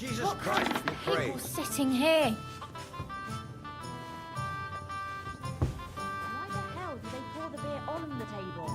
Jesus Christ, we pray. People sitting here. Why the hell do they pour the beer on the table?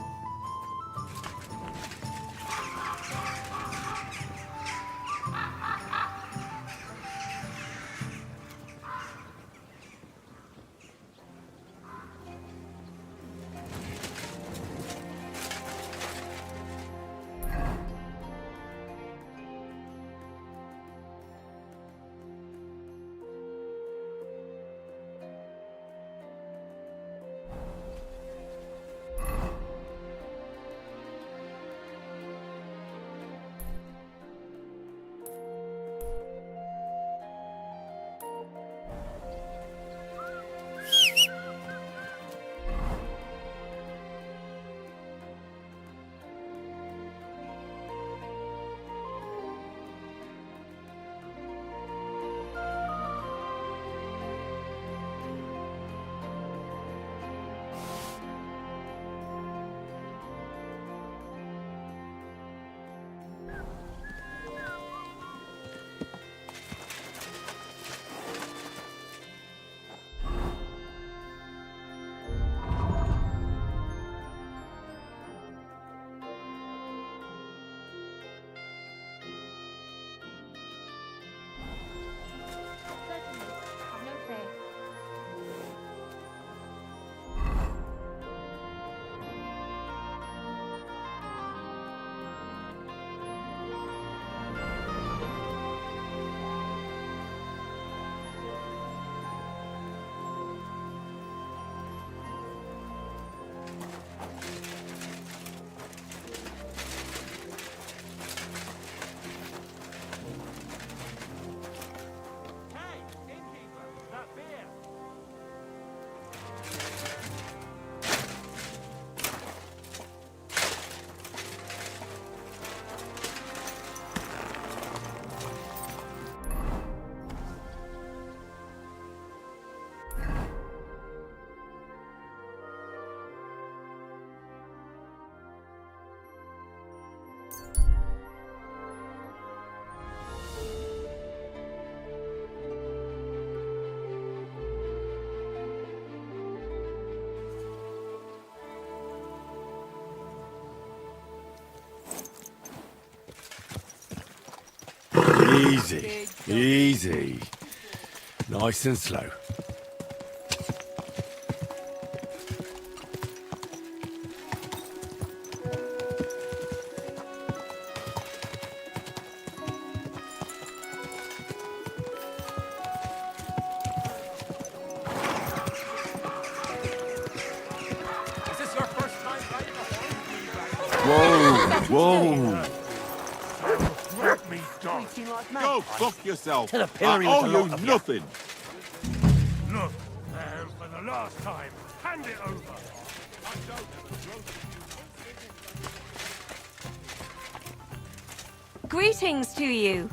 Easy, easy. Nice and slow. Whoa! Let me go. Go fuck yourself. To the I pillory with owe the you lot of you. nothing. Look, and for the last time, hand it over. Greetings to you.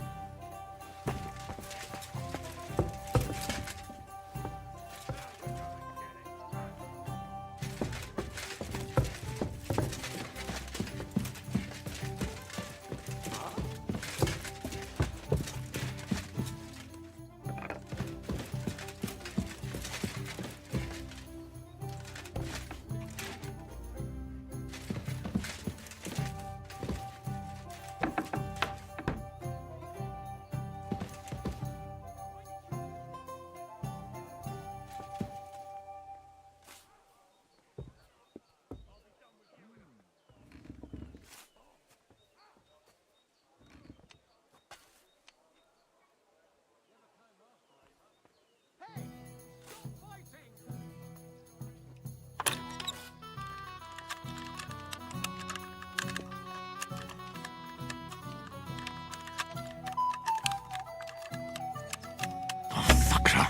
Fucker.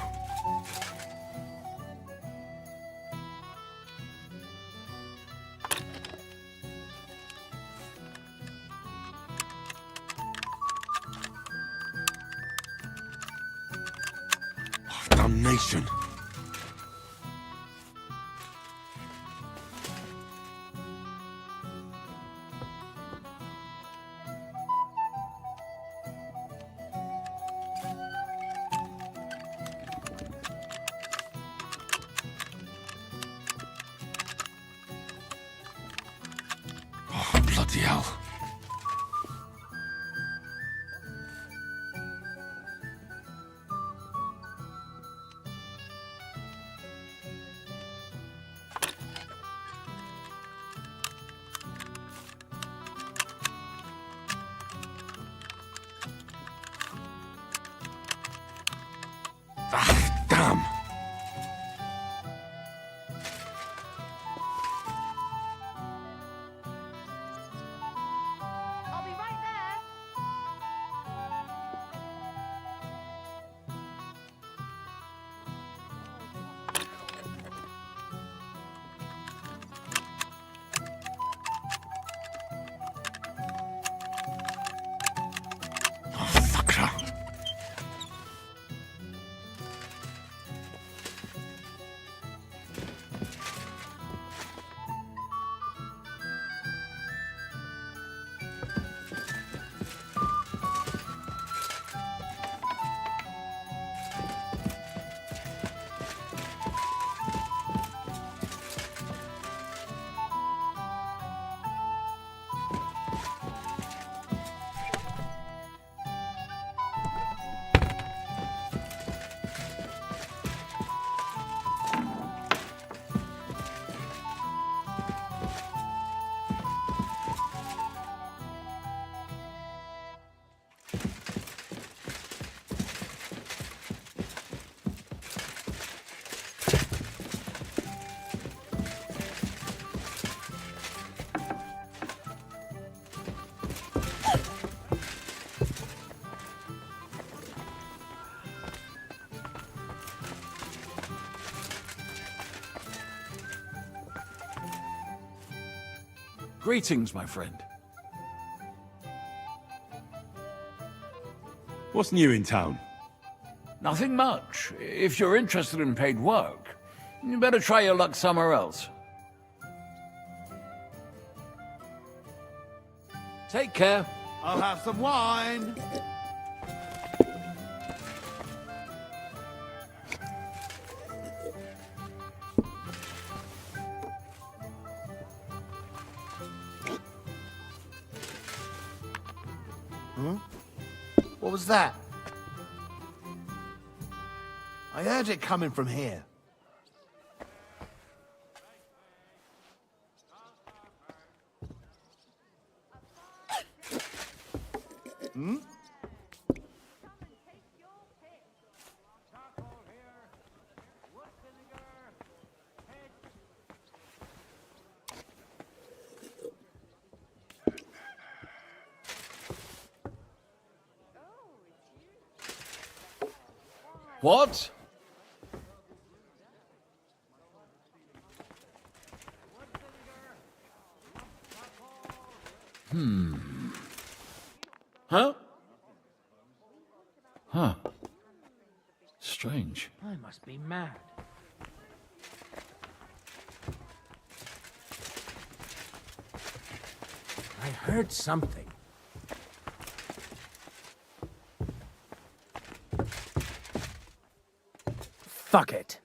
Damnation. Oh, bloody hell. Ah, damn. I'll be right there. Oh, fucker. Greetings, my friend. What's new in town? Nothing much. If you're interested in paid work, you better try your luck somewhere else. Take care. I'll have some wine. What was that? I heard it coming from here. What? Huh? Huh. Strange. I must be mad. I heard something. Fuck it.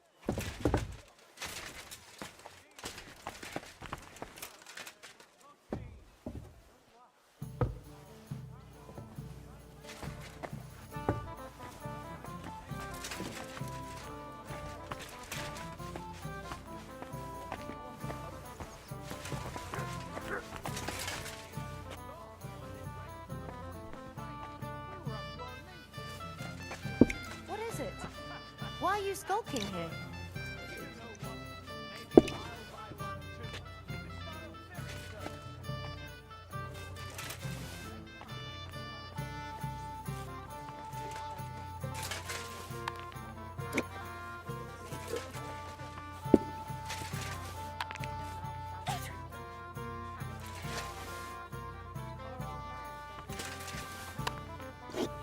What is it? Why are you skulking here?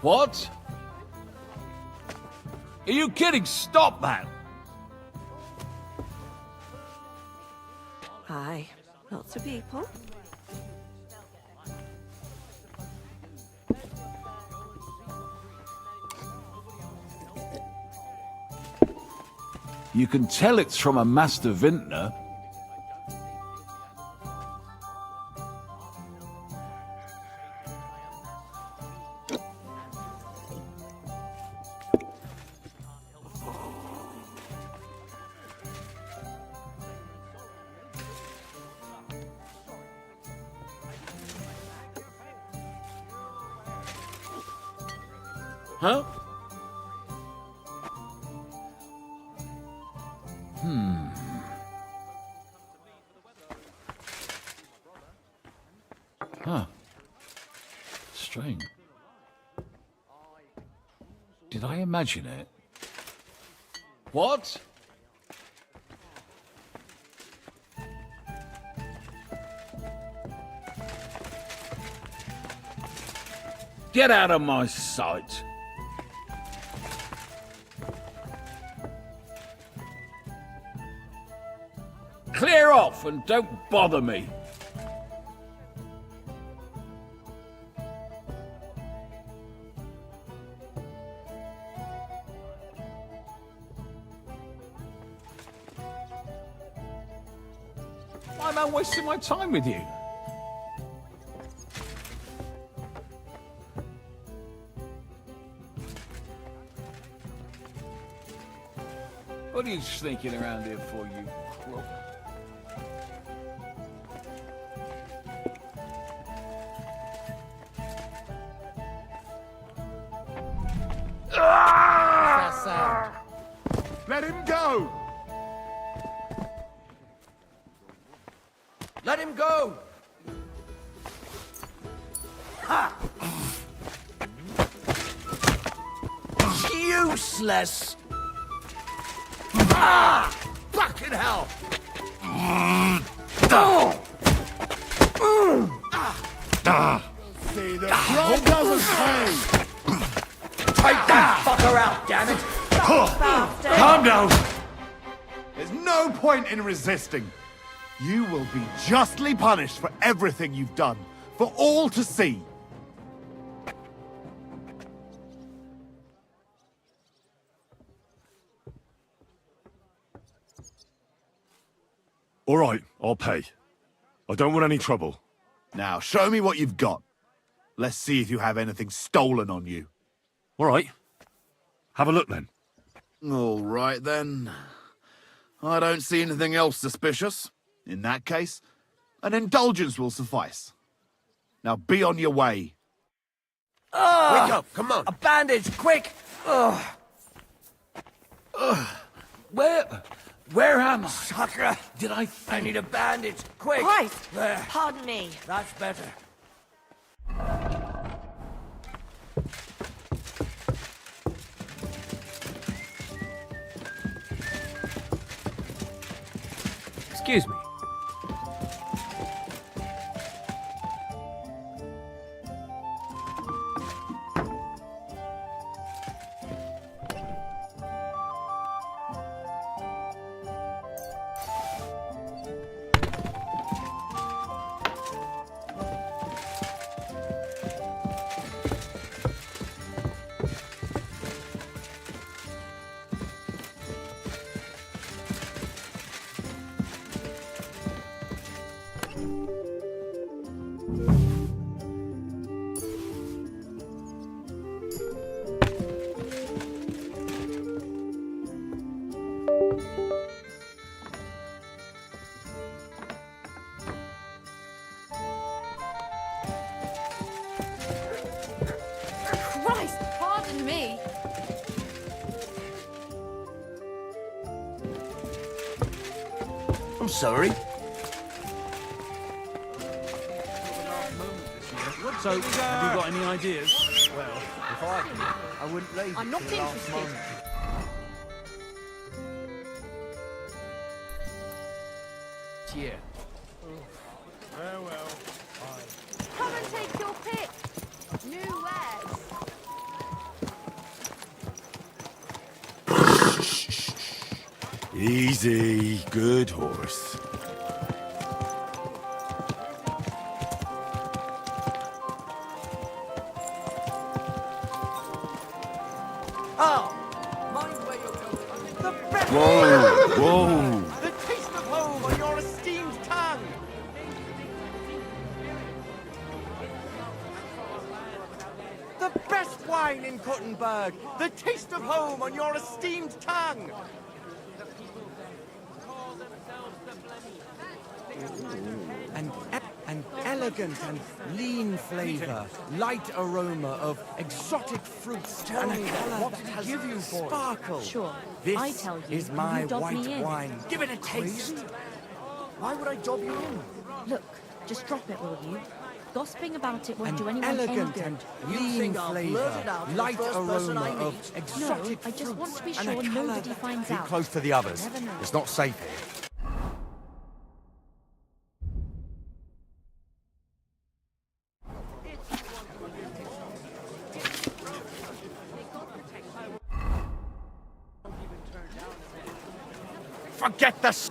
What? Are you kidding? Stop that! Hi. Lots of people. You can tell it's from a master vintner. Huh? Huh. Strange. Did I imagine it? What? Get out of my sight. Clear off and don't bother me. Why am I wasting my time with you? What are you sneaking around here for, you crook? That sound. Let him go! Let him go! Useless! Ah! Fucking hell! See, the blood doesn't pay! Take that fucker out, damn it! Calm down! There's no point in resisting. You will be justly punished for everything you've done, for all to see. All right, I'll pay. I don't want any trouble. Now, show me what you've got. Let's see if you have anything stolen on you. All right. Have a look then. All right, then. I don't see anything else suspicious. In that case, an indulgence will suffice. Now be on your way. Wake up, come on! A bandage, quick! Where am I? Sucker! Did I I need a bandage, quick! Christ! There, Pardon me. that's better. Excuse me. Christ, pardon me. I'm sorry. So, have you got any ideas? Well, if I did, I wouldn't leave I'm it not to the last interested. moment. Yeah. Farewell. Come and take your pick. New wares. Easy, good horse. Oh! Mind where you're going. The best Whoa, whoa. The taste of home on your esteemed tongue! The best wine in Kottenberg! The taste of home on your esteemed tongue! An elegant and lean flavor, light aroma of exotic fruits, and a color that has give you sparkle. Sure. This I tell you, is my you dob white me in. wine. Give it a taste. Why would I dob you in? Look, just drop it, will you? Gossiping about it won't An do anyone any elegant good. and You lean think I'll blurt flavor, it out to the light first person aroma I of meet? exotic No, I just want to be fruits, and a sure colour nobody that- finds Keep out. close to the others. Never know. It's not safe here. Forget the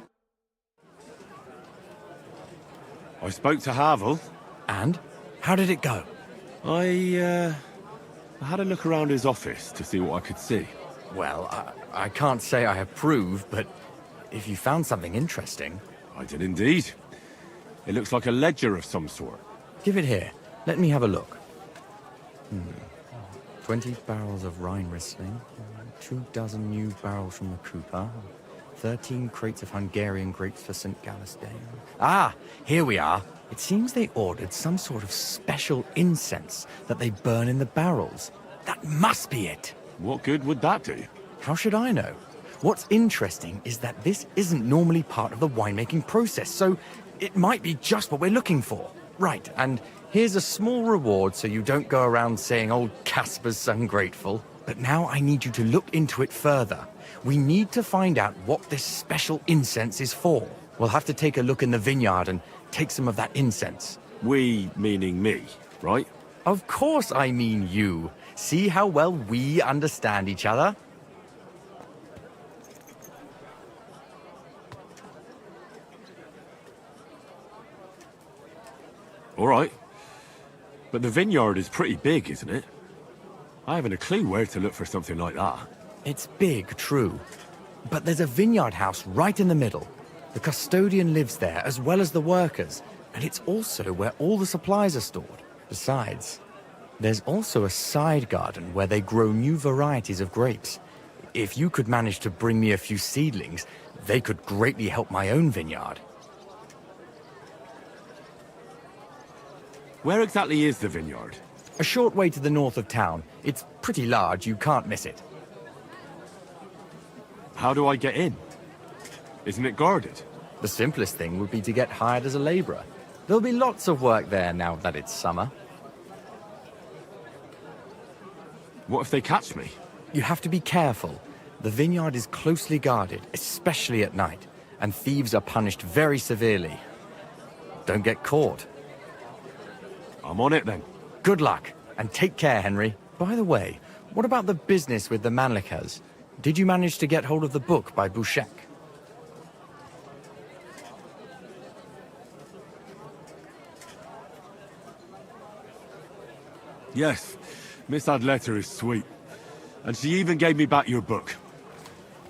I spoke to Havel. And? How did it go? I had a look around his office to see what I could see. Well, I can't say I approve, but if you found something interesting... I did indeed. It looks like a ledger of some sort. Give it here. Let me have a look. 20 barrels of Rhine Riesling, 24 new barrels from the Cooper, 13 crates of Hungarian grapes for St. Gallus Day. Ah, here we are. It seems they ordered some sort of special incense that they burn in the barrels. That must be it. What good would that do? How should I know? What's interesting is that this isn't normally part of the winemaking process, so it might be just what we're looking for. Right, and here's a small reward so you don't go around saying old Casper's ungrateful. But now I need you to look into it further. We need to find out what this special incense is for. We'll have to take a look in the vineyard and take some of that incense. We, meaning me, right? Of course I mean you. See how well we understand each other? All right. But the vineyard is pretty big, isn't it? I haven't a clue where to look for something like that. It's big, true. But there's a vineyard house right in the middle. The custodian lives there, as well as the workers. And it's also where all the supplies are stored. Besides, there's also a side garden where they grow new varieties of grapes. If you could manage to bring me a few seedlings, they could greatly help my own vineyard. Where exactly is the vineyard? A short way to the north of town. It's pretty large, you can't miss it. How do I get in? Isn't it guarded? The simplest thing would be to get hired as a laborer. There'll be lots of work there now that it's summer. What if they catch me? You have to be careful. The vineyard is closely guarded, especially at night. and thieves are punished very severely. Don't get caught. I'm on it then. Good luck, and take care, Henry. By the way, what about the business with the Manlikas? Did you manage to get hold of the book by Bouchek? Yes, Miss Adletter is sweet. And she even gave me back your book.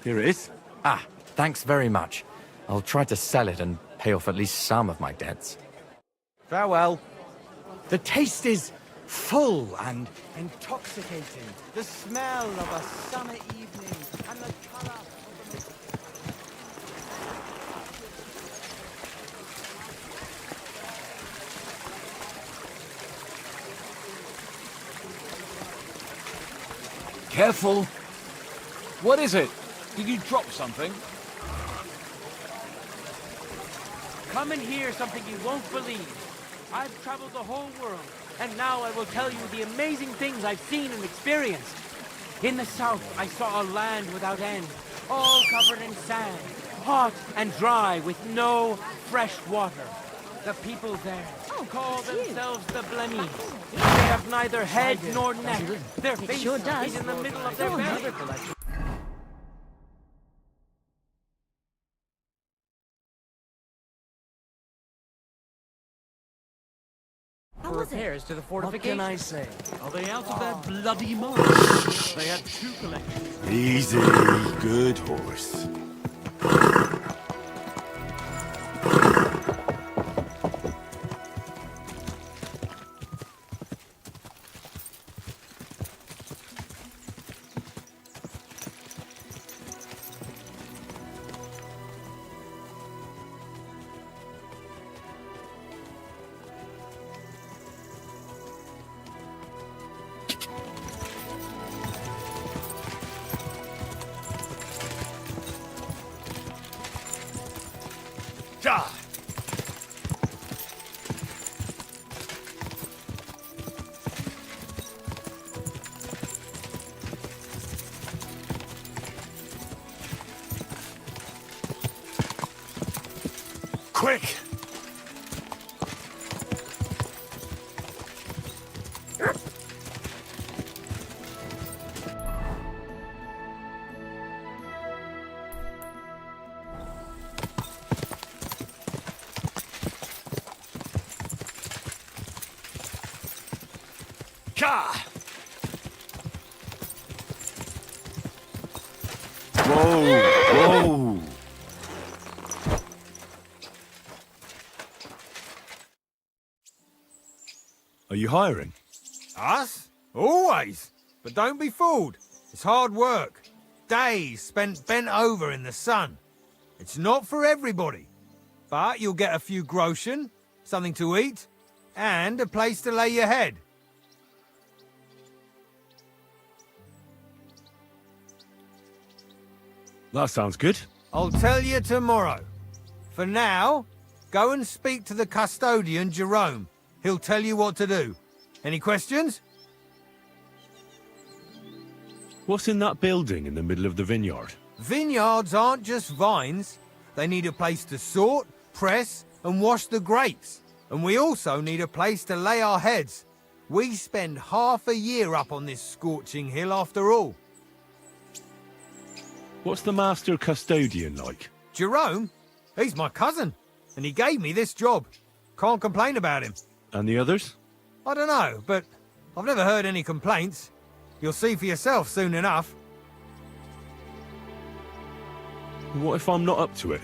Here it is. Ah, thanks very much. I'll try to sell it and pay off at least some of my debts. Farewell. The taste is full and intoxicating. The smell of a summer evening and the color of the... Careful. What is it? Did you drop something? Come and hear something you won't believe. I've traveled the whole world, and now I will tell you the amazing things I've seen and experienced. In the south, I saw a land without end, all covered in sand, hot and dry with no fresh water. The people there call themselves the Blemmies. They have neither head nor neck. Their face is in the middle of their belly. Repairs to the fortification. What can I say? Are they out of their bloody mind? They had 2 collections. Easy, good horse. Die! Quick! Whoa, whoa. Are you hiring? Us? Always. But don't be fooled. It's hard work. Days spent bent over in the sun. It's not for everybody. But you'll get a few groschen, something to eat, and a place to lay your head. That sounds good. I'll tell you tomorrow. For now, go and speak to the custodian, Jerome. He'll tell you what to do. Any questions? What's in that building in the middle of the vineyard? Vineyards aren't just vines. They need a place to sort, press, and wash the grapes. And we also need a place to lay our heads. We spend half a year up on this scorching hill after all. What's the master custodian like? Jerome? He's my cousin, and he gave me this job. Can't complain about him. And the others? I don't know, but I've never heard any complaints. You'll see for yourself soon enough. What if I'm not up to it?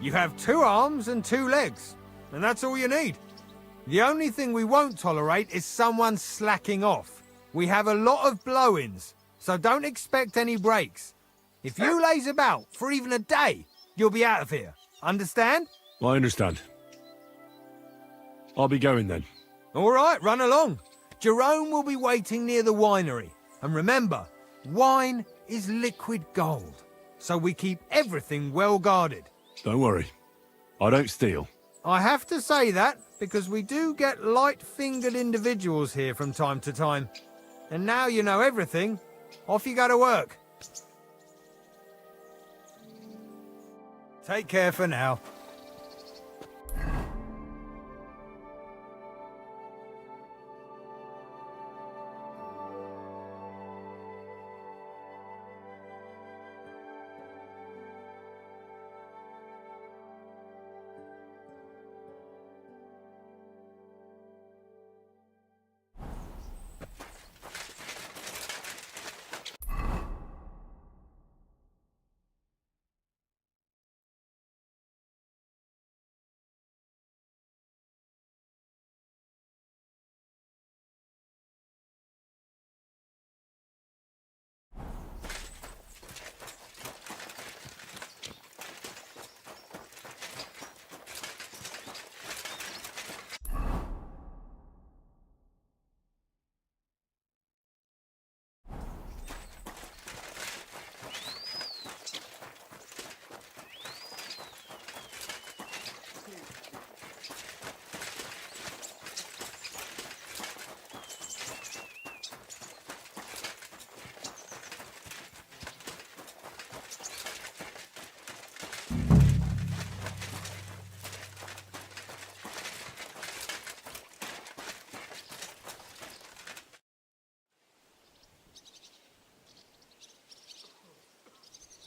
You have 2 arms and 2 legs, and that's all you need. The only thing we won't tolerate is someone slacking off. We have a lot of blow-ins, so don't expect any breaks. If you laze about for even a day, you'll be out of here. Understand? I understand. I'll be going then. All right, run along. Jerome will be waiting near the winery. And remember, wine is liquid gold, so we keep everything well guarded. Don't worry. I don't steal. I have to say that because we do get light-fingered individuals here from time to time. And now you know everything. Off you go to work. Take care for now.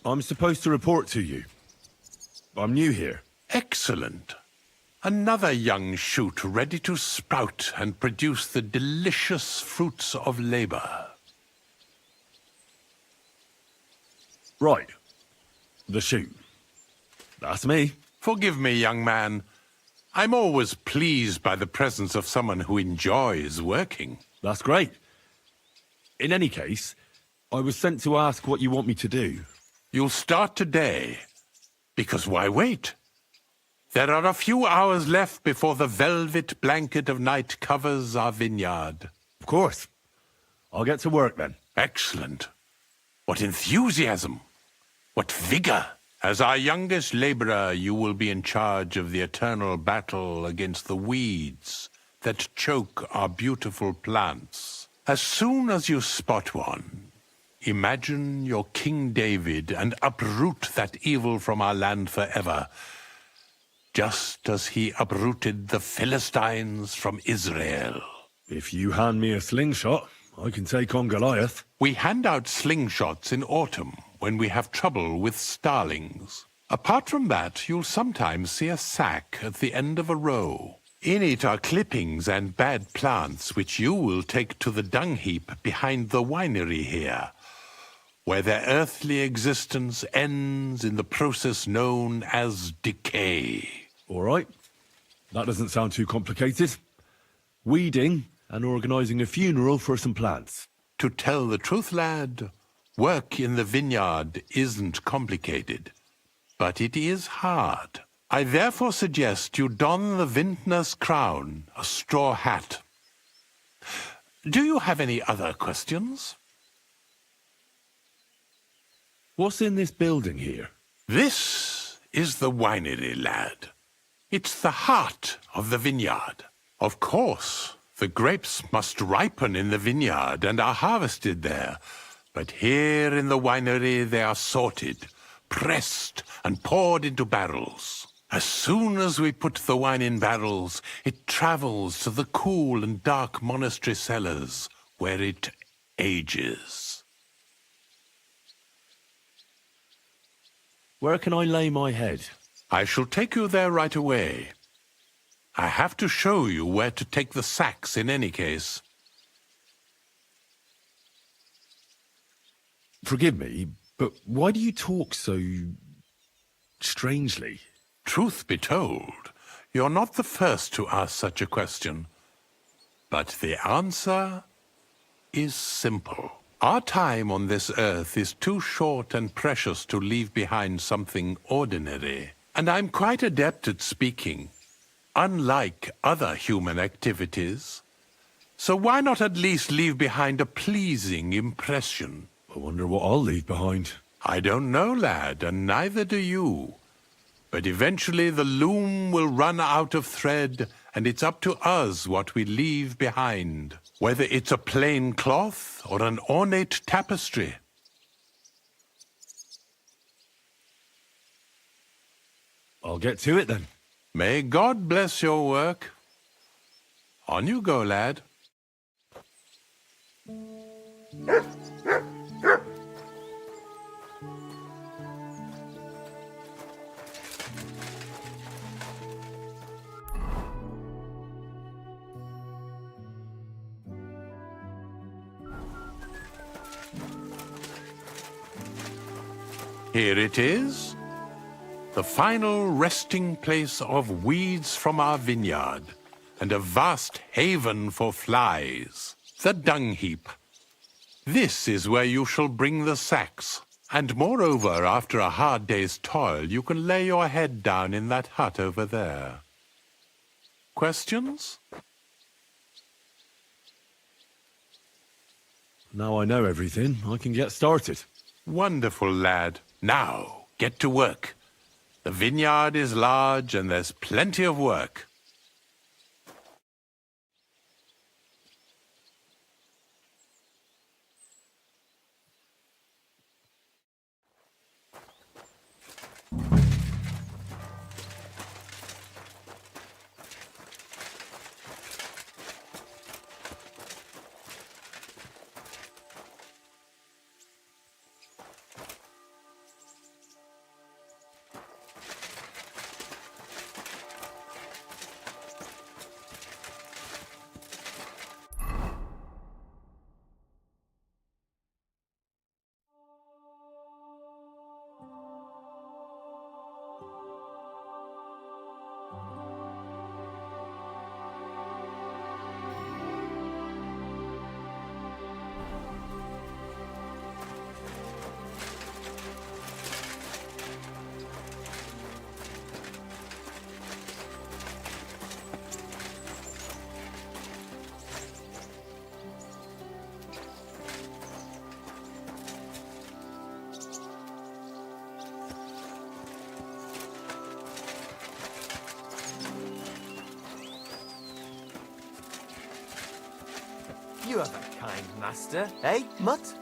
I'm supposed to report to you. I'm new here. Excellent. Another young shoot ready to sprout and produce the delicious fruits of labor. Right. The shoot. That's me. Forgive me, young man. I'm always pleased by the presence of someone who enjoys working. That's great. In any case, I was sent to ask what you want me to do. You'll start today, because why wait? There are a few hours left before the velvet blanket of night covers our vineyard. Of course. I'll get to work then. Excellent. What enthusiasm! What vigor! As our youngest laborer, you will be in charge of the eternal battle against the weeds that choke our beautiful plants. As soon as you spot one, imagine you're King David and uproot that evil from our land forever, just as he uprooted the Philistines from Israel. If you hand me a slingshot, I can take on Goliath. We hand out slingshots in autumn when we have trouble with starlings. Apart from that, you'll sometimes see a sack at the end of a row. In it are clippings and bad plants which you will take to the dung heap behind the winery here, where their earthly existence ends in the process known as decay. All right. That doesn't sound too complicated. Weeding and organizing a funeral for some plants. To tell the truth, lad, work in the vineyard isn't complicated, but it is hard. I therefore suggest you don the vintner's crown, a straw hat. Do you have any other questions? What's in this building here? This is the winery, lad. It's the heart of the vineyard. Of course, the grapes must ripen in the vineyard and are harvested there. But here in the winery they are sorted, pressed, and poured into barrels. As soon as we put the wine in barrels, it travels to the cool and dark monastery cellars, where it ages. Where can I lay my head? I shall take you there right away. I have to show you where to take the sacks in any case. Forgive me, but why do you talk so strangely? Truth be told, you're not the first to ask such a question. But the answer is simple. Our time on this earth is too short and precious to leave behind something ordinary. And I'm quite adept at speaking, unlike other human activities. So why not at least leave behind a pleasing impression? I wonder what I'll leave behind. I don't know, lad, and neither do you. But eventually the loom will run out of thread, and it's up to us what we leave behind, whether it's a plain cloth or an ornate tapestry. I'll get to it then. May God bless your work. On you go, lad. Here it is, the final resting place of weeds from our vineyard, and a vast haven for flies, the dung heap. This is where you shall bring the sacks, and moreover, after a hard day's toil, you can lay your head down in that hut over there. Questions? Now I know everything, I can get started. Wonderful, lad. Now, get to work. The vineyard is large and there's plenty of work. You have a kind master, eh, Mutt?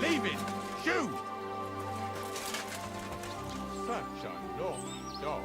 Leave it! Shoo! Such a naughty dog.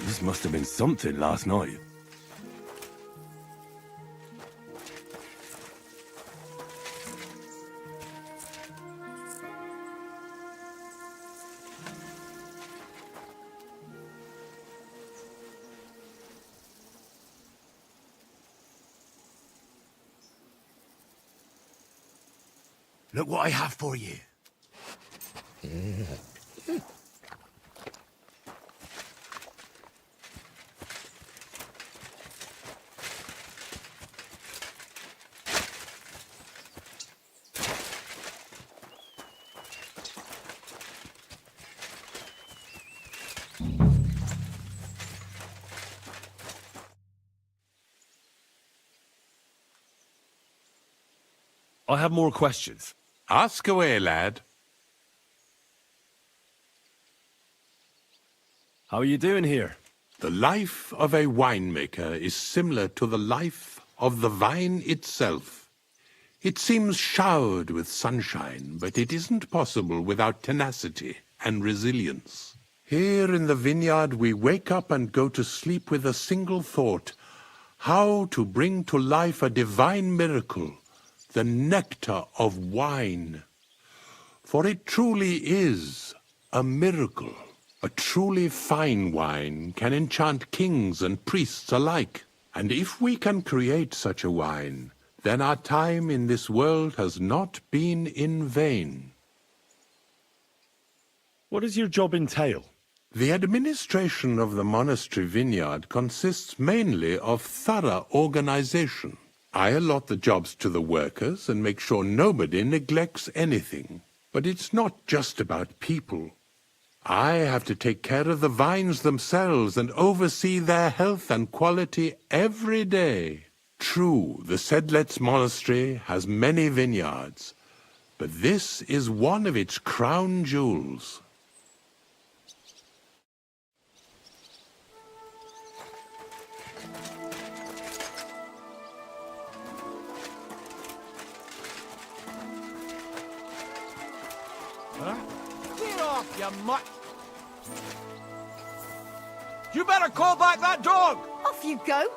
This must have been something last night. Look what I have for you. I have more questions. Ask away, lad. How are you doing here? The life of a winemaker is similar to the life of the vine itself. It seems showered with sunshine, but it isn't possible without tenacity and resilience. Here in the vineyard, we wake up and go to sleep with a single thought: how to bring to life a divine miracle, the nectar of wine. For it truly is a miracle. A truly fine wine can enchant kings and priests alike. And if we can create such a wine, then our time in this world has not been in vain. What does your job entail? The administration of the monastery vineyard consists mainly of thorough organization. I allot the jobs to the workers and make sure nobody neglects anything. But it's not just about people. I have to take care of the vines themselves and oversee their health and quality every day. True, the Sedlets Monastery has many vineyards, but this is one of its crown jewels. Get off, you mutt! You better call back that dog! Off you go.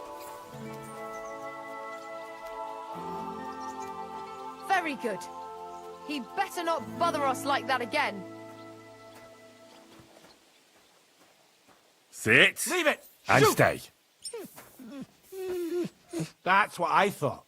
Very good. He'd better not bother us like that again. Sit. Leave it! And Shoot! stay. That's what I thought.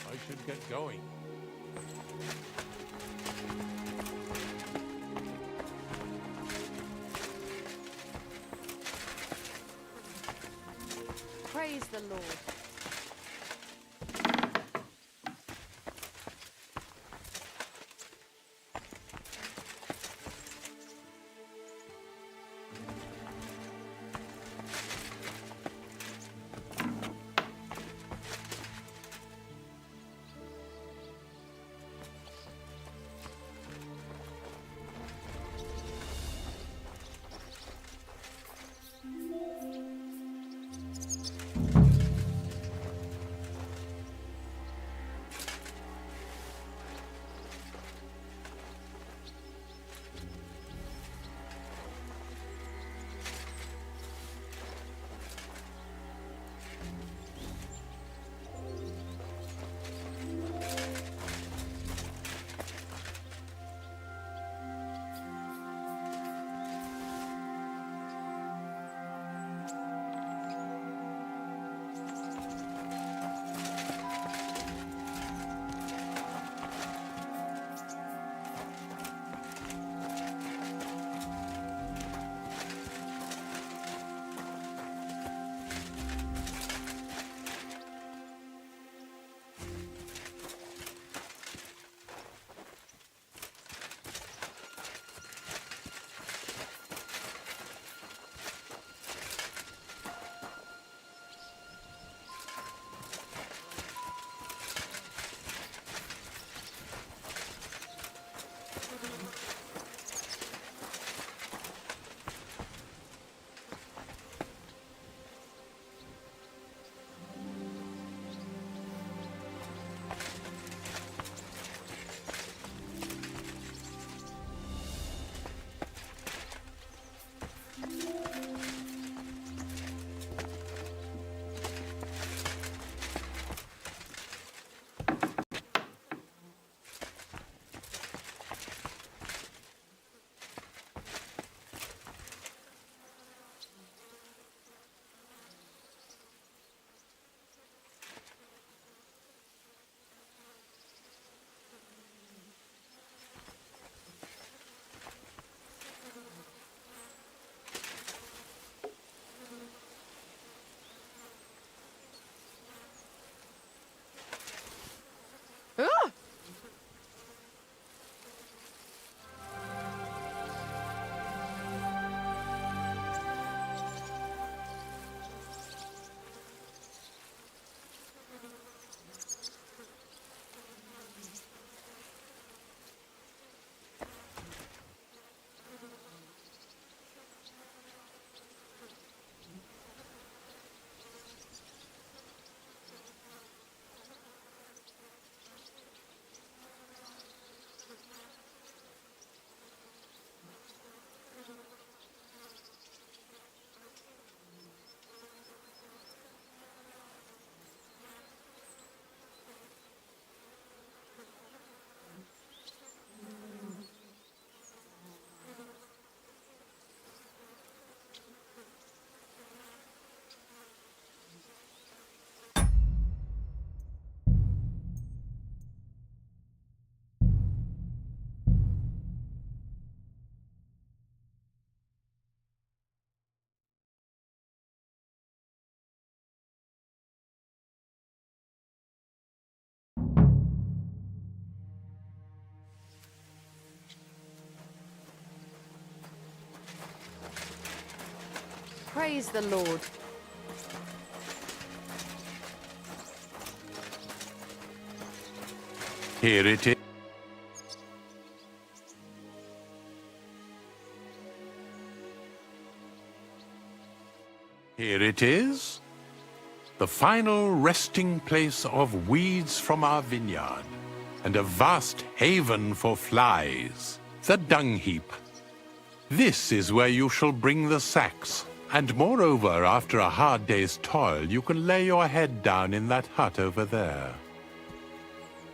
I should get going. Praise the Lord. Praise the Lord. Here it is. Here it is. The final resting place of weeds from our vineyard, and a vast haven for flies, the dung heap. This is where you shall bring the sacks, and moreover, after a hard day's toil, you can lay your head down in that hut over there.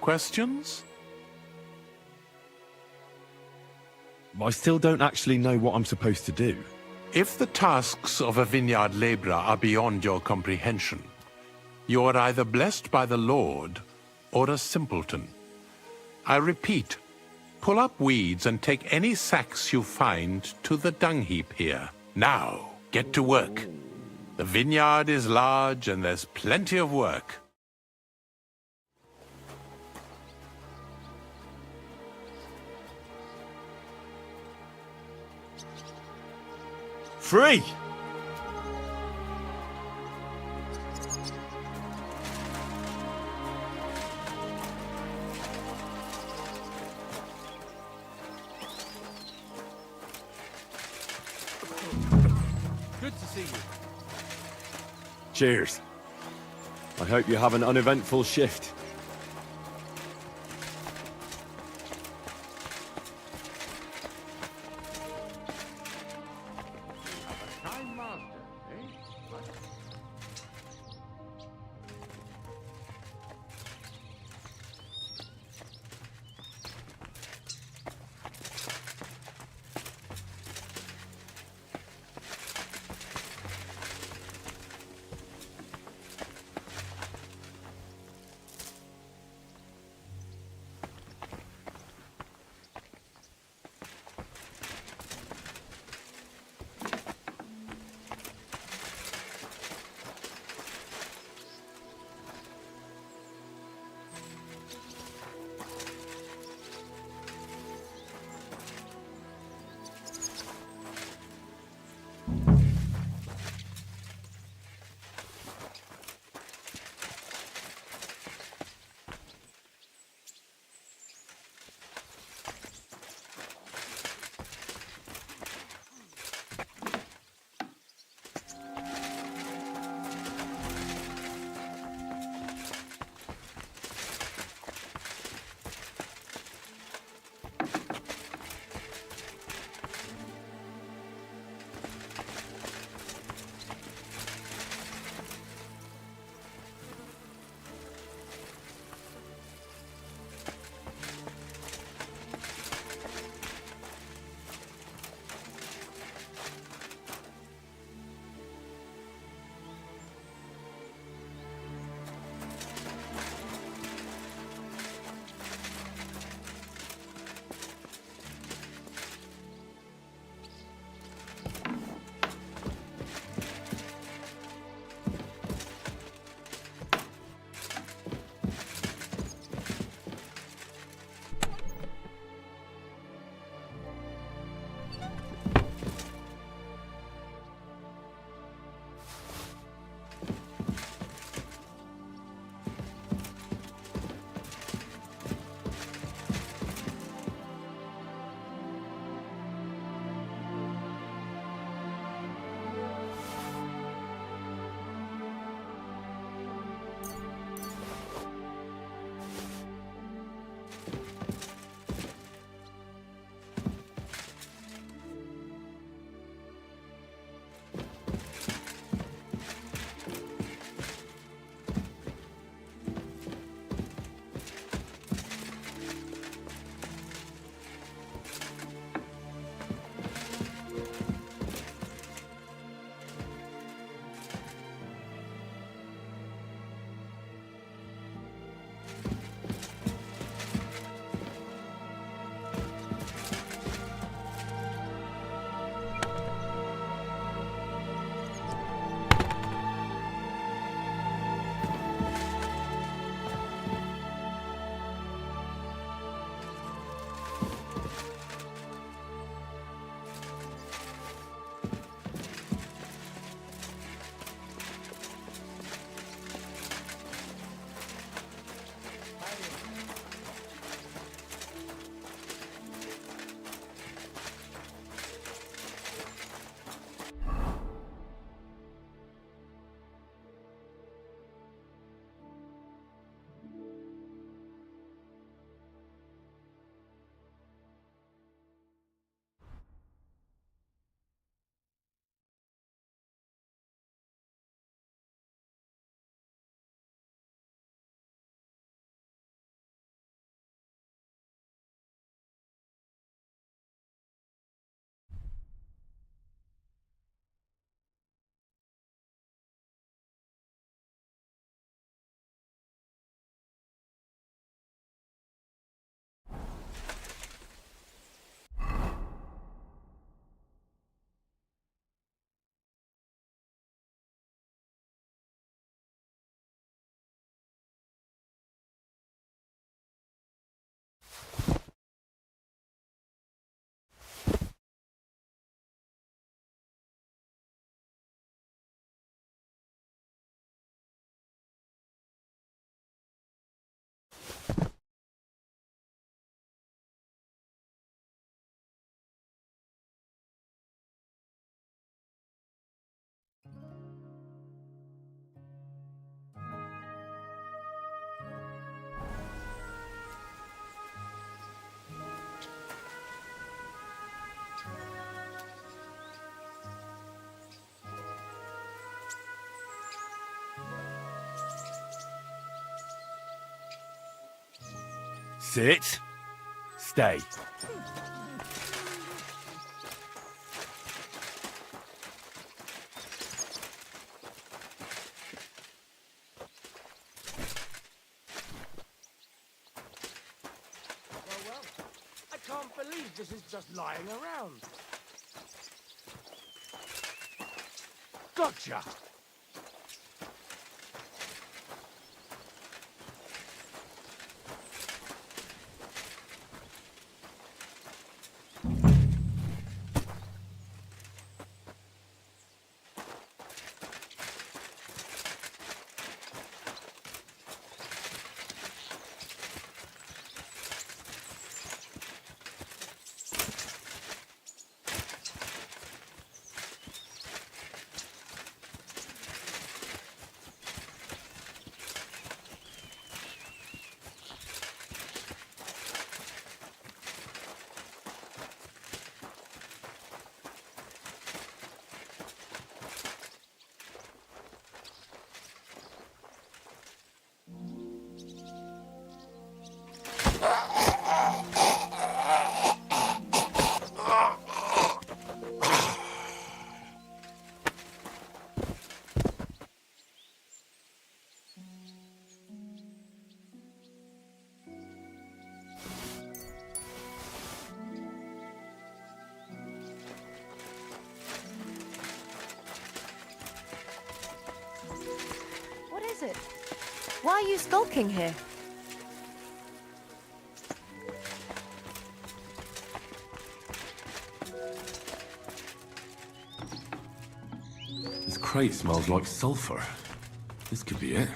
Questions? I still don't actually know what I'm supposed to do. If the tasks of a vineyard laborer are beyond your comprehension, you are either blessed by the Lord or a simpleton. I repeat, pull up weeds and take any sacks you find to the dung heap here. Now, get to work. The vineyard is large and there's plenty of work. Free! Good to see you. Cheers. I hope you have an uneventful shift. That's it. Stay. Well, I can't believe this is just lying around. Gotcha! What is it? Why are you skulking here? This crate smells like sulfur. This could be it.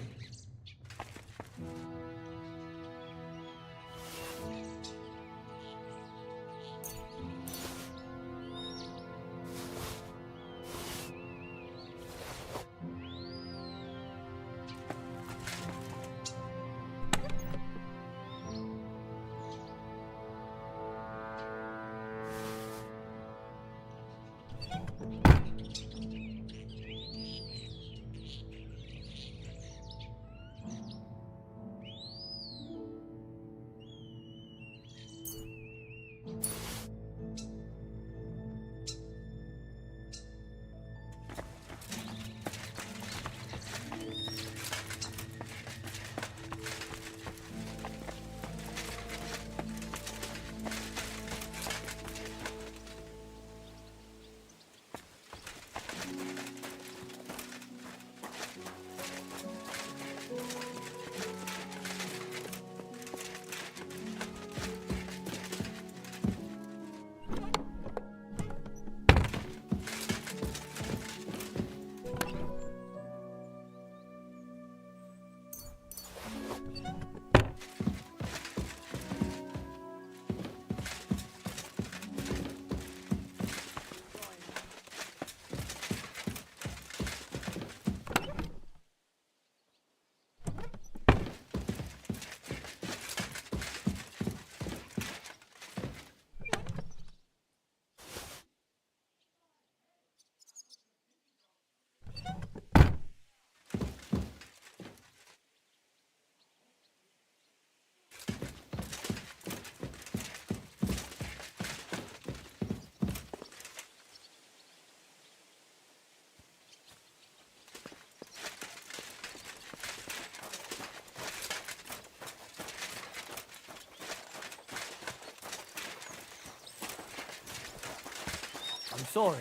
I'm sorry.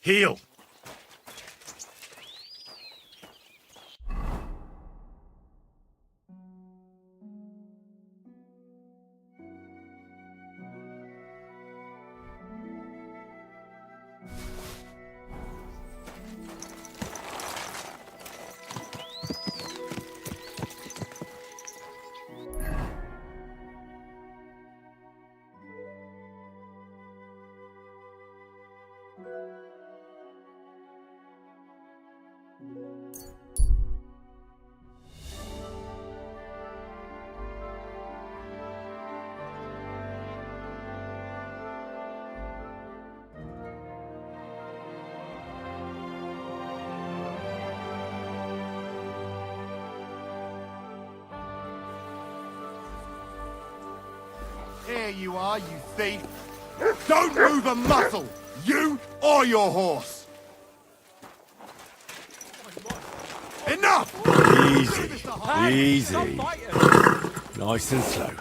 Heal! Here you are, you thief. Don't move a muscle, you or your horse. Enough! Easy. Easy. Nice and slow.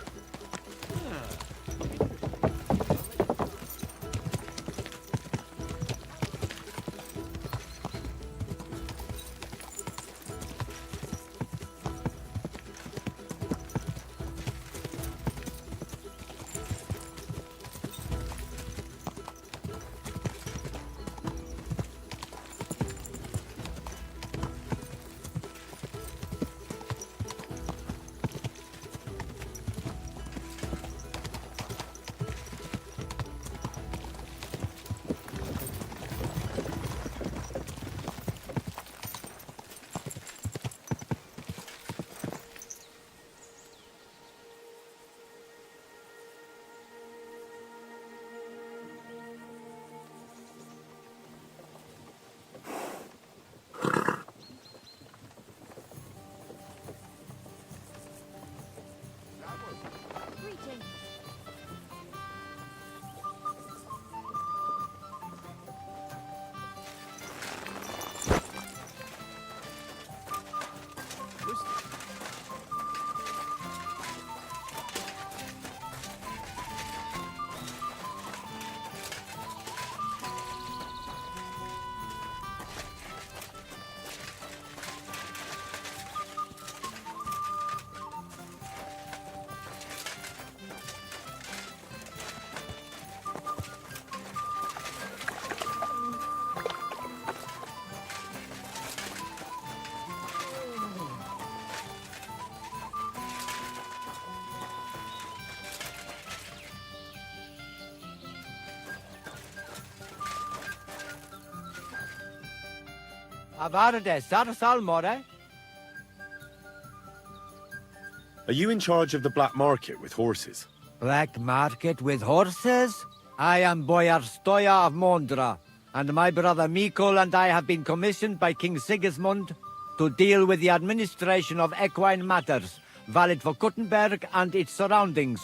Are you in charge of the black market with horses? Black market with horses? I am Boyar Stoya of Mondra, and my brother Mikol and I have been commissioned by King Sigismund to deal with the administration of equine matters, valid for Kuttenberg and its surroundings.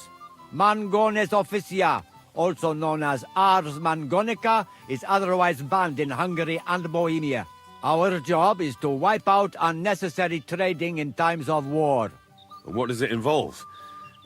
Mangones officia, also known as Ars Mangonica, is otherwise banned in Hungary and Bohemia. Our job is to wipe out unnecessary trading in times of war. And what does it involve?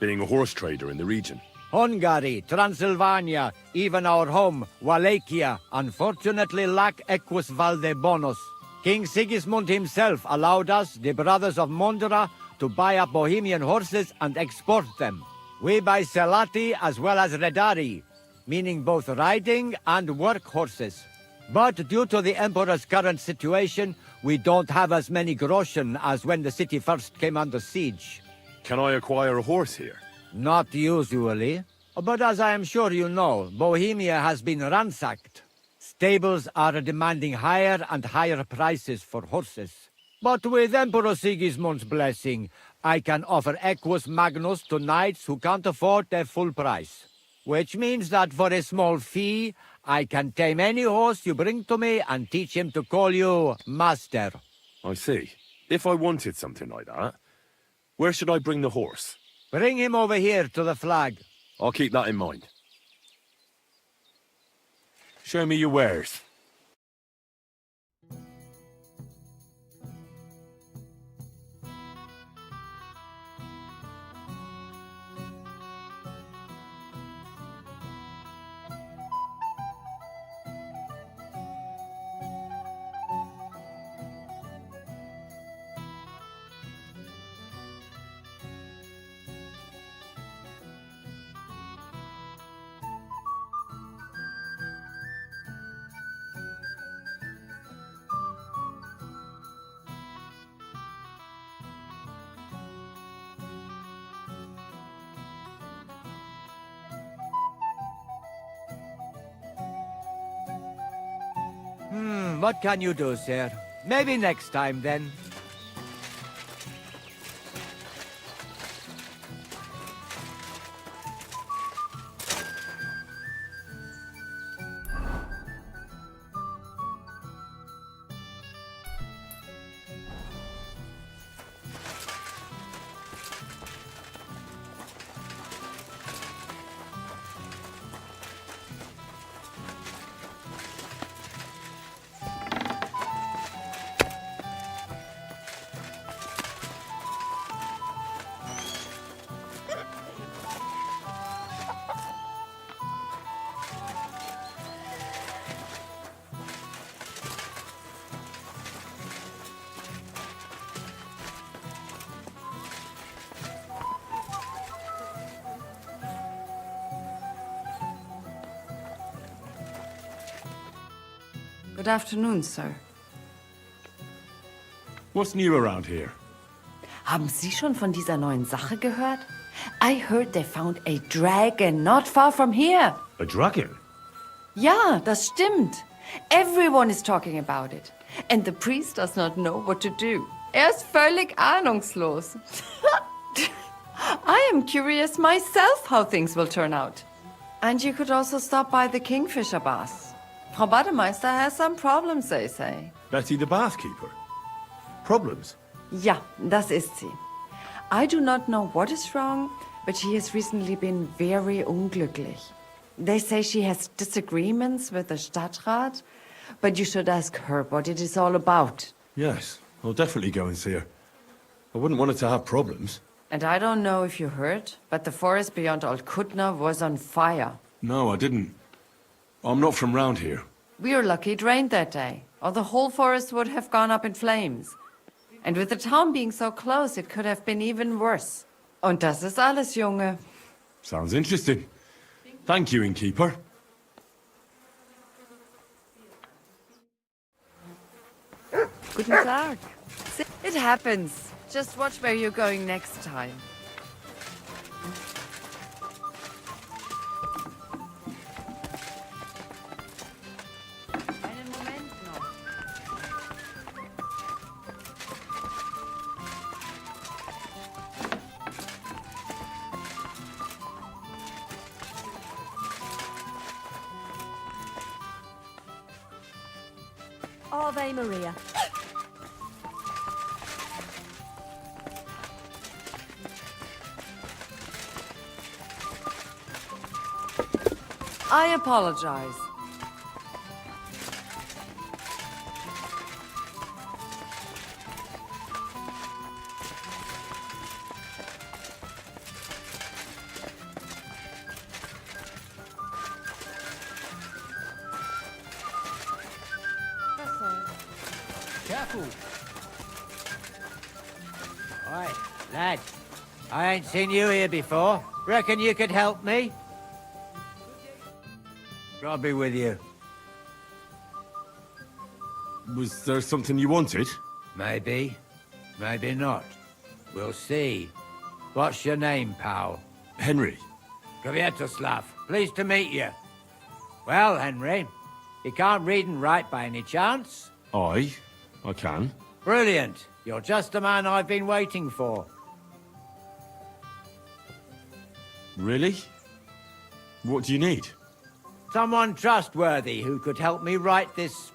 Being a horse trader in the region? Hungary, Transylvania, even our home, Wallachia, unfortunately lack equus valde bonus. King Sigismund himself allowed us, the brothers of Mondra, to buy up Bohemian horses and export them. We buy Selati as well as Redari, meaning both riding and work horses. But due to the Emperor's current situation, we don't have as many groschen as when the city first came under siege. Can I acquire a horse here? Not usually. But as I am sure you know, Bohemia has been ransacked. Stables are demanding higher and higher prices for horses. But with Emperor Sigismund's blessing, I can offer Equus Magnus to knights who can't afford their full price. Which means that for a small fee, I can tame any horse you bring to me and teach him to call you Master. I see. If I wanted something like that, where should I bring the horse? Bring him over here to the flag. I'll keep that in mind. Show me your wares. What can you do, sir? Maybe next time, then. Good afternoon, sir. What's new around here? Haben Sie schon von dieser neuen Sache gehört? I heard they found a dragon not far from here. A dragon? Ja, das stimmt. Everyone is talking about it. And the priest does not know what to do. Ist völlig ahnungslos. I am curious myself how things will turn out. And you could also stop by the Kingfisher Baths. Frau Bademeister has some problems, they say. Betty the bathkeeper? Problems? Ja, das ist sie. I do not know what is wrong, but she has recently been very unglücklich. They say she has disagreements with the Stadtrat, but you should ask her what it is all about. Yes, I'll definitely go and see her. I wouldn't want her to have problems. And I don't know if you heard, but the forest beyond Old Kutna was on fire. No, I didn't. I'm not from round here. We were lucky it rained that day, or the whole forest would have gone up in flames. And with the town being so close, it could have been even worse. Und das ist alles, Junge. Sounds interesting. Thank you, innkeeper. Guten Tag. It happens. Just watch where you're going next time. Einen Moment noch. Ave Maria. I apologize. Careful. Oi, lad. I ain't seen you here before. Reckon you could help me? I'll be with you. Was there something you wanted? Maybe. Maybe not. We'll see. What's your name, pal? Henry. Kvietoslav. Pleased to meet you. Well, Henry, you can't read and write by any chance? I can. Brilliant. You're just the man I've been waiting for. Really? What do you need? Someone trustworthy who could help me write this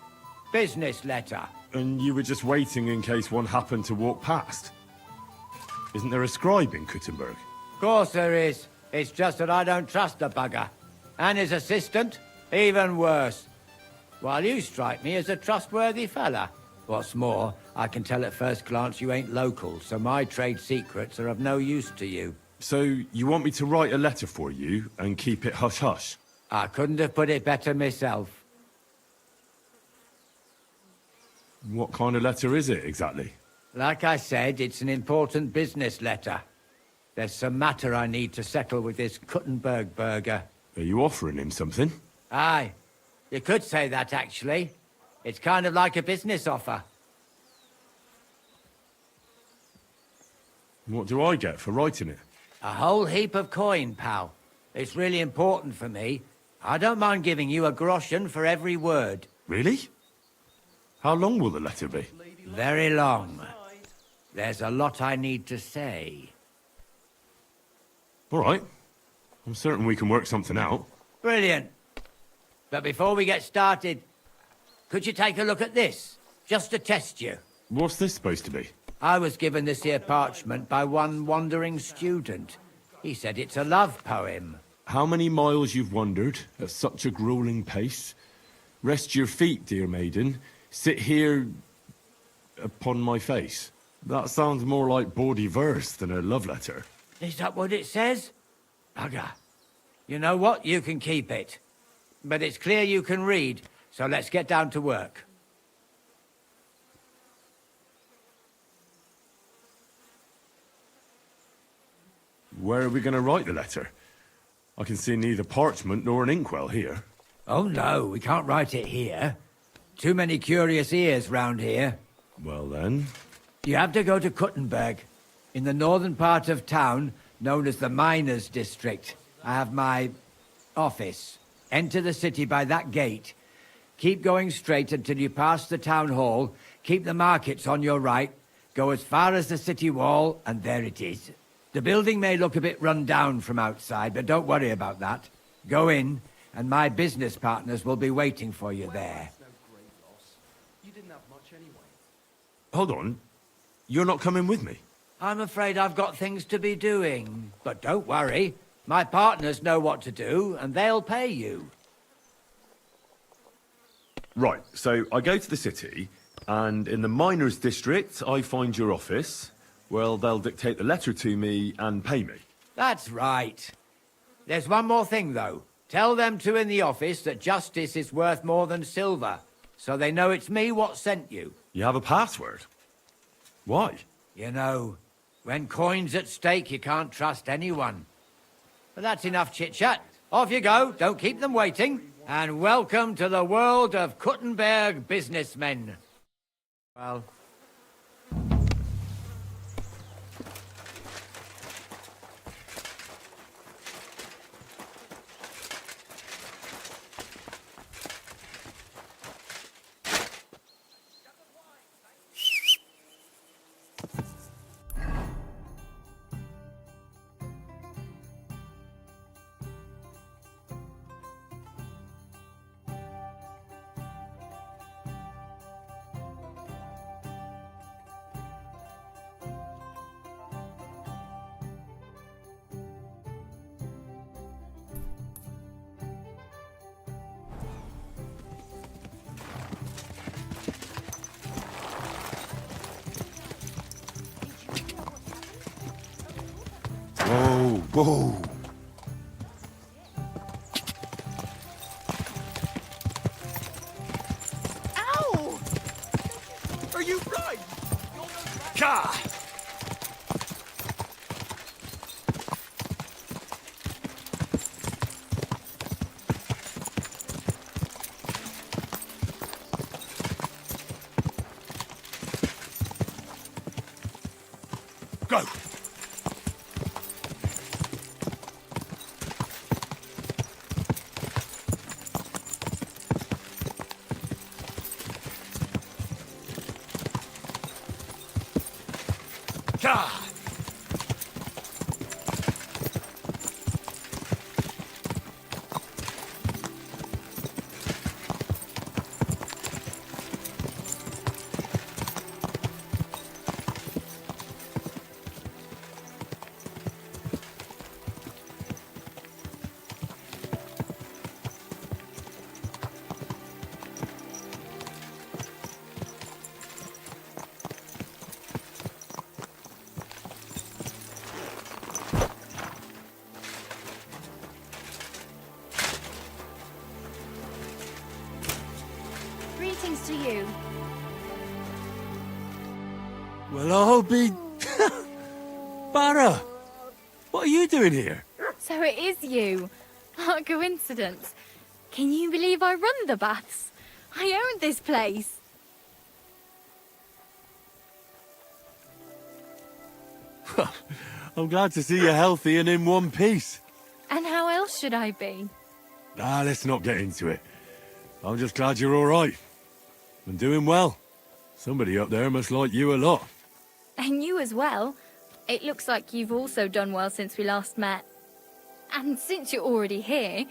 business letter. And you were just waiting in case one happened to walk past? Isn't there a scribe in Kuttenberg? Of course there is. It's just that I don't trust the bugger. And his assistant, even worse. While you strike me as a trustworthy fella. What's more, I can tell at first glance you ain't local, so my trade secrets are of no use to you. So, you want me to write a letter for you and keep it hush-hush? I couldn't have put it better myself. What kind of letter is it, exactly? Like I said, it's an important business letter. There's some matter I need to settle with this Kuttenberg burger. Are you offering him something? Aye. You could say that, actually. It's kind of like a business offer. What do I get for writing it? A whole heap of coin, pal. It's really important for me. I don't mind giving you a groschen for every word. Really? How long will the letter be? Very long. There's a lot I need to say. All right. I'm certain we can work something out. Brilliant. But before we get started, could you take a look at this? Just to test you. What's this supposed to be? I was given this here parchment by one wandering student. He said it's a love poem. How many miles you've wandered at such a grueling pace? Rest your feet, dear maiden. Sit here upon my face. That sounds more like bawdy verse than a love letter. Is that what it says? Bugger. You know what? You can keep it. But it's clear you can read, so let's get down to work. Where are we going to write the letter? I can see neither parchment nor an inkwell here. Oh no, we can't write it here. Too many curious ears round here. Well then. You have to go to Kuttenberg, in the northern part of town, known as the Miners' District. I have my office. Enter the city by that gate. Keep going straight until you pass the town hall. Keep the markets on your right. Go as far as the city wall, and there it is. The building may look a bit run down from outside, but don't worry about that. Go in, and my business partners will be waiting for you there. Hold on. You're not coming with me? I'm afraid I've got things to be doing. But don't worry. My partners know what to do, and they'll pay you. Right, so I go to the city, and in the miners' district, I find your office. Well, they'll dictate the letter to me and pay me. That's right. There's one more thing, though. Tell them two in the office that justice is worth more than silver, so they know it's me what sent you. You have a password? Why? You know, when coin's at stake, you can't trust anyone. But that's enough chit-chat. Off you go, don't keep them waiting. And welcome to the world of Kuttenberg businessmen. Well... Whoa, whoa. Ow! Are you right? Gah! Go! Gah! Greetings to you. Well, I'll be... Barra! What are you doing here? So it is you. What a coincidence. Can you believe I run the baths? I own this place. I'm glad to see you healthy and in one piece. And how else should I be? Let's not get into it. I'm just glad you're all right. And doing well. Somebody up there must like you a lot. And you as well. It looks like you've also done well since we last met. And since you're already here,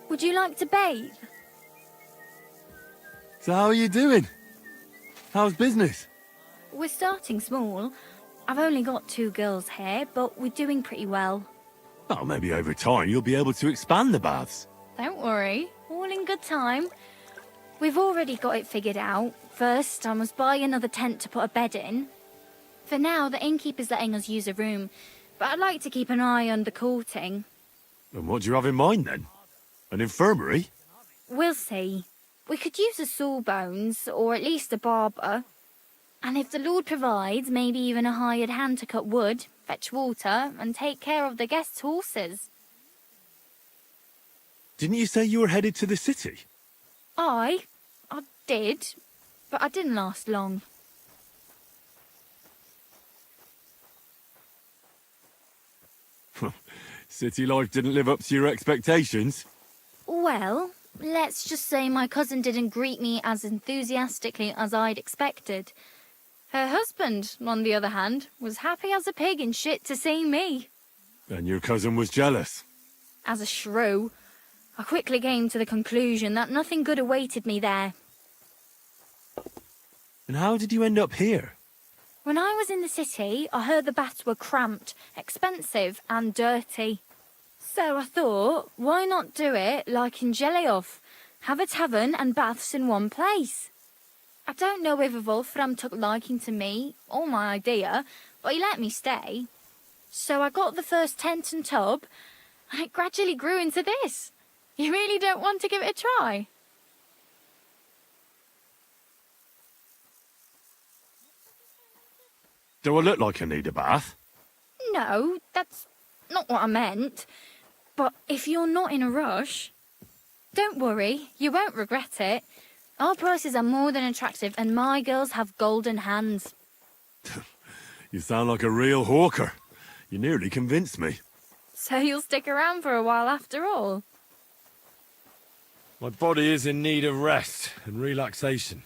would you like to bathe? So how are you doing? How's business? We're starting small. I've only got 2 girls here, but we're doing pretty well. Oh, maybe over time you'll be able to expand the baths. Don't worry, all in good time. We've already got it figured out. First, I must buy another tent to put a bed in. For now, the innkeeper's letting us use a room, but I'd like to keep an eye on the courting. And what do you have in mind then? An infirmary? We'll see. We could use a sawbones, or at least a barber. And if the Lord provides, maybe even a hired hand to cut wood, fetch water, and take care of the guests' horses. Didn't you say you were headed to the city? I did, but I didn't last long. City life didn't live up to your expectations? Well, let's just say my cousin didn't greet me as enthusiastically as I'd expected. Her husband, on the other hand, was happy as a pig in shit to see me. And your cousin was jealous? As a shrew, I quickly came to the conclusion that nothing good awaited me there. And how did you end up here? When I was in the city, I heard the baths were cramped, expensive and dirty. So I thought, why not do it like in Jellyov? Have a tavern and baths in one place. I don't know if Wolfram took liking to me or my idea, but he let me stay. So I got the first tent and tub, and it gradually grew into this. You really don't want to give it a try? Do I look like I need a bath? No, that's not what I meant. But if you're not in a rush, don't worry, you won't regret it. Our prices are more than attractive and my girls have golden hands. You sound like a real hawker. You nearly convinced me. So you'll stick around for a while after all? My body is in need of rest and relaxation.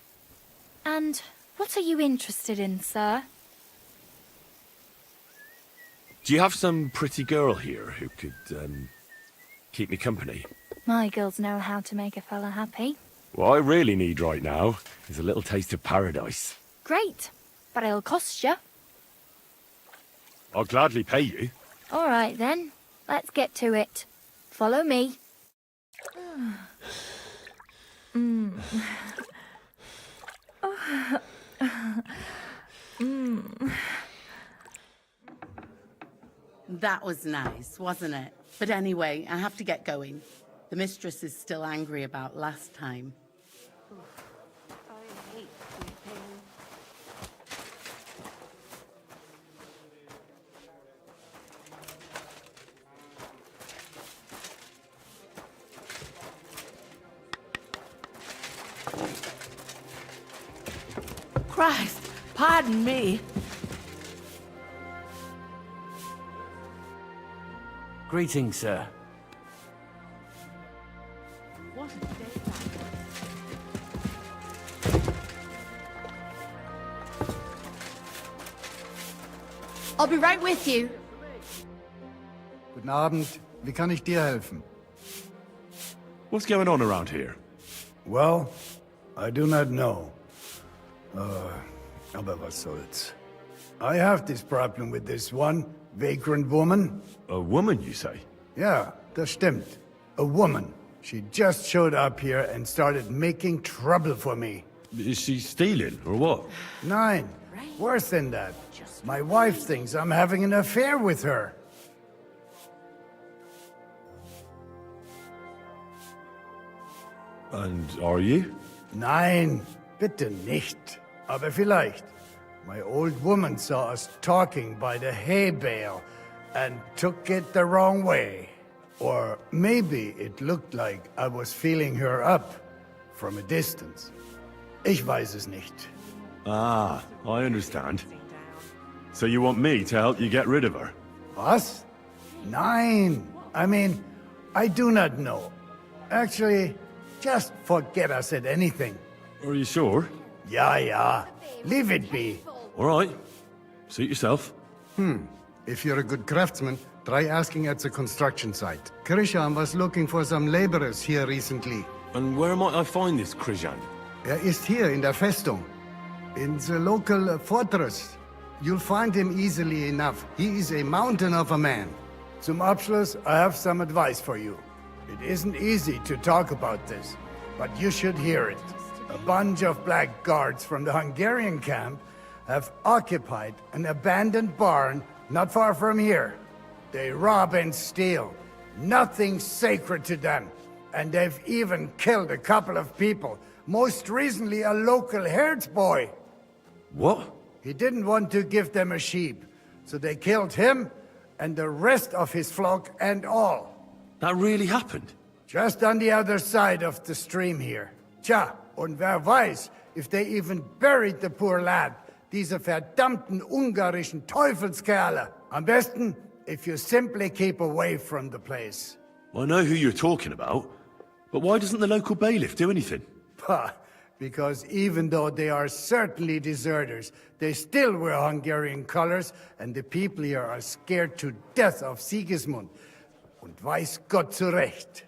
And what are you interested in, sir? Do you have some pretty girl here who could, keep me company? My girls know how to make a fella happy. What I really need right now is a little taste of paradise. Great, but it'll cost you. I'll gladly pay you. All right then, let's get to it. Follow me. That was nice, wasn't it? But anyway, I have to get going. The mistress is still angry about last time. Christ, pardon me. Greetings, sir. What a day I'll be right with you. Guten Abend. Wie kann ich dir helfen? What's going on around here? Well, I do not know. Aber was soll's. I have this problem with this one vagrant woman. A woman, you say? Yeah, das stimmt. A woman. She just showed up here and started making trouble for me. Is she stealing, or what? Nein, worse than that. My wife thinks I'm having an affair with her. And are you? Nein, bitte nicht. Aber vielleicht. My old woman saw us talking by the hay bale and took it the wrong way. Or maybe it looked like I was feeling her up from a distance. Ich weiß es nicht. Ah, I understand. So you want me to help you get rid of her? Was? Nein. I mean, I do not know. Actually, just forget I said anything. Are you sure? Ja. Leave it be. All right. Suit yourself. If you're a good craftsman, try asking at the construction site. Krishan was looking for some laborers here recently. And where might I find this Krishan? Ist hier in der Festung. In the local fortress. You'll find him easily enough. He is a mountain of a man. Zum Abschluss, I have some advice for you. It isn't easy to talk about this, but you should hear it. A bunch of black guards from the Hungarian camp have occupied an abandoned barn not far from here. They rob and steal. Nothing sacred to them. And they've even killed a couple of people. Most recently, a local herds boy. What? He didn't want to give them a sheep, so they killed him and the rest of his flock and all. That really happened? Just on the other side of the stream here. Tja, Und wer weiß, if they even buried the poor lad. Diese verdammten ungarischen Teufelskerle. Am besten, if you simply keep away from the place. I know who you're talking about, but why doesn't the local bailiff do anything? Pah, because even though they are certainly deserters, they still wear Hungarian colors, and the people here are scared to death of Sigismund. Und weiß Gott zu Recht.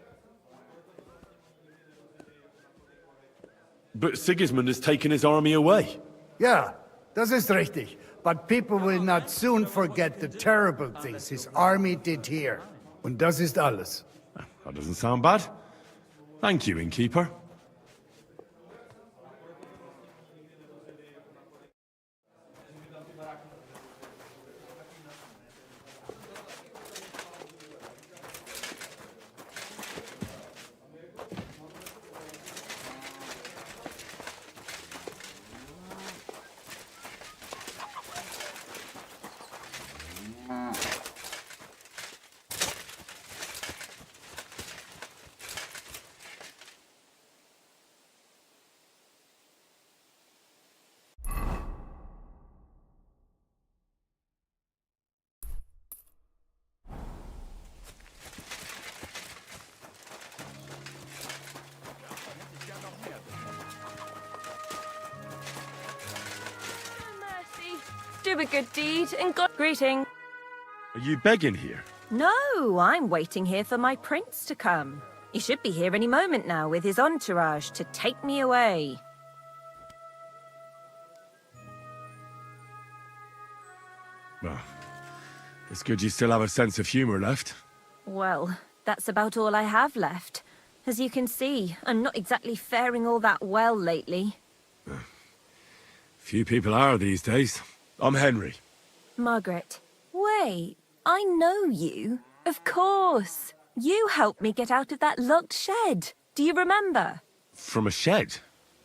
But Sigismund has taken his army away. Ja, das ist richtig. But people will not soon forget the terrible things his army did here. Und das ist alles. That doesn't sound bad. Thank you, innkeeper. Do a good deed and God greeting. Are you begging here? No, I'm waiting here for my prince to come. He should be here any moment now with his entourage to take me away. Well, it's good you still have a sense of humor left. Well, that's about all I have left. As you can see, I'm not exactly faring all that well lately. Few people are these days. I'm Henry. Margaret. Wait, I know you. Of course. You helped me get out of that locked shed. Do you remember? From a shed?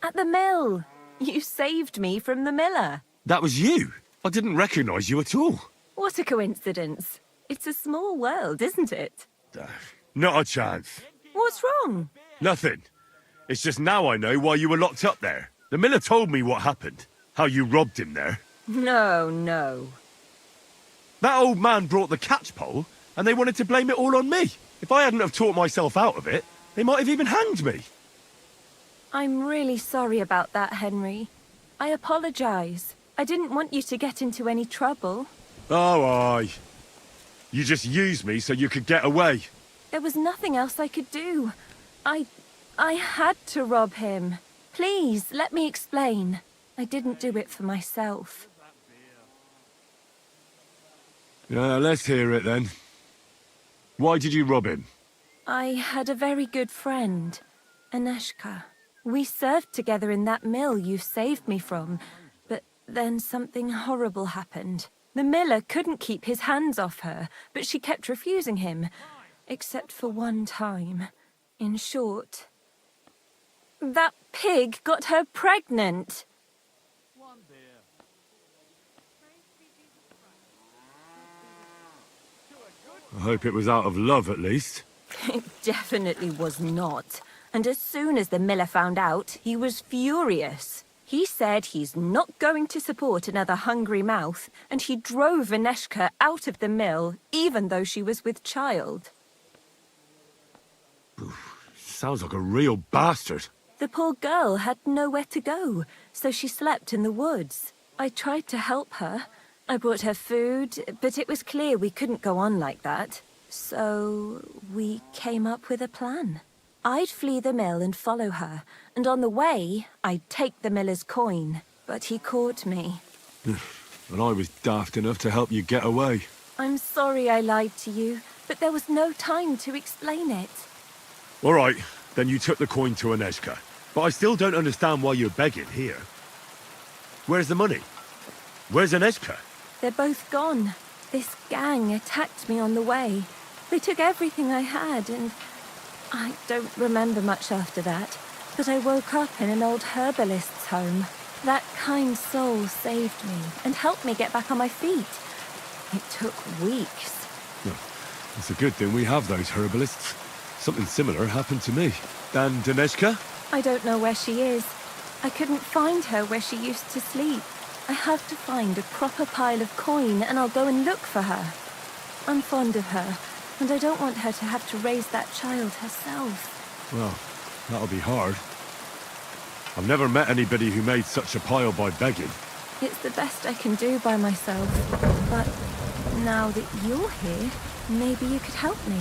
At the mill. You saved me from the miller. That was you? I didn't recognize you at all. What a coincidence. It's a small world, isn't it? Not a chance. What's wrong? Nothing. It's just now I know why you were locked up there. The miller told me what happened. How you robbed him there. No. That old man brought the catchpole, and they wanted to blame it all on me. If I hadn't have talked myself out of it, they might have even hanged me. I'm really sorry about that, Henry. I apologize. I didn't want you to get into any trouble. Oh, aye. You just used me so you could get away. There was nothing else I could do. I had to rob him. Please, let me explain. I didn't do it for myself. Let's hear it then. Why did you rob him? I had a very good friend, Aneshka. We served together in that mill you saved me from, but then something horrible happened. The miller couldn't keep his hands off her, but she kept refusing him, except for one time. In short, that pig got her pregnant. I hope it was out of love, at least. It definitely was not. And as soon as the miller found out, he was furious. He said he's not going to support another hungry mouth, and he drove Aneshka out of the mill, even though she was with child. Sounds like a real bastard. The poor girl had nowhere to go, so she slept in the woods. I tried to help her. I brought her food, but it was clear we couldn't go on like that. So we came up with a plan. I'd flee the mill and follow her, and on the way, I'd take the miller's coin. But he caught me. And I was daft enough to help you get away. I'm sorry I lied to you, but there was no time to explain it. All right, then you took the coin to Aneshka. But I still don't understand why you're begging here. Where's the money? Where's Aneshka? They're both gone. This gang attacked me on the way. They took everything I had, and I don't remember much after that. But I woke up in an old herbalist's home. That kind soul saved me and helped me get back on my feet. It took weeks. Well, it's a good thing we have those herbalists. Something similar happened to me. And Aneshka? I don't know where she is. I couldn't find her where she used to sleep. I have to find a proper pile of coin and I'll go and look for her. I'm fond of her, and I don't want her to have to raise that child herself. Well, that'll be hard. I've never met anybody who made such a pile by begging. It's the best I can do by myself. But now that you're here, maybe you could help me.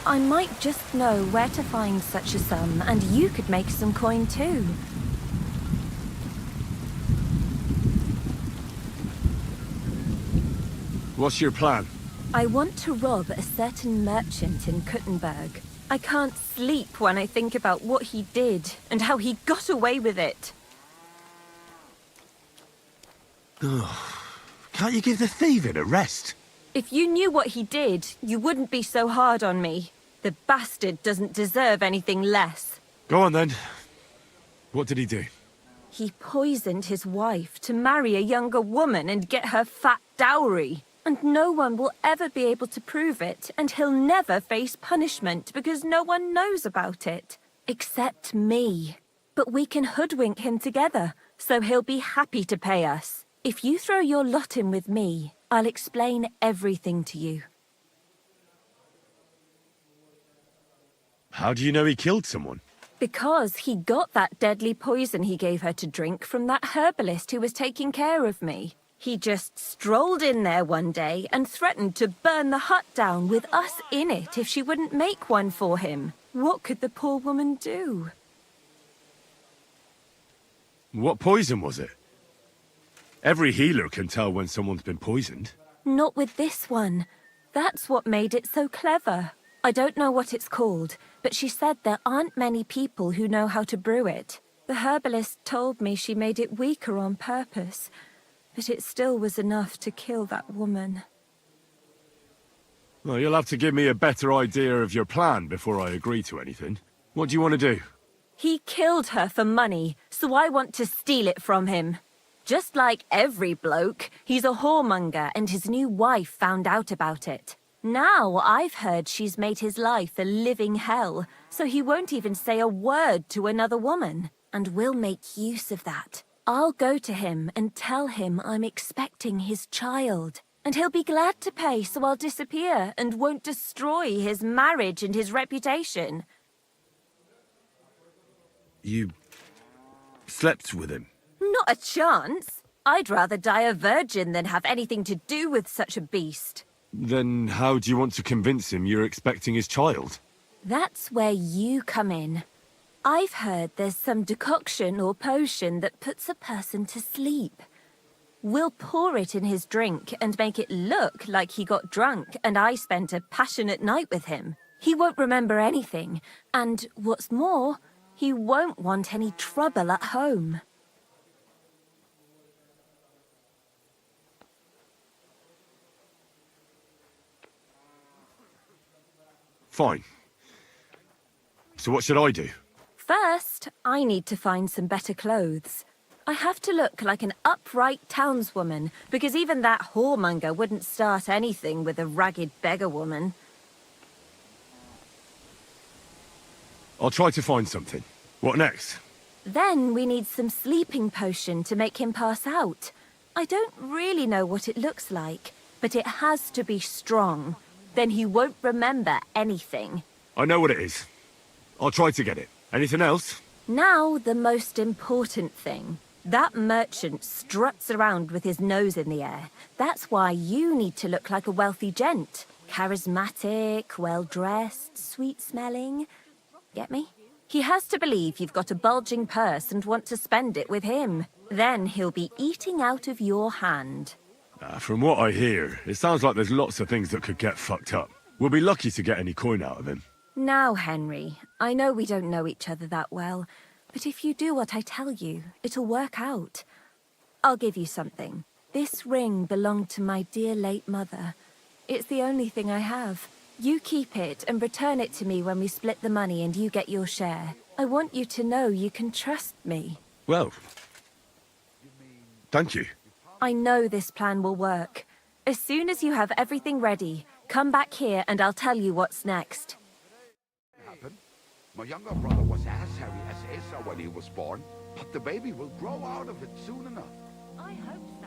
I might just know where to find such a sum, and you could make some coin too. What's your plan? I want to rob a certain merchant in Kuttenberg. I can't sleep when I think about what he did and how he got away with it. Can't you give the thieving a rest? If you knew what he did, you wouldn't be so hard on me. The bastard doesn't deserve anything less. Go on then. What did he do? He poisoned his wife to marry a younger woman and get her fat dowry. And no one will ever be able to prove it, and he'll never face punishment because no one knows about it. Except me. But we can hoodwink him together, so he'll be happy to pay us. If you throw your lot in with me, I'll explain everything to you. How do you know he killed someone? Because he got that deadly poison he gave her to drink from that herbalist who was taking care of me. He just strolled in there one day and threatened to burn the hut down with us in it if she wouldn't make one for him. What could the poor woman do? What poison was it? Every healer can tell when someone's been poisoned. Not with this one. That's what made it so clever. I don't know what it's called, but she said there aren't many people who know how to brew it. The herbalist told me she made it weaker on purpose, but it still was enough to kill that woman. Well, you'll have to give me a better idea of your plan before I agree to anything. What do you want to do? He killed her for money, so I want to steal it from him. Just like every bloke, he's a whoremonger and his new wife found out about it. Now I've heard she's made his life a living hell, so he won't even say a word to another woman. And we'll make use of that. I'll go to him and tell him I'm expecting his child. And he'll be glad to pay, so I'll disappear and won't destroy his marriage and his reputation. You slept with him? Not a chance. I'd rather die a virgin than have anything to do with such a beast. Then how do you want to convince him you're expecting his child? That's where you come in. I've heard there's some decoction or potion that puts a person to sleep. We'll pour it in his drink and make it look like he got drunk and I spent a passionate night with him. He won't remember anything, and what's more, he won't want any trouble at home. Fine. So what should I do? First, I need to find some better clothes. I have to look like an upright townswoman, because even that whoremonger wouldn't start anything with a ragged beggar woman. I'll try to find something. What next? Then we need some sleeping potion to make him pass out. I don't really know what it looks like, but it has to be strong. Then he won't remember anything. I know what it is. I'll try to get it. Anything else? Now, the most important thing. That merchant struts around with his nose in the air. That's why you need to look like a wealthy gent. Charismatic, well-dressed, sweet-smelling. Get me? He has to believe you've got a bulging purse and want to spend it with him. Then he'll be eating out of your hand. From what I hear, it sounds like there's lots of things that could get fucked up. We'll be lucky to get any coin out of him. Now, Henry, I know we don't know each other that well, but if you do what I tell you, it'll work out. I'll give you something. This ring belonged to my dear late mother. It's the only thing I have. You keep it and return it to me when we split the money and you get your share. I want you to know you can trust me. Well, thank you. I know this plan will work. As soon as you have everything ready, come back here and I'll tell you what's next. My younger brother was as hairy as Asa when he was born, but the baby will grow out of it soon enough. I hope so.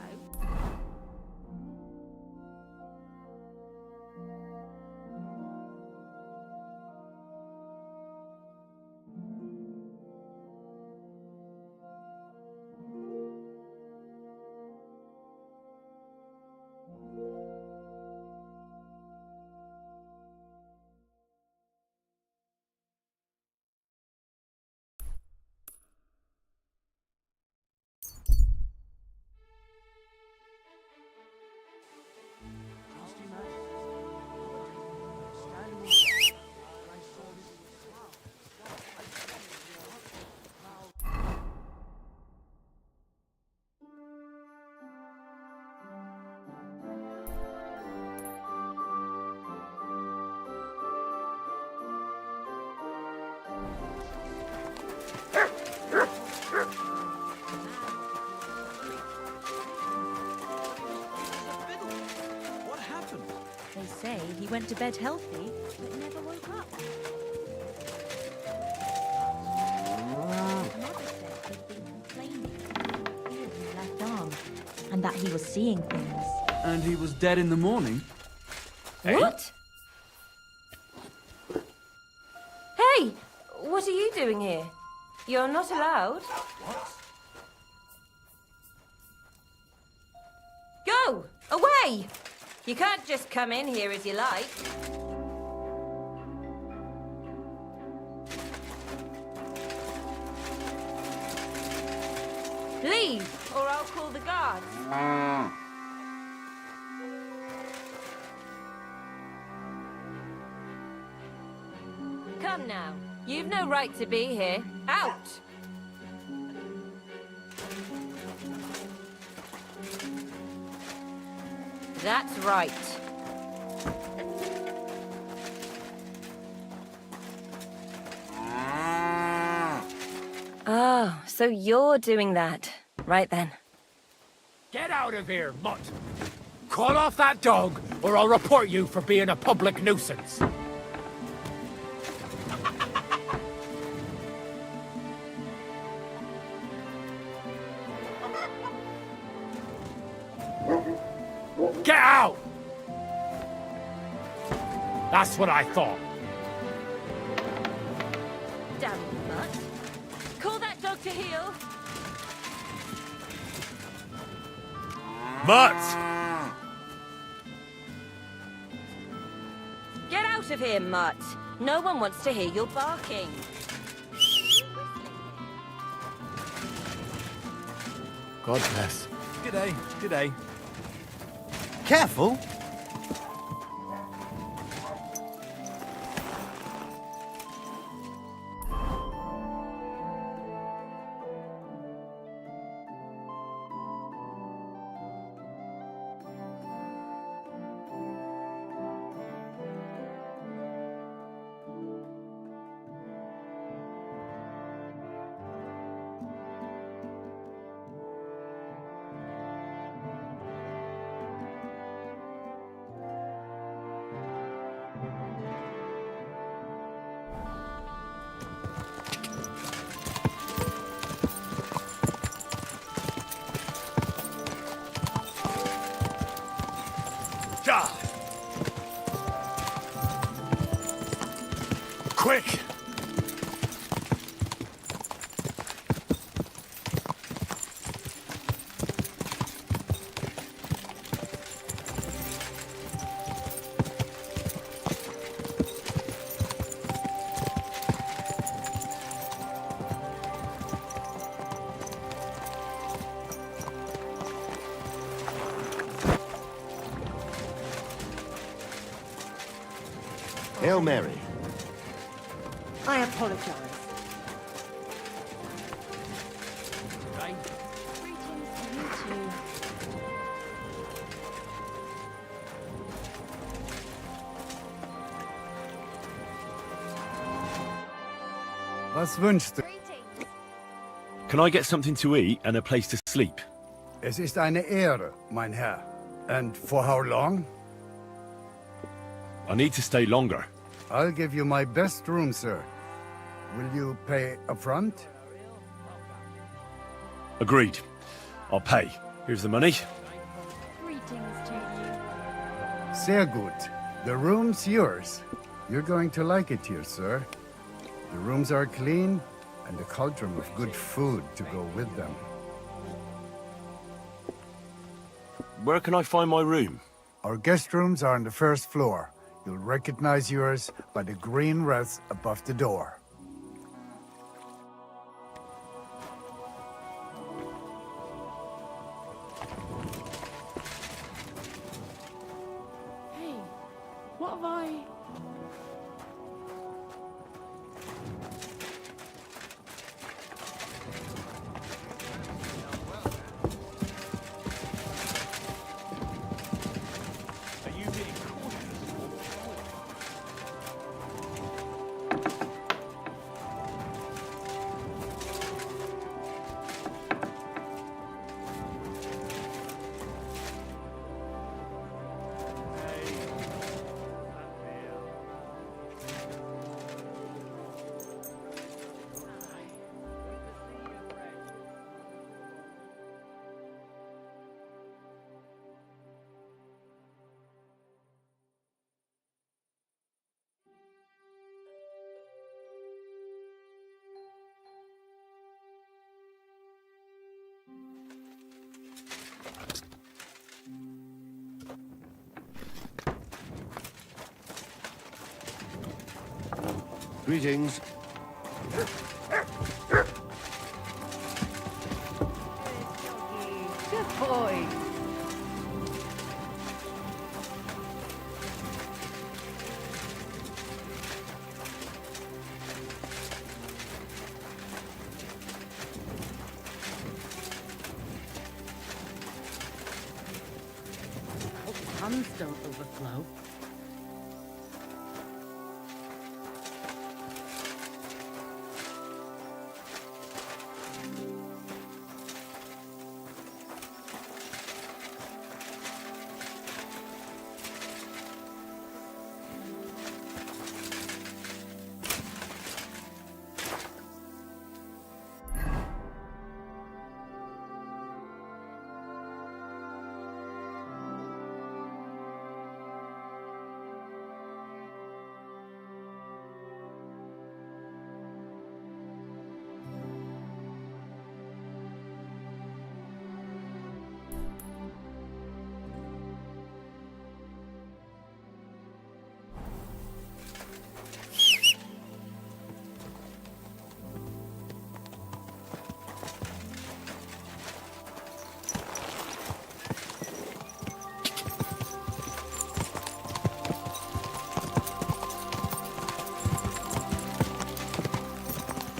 What happened? They say he went to bed healthy, but never woke up. Mother said he'd been complaining about his left arm, and that he was seeing things. And he was dead in the morning? What? Hey! What are you doing here? You're not allowed. Go! Away! You can't just come in here as you like. Leave, or I'll call the guards. Come now. You've no right to be here. Out! That's right. Oh, so you're doing that. Right then. Get out of here, mutt! Call off that dog, or I'll report you for being a public nuisance. Get out! That's what I thought. Damn mutt. Call that dog to heel. Mutt! Get out of here, mutt. No one wants to hear your barking. God bless. G'day, g'day. Careful! Quick! Hail Mary. I apologize. Was wünschst du? Can I get something to eat and a place to sleep? Es ist eine Ehre, mein Herr. And for how long? I need to stay longer. I'll give you my best room, sir. Will you pay upfront? Agreed. I'll pay. Here's the money. Greetings to you. Sehr gut. The room's yours. You're going to like it here, sir. The rooms are clean, and a cauldron of good food to go with them. Where can I find my room? Our guest rooms are on the first floor. You'll recognize yours by the green wreath above the door. Hey, what have I... Greetings. Good boy. Hope puns don't overflow.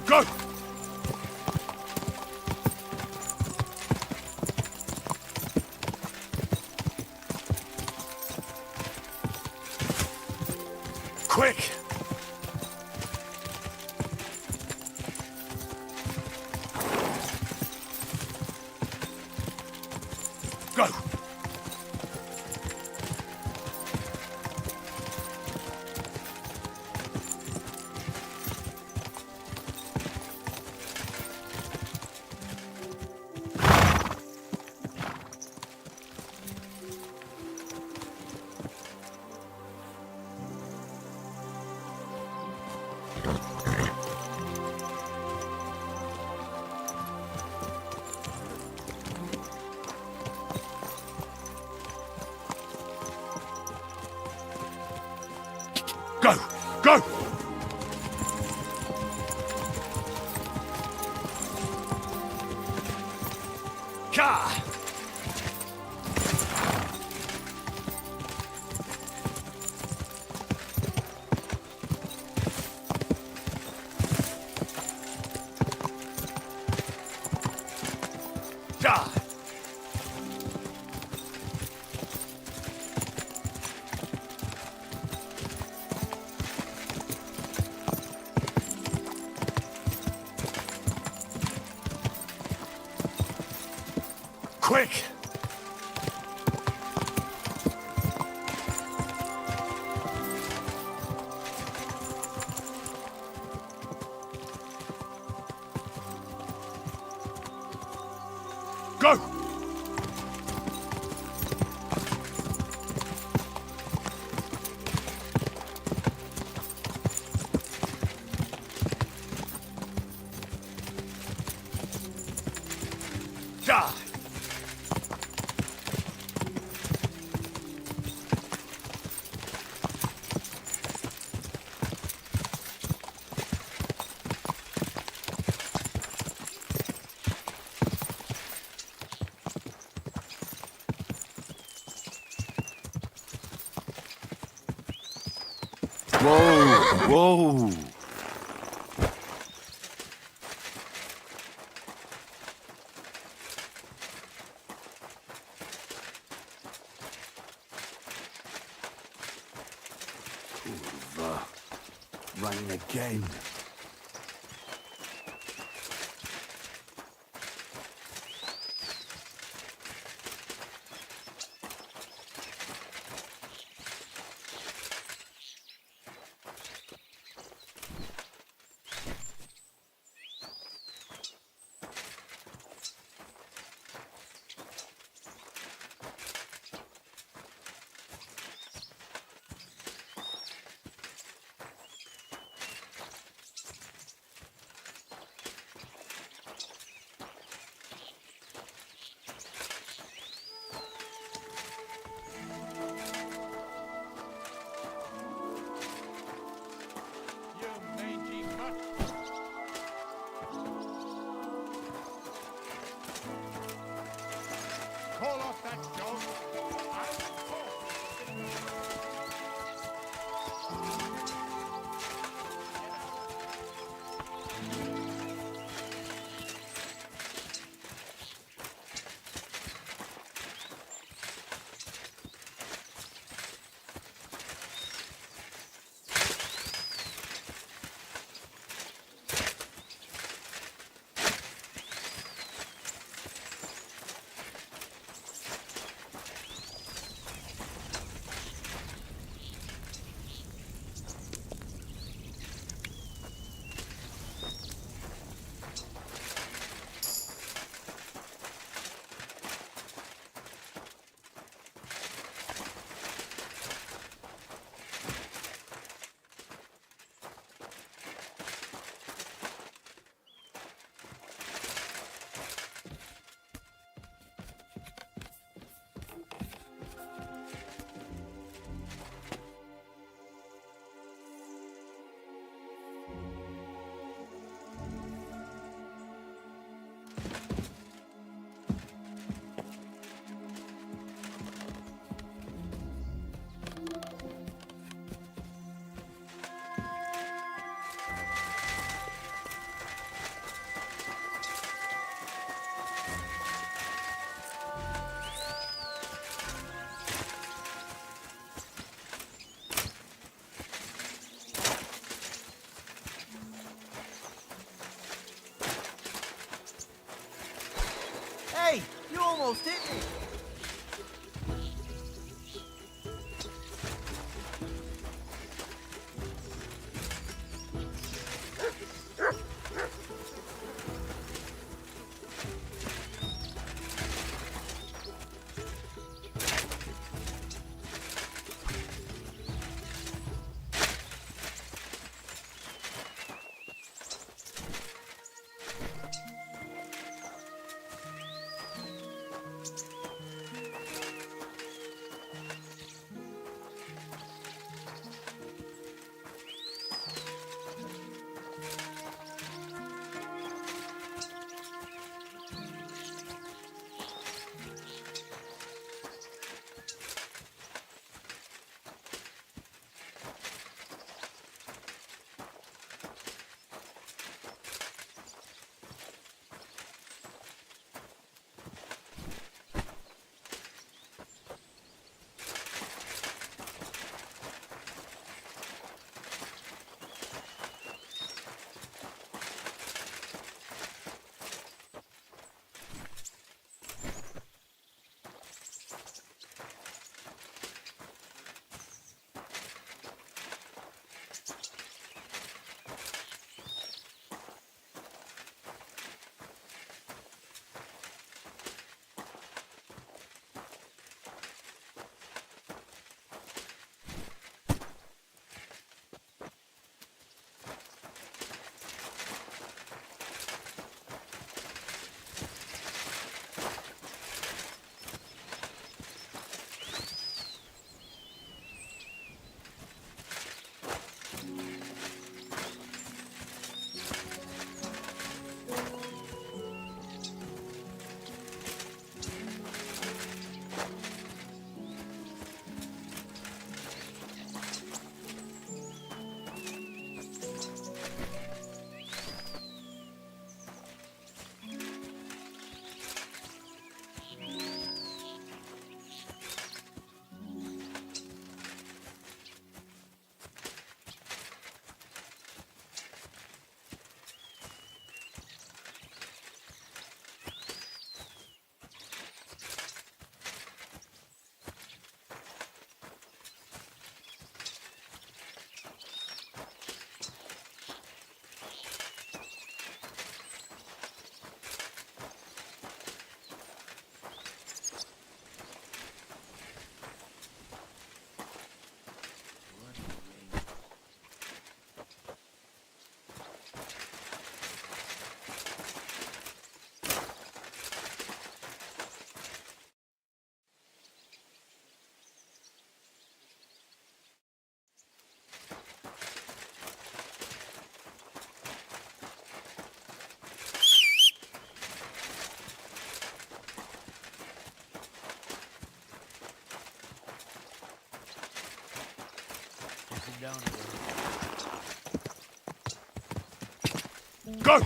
Go! Quick! Go! Go! Go! Ka! Ja! Quick! Go! Die! Whoa! Running again. Call off that dog. Hey, you almost hit me. down again. Go!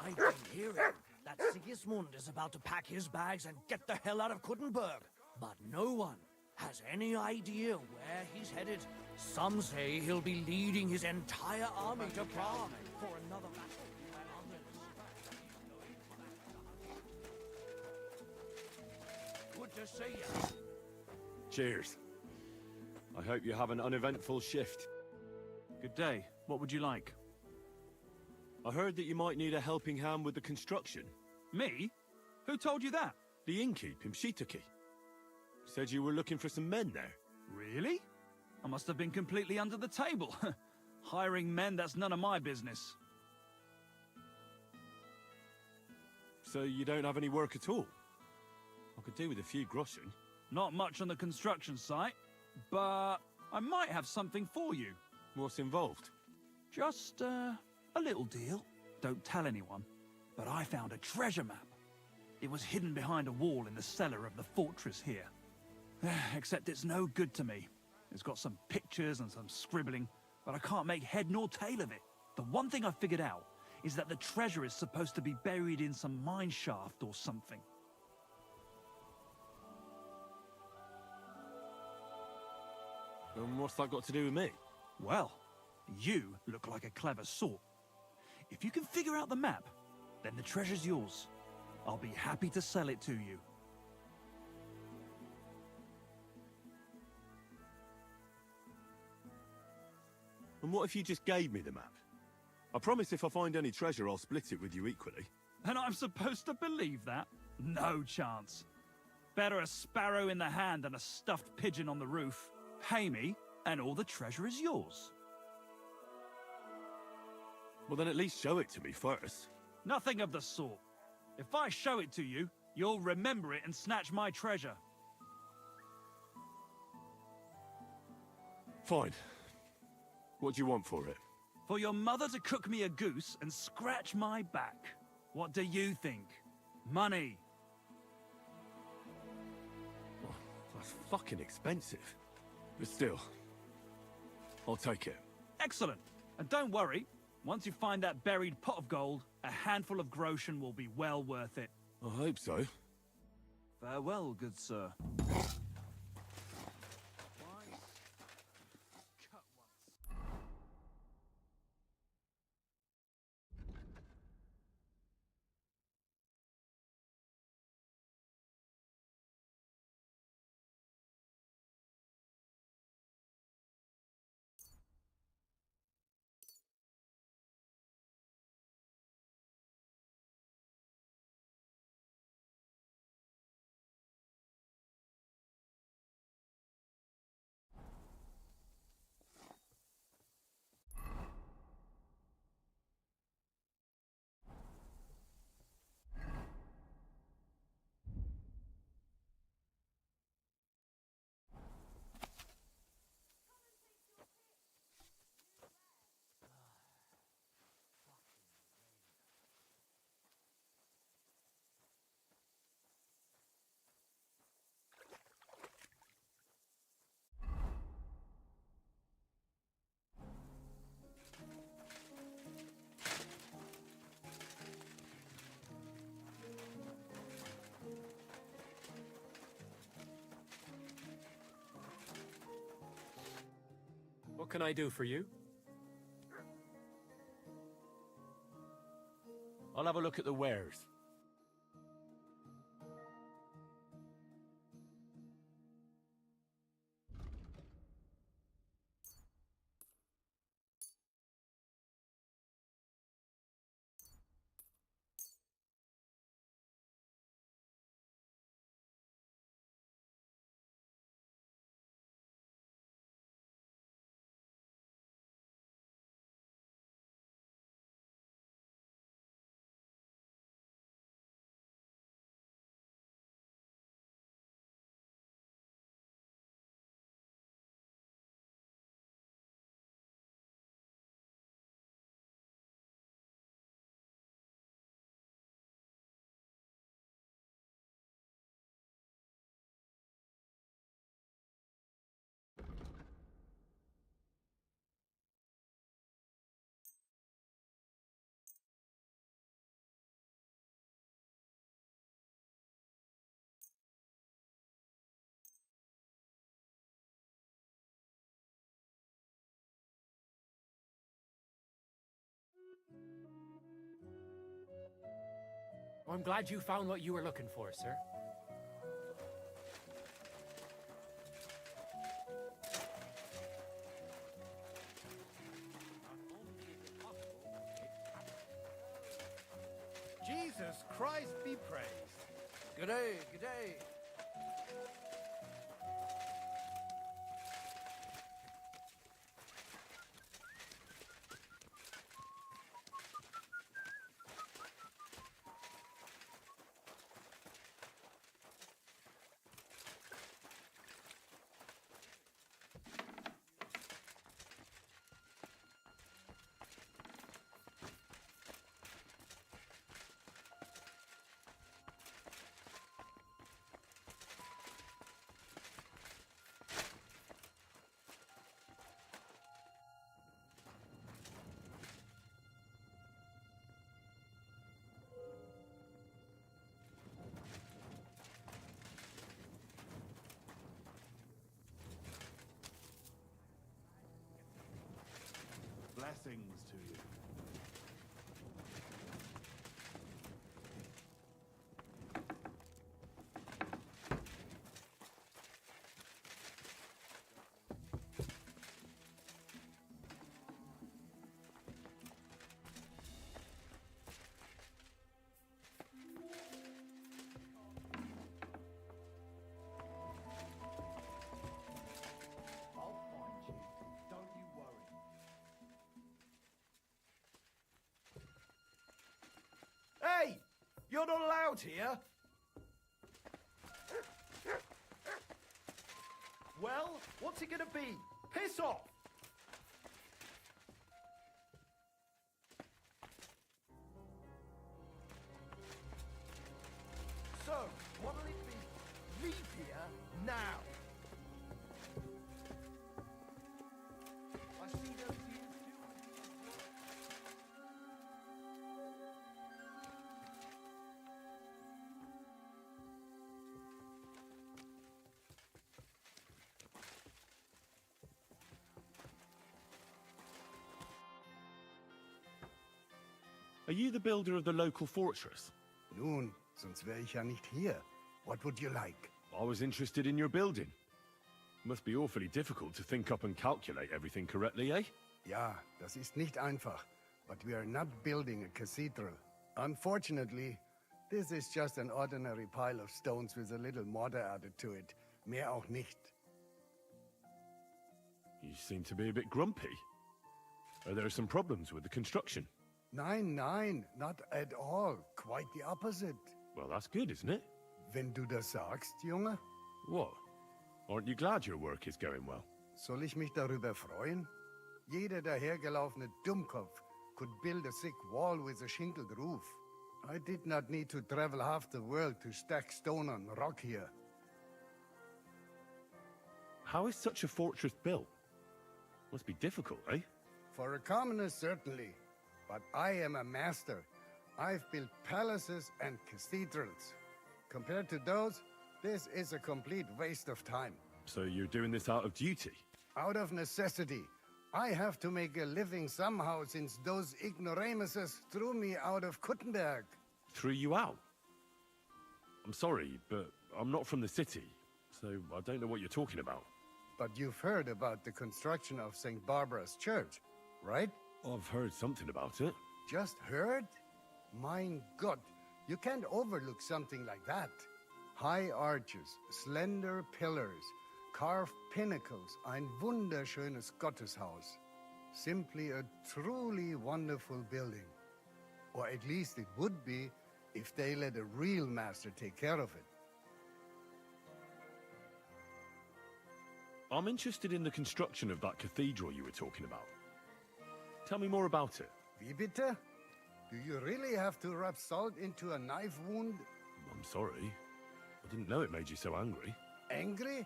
I've been hearing that Sigismund is about to pack his bags and get the hell out of Kuttenberg, but no one has any idea where he's headed. Some say he'll be leading his entire army to Prague for another battle, while others... Good to see you. Cheers. I hope you have an uneventful shift. Good day. What would you like? I heard that you might need a helping hand with the construction. Me? Who told you that? The innkeep in Shitaki. Said you were looking for some men there. Really? I must have been completely under the table. Hiring men, that's none of my business. So you don't have any work at all? I could do with a few groschen. Not much on the construction site, but I might have something for you. What's involved? Just, a little deal. Don't tell anyone, but I found a treasure map. It was hidden behind a wall in the cellar of the fortress here. Except it's no good to me. It's got some pictures and some scribbling, but I can't make head nor tail of it. The one thing I figured out is that the treasure is supposed to be buried in some mine shaft or something. And what's that got to do with me? Well, you look like a clever sort. If you can figure out the map, then the treasure's yours. I'll be happy to sell it to you. And what if you just gave me the map? I promise if I find any treasure, I'll split it with you equally. And I'm supposed to believe that? No chance. Better a sparrow in the hand than a stuffed pigeon on the roof. Pay me, and all the treasure is yours. Well, then at least show it to me first. Nothing of the sort. If I show it to you, you'll remember it and snatch my treasure. Fine. What do you want for it? For your mother to cook me a goose and scratch my back. What do you think? Money. Oh, that's fucking expensive. But still, I'll take it. Excellent. And don't worry, once you find that buried pot of gold, a handful of groschen will be well worth it. I hope so. Farewell, good sir. What can I do for you? I'll have a look at the wares. I'm glad you found what you were looking for, sir. Jesus Christ be praised. Good day, good day. Blessings to you. Hey! You're not allowed here! Well, what's it gonna be? Piss off! So, what'll it be? Leave here now! I see those you Are you the builder of the local fortress? Nun, sonst wäre ich ja nicht hier. What would you like? I was interested in your building. Must be awfully difficult to think up and calculate everything correctly, eh? Ja, das ist nicht einfach. But we are not building a cathedral. Unfortunately, this is just an ordinary pile of stones with a little mortar added to it. Mehr auch nicht. You seem to be a bit grumpy. Are there some problems with the construction? Nein, nein, not at all. Quite the opposite. Well, that's good, isn't it? Wenn du das sagst, Junge. What? Aren't you glad your work is going well? Soll ich mich darüber freuen? Jeder dahergelaufene Dummkopf could build a thick wall with a shingled roof. I did not need to travel half the world to stack stone on rock here. How is such a fortress built? Must be difficult, eh? For a commoner, certainly. But I am a master. I've built palaces and cathedrals. Compared to those, this is a complete waste of time. So you're doing this out of duty? Out of necessity. I have to make a living somehow since those ignoramuses threw me out of Kuttenberg. Threw you out? I'm sorry, but I'm not from the city, so I don't know what you're talking about. But you've heard about the construction of St. Barbara's Church, right? I've heard something about it. Just heard? Mein Gott, you can't overlook something like that. High arches, slender pillars, carved pinnacles, ein wunderschönes Gotteshaus. Simply a truly wonderful building. Or at least it would be if they let a real master take care of it. I'm interested in the construction of that cathedral you were talking about. Tell me more about it. Wie bitte? Do you really have to rub salt into a knife wound? I'm sorry. I didn't know it made you so angry. Angry?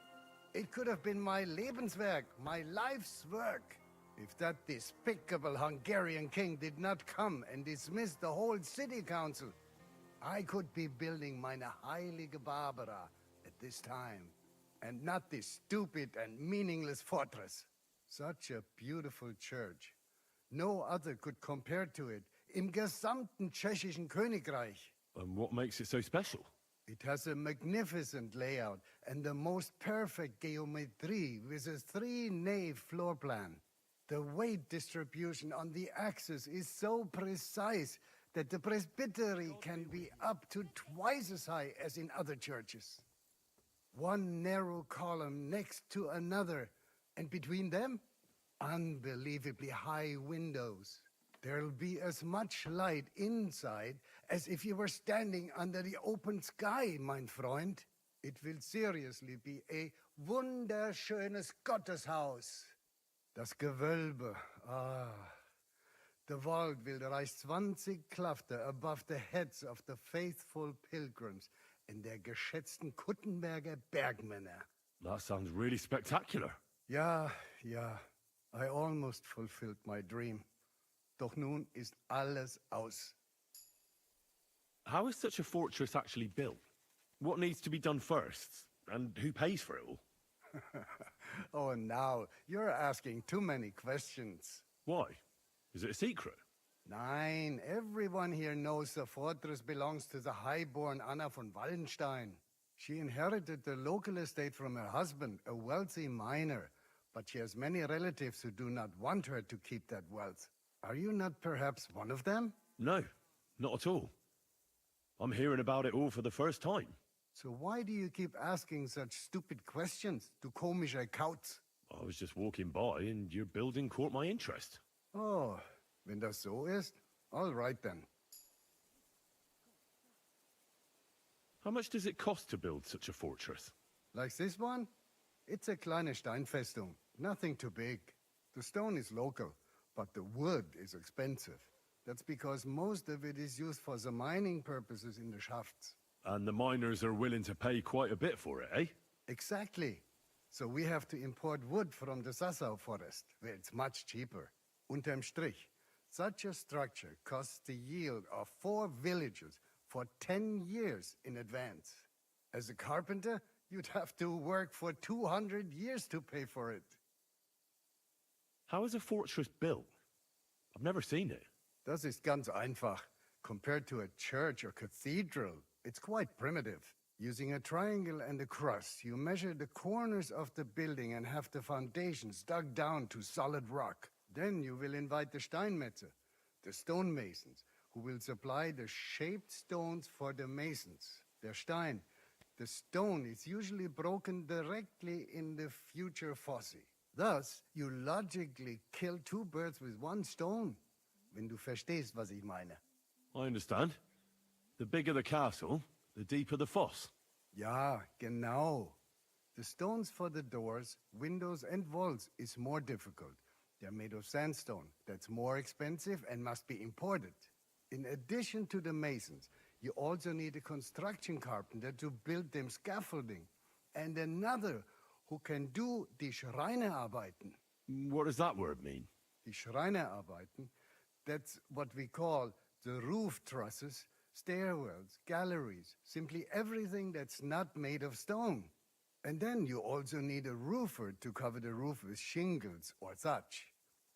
It could have been my Lebenswerk, my life's work. If that despicable Hungarian king did not come and dismiss the whole city council, I could be building meine Heilige Barbara at this time, and not this stupid and meaningless fortress. Such a beautiful church. No other could compare to it im gesamten tschechischen Königreich. And what makes it so special? It has a magnificent layout and the most perfect geometry with a 3-nave floor plan. The weight distribution on the axis is so precise that the presbytery can be up to twice as high as in other churches. One narrow column next to another, and between them, unbelievably high windows. There'll be as much light inside as if you were standing under the open sky, mein Freund. It will seriously be a wunderschönes Gotteshaus. Das Gewölbe, The vault will rise 20 Klafter above the heads of the faithful pilgrims and der geschätzten Kuttenberger Bergmänner. That sounds really spectacular. Ja. I almost fulfilled my dream. Doch nun ist alles aus. How is such a fortress actually built? What needs to be done first? And who pays for it all? Oh, now, you're asking too many questions. Why? Is it a secret? Nein, everyone here knows the fortress belongs to the highborn Anna von Wallenstein. She inherited the local estate from her husband, a wealthy miner, but she has many relatives who do not want her to keep that wealth. Are you not perhaps one of them? No, not at all. I'm hearing about it all for the first time. So why do you keep asking such stupid questions, du komischer Kauz? I was just walking by and your building caught my interest. Oh, wenn das so ist, all right then. How much does it cost to build such a fortress? Like this one? It's a kleine Steinfestung, nothing too big. The stone is local, but the wood is expensive. That's because most of it is used for the mining purposes in the shafts. And the miners are willing to pay quite a bit for it, eh? Exactly. So we have to import wood from the Sassau forest, where it's much cheaper. Unterm Strich, such a structure costs the yield of 4 villages for 10 years in advance. As a carpenter, you'd have to work for 200 years to pay for it. How is a fortress built? I've never seen it. Das ist ganz einfach. Compared to a church or cathedral, it's quite primitive. Using a triangle and a cross, you measure the corners of the building and have the foundations dug down to solid rock. Then you will invite the Steinmetze, the stonemasons, who will supply the shaped stones for the masons. Der Stein, the stone is usually broken directly in the future fosse. Thus, you logically kill 2 birds with 1 stone. Wenn du verstehst, was ich meine. I understand. The bigger the castle, the deeper the fosse. Ja, genau. The stones for the doors, windows and walls is more difficult. They're made of sandstone. That's more expensive and must be imported. In addition to the masons, you also need a construction carpenter to build them scaffolding, and another who can do die Schreinerarbeiten. What does that word mean? Die Schreinerarbeiten, that's what we call the roof trusses, stairwells, galleries, simply everything that's not made of stone. And then you also need a roofer to cover the roof with shingles or thatch.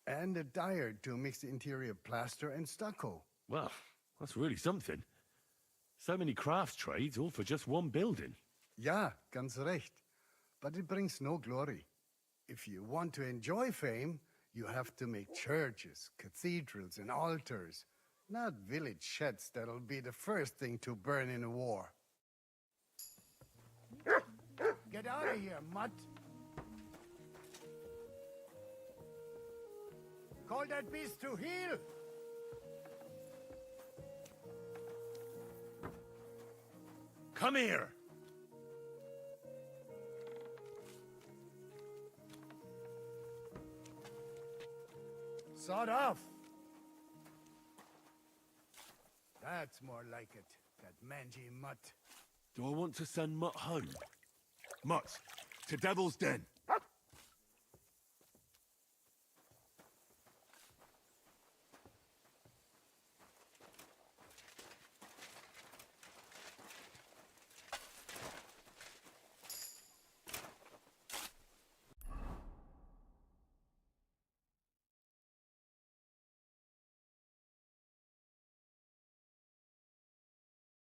And a dyer to mix the interior plaster and stucco. Well, that's really something. So many crafts trades, all for just one building. Ja, ganz recht. But it brings no glory. If you want to enjoy fame, you have to make churches, cathedrals, and altars, not village sheds that'll be the first thing to burn in a war. Get out of here, mutt! Call that beast to heel! Come here! Sawed off! That's more like it, that mangy mutt. Do I want to send Mutt home? Mutt, to Devil's Den!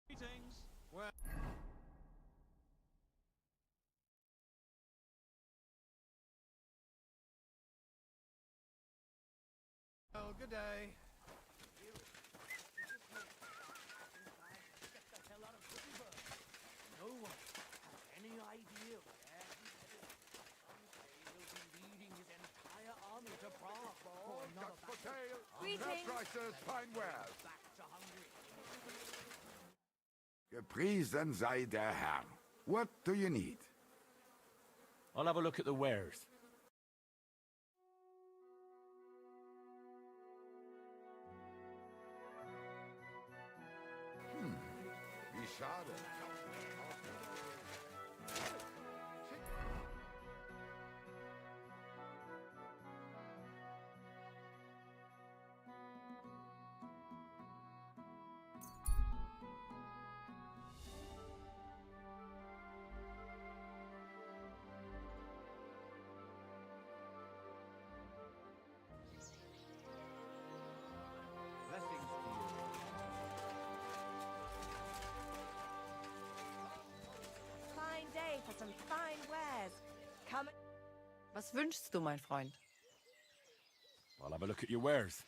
Greetings. Well. Well, good day. Get the hell out of Gutenberg. No one has any idea where he's headed. Some say he'll be leading his entire army to Prague for another battle. Greetings. Prices, fine wares. Back to Hungary. Gepriesen sei der Herr. What do you need? I'll have a look at the wares. Wie schade. Blessings to you. Fine day for some fine wares. Come. Was wünschst du, mein Freund? I'll have a look at your wares.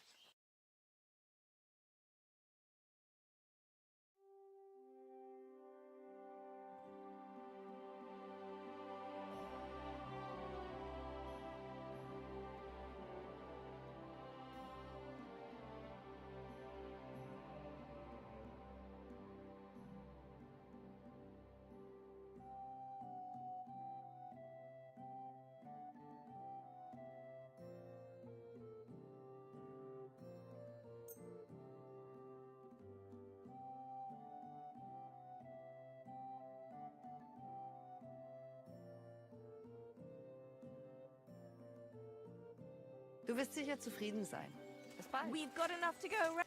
Du wirst sicher zufrieden sein. Bis bald. We've got enough to go around.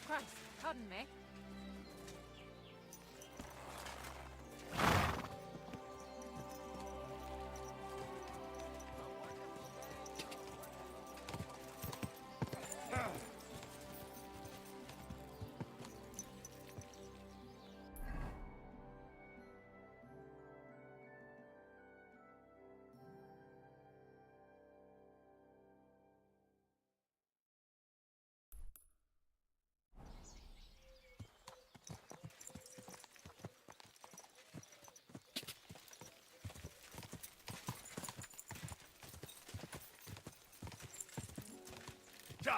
Christ, pardon me. Go!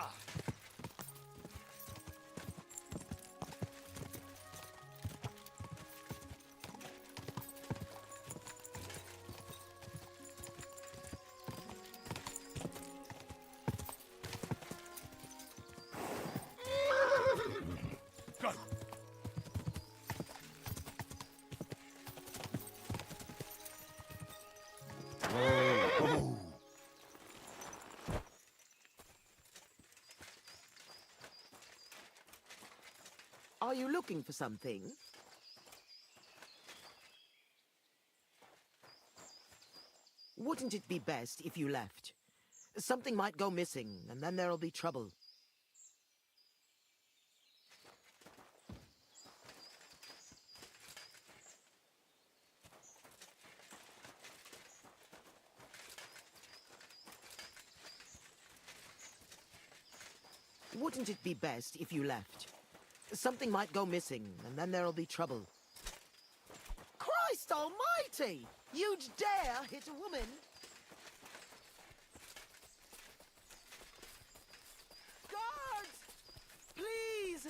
Are you looking for something? Wouldn't it be best if you left? Something might go missing, and then there'll be trouble. Wouldn't it be best if you left? Something might go missing, and then there'll be trouble. Christ almighty! You'd dare hit a woman? Guards! Please!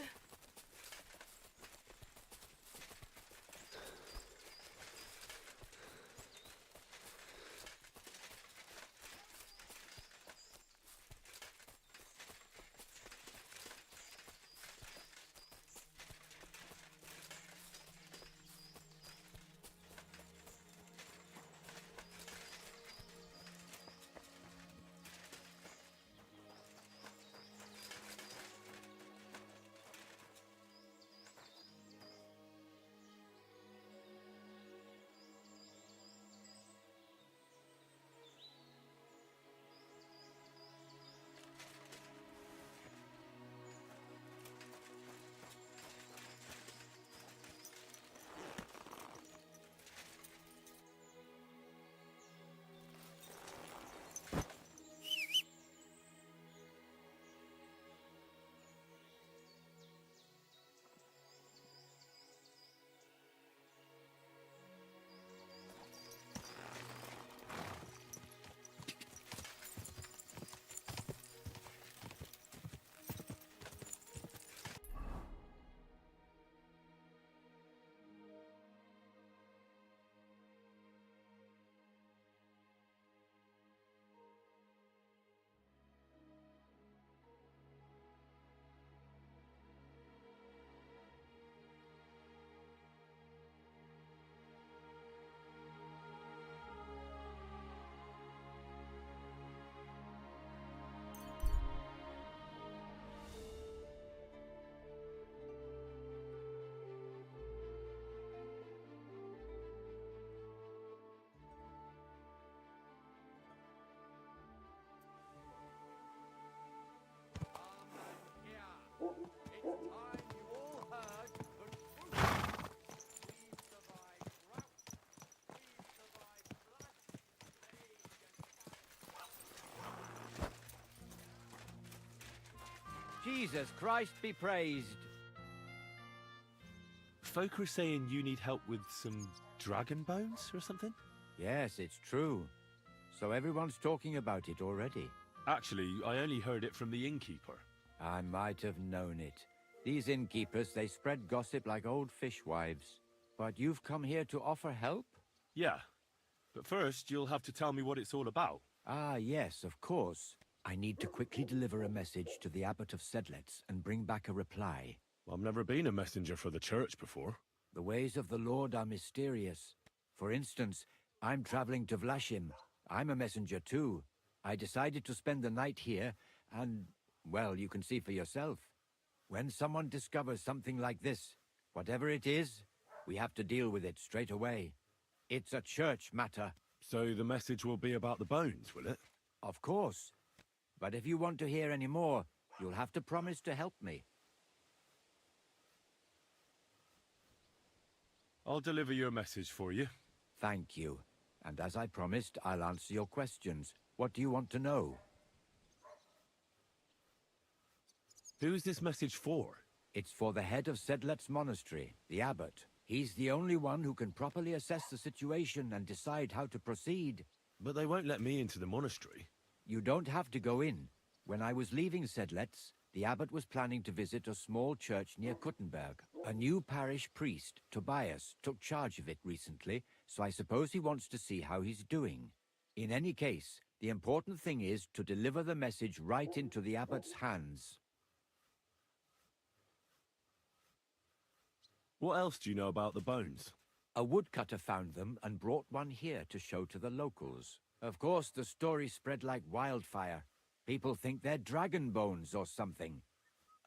Jesus Christ be praised. Folk are saying you need help with some dragon bones or something? Yes, it's true. So everyone's talking about it already. Actually, I only heard it from the innkeeper. I might have known it. These innkeepers, they spread gossip like old fishwives. But you've come here to offer help? Yeah. But first, you'll have to tell me what it's all about. Ah, yes, of course. I need to quickly deliver a message to the Abbot of Sedlets and bring back a reply. I've never been a messenger for the church before. The ways of the Lord are mysterious. For instance, I'm traveling to Vlashim. I'm a messenger too. I decided to spend the night here, and, well, you can see for yourself. When someone discovers something like this, whatever it is, we have to deal with it straight away. It's a church matter. So the message will be about the bones, will it? Of course. But if you want to hear any more, you'll have to promise to help me. I'll deliver your message for you. Thank you. And as I promised, I'll answer your questions. What do you want to know? Who's this message for? It's for the head of Sedlet's monastery, the abbot. He's the only one who can properly assess the situation and decide how to proceed. But they won't let me into the monastery. You don't have to go in. When I was leaving Sedlitz, the abbot was planning to visit a small church near Kuttenberg. A new parish priest, Tobias, took charge of it recently, so I suppose he wants to see how he's doing. In any case, the important thing is to deliver the message right into the abbot's hands. What else do you know about the bones? A woodcutter found them and brought one here to show to the locals. Of course, the story spread like wildfire. People think they're dragon bones or something.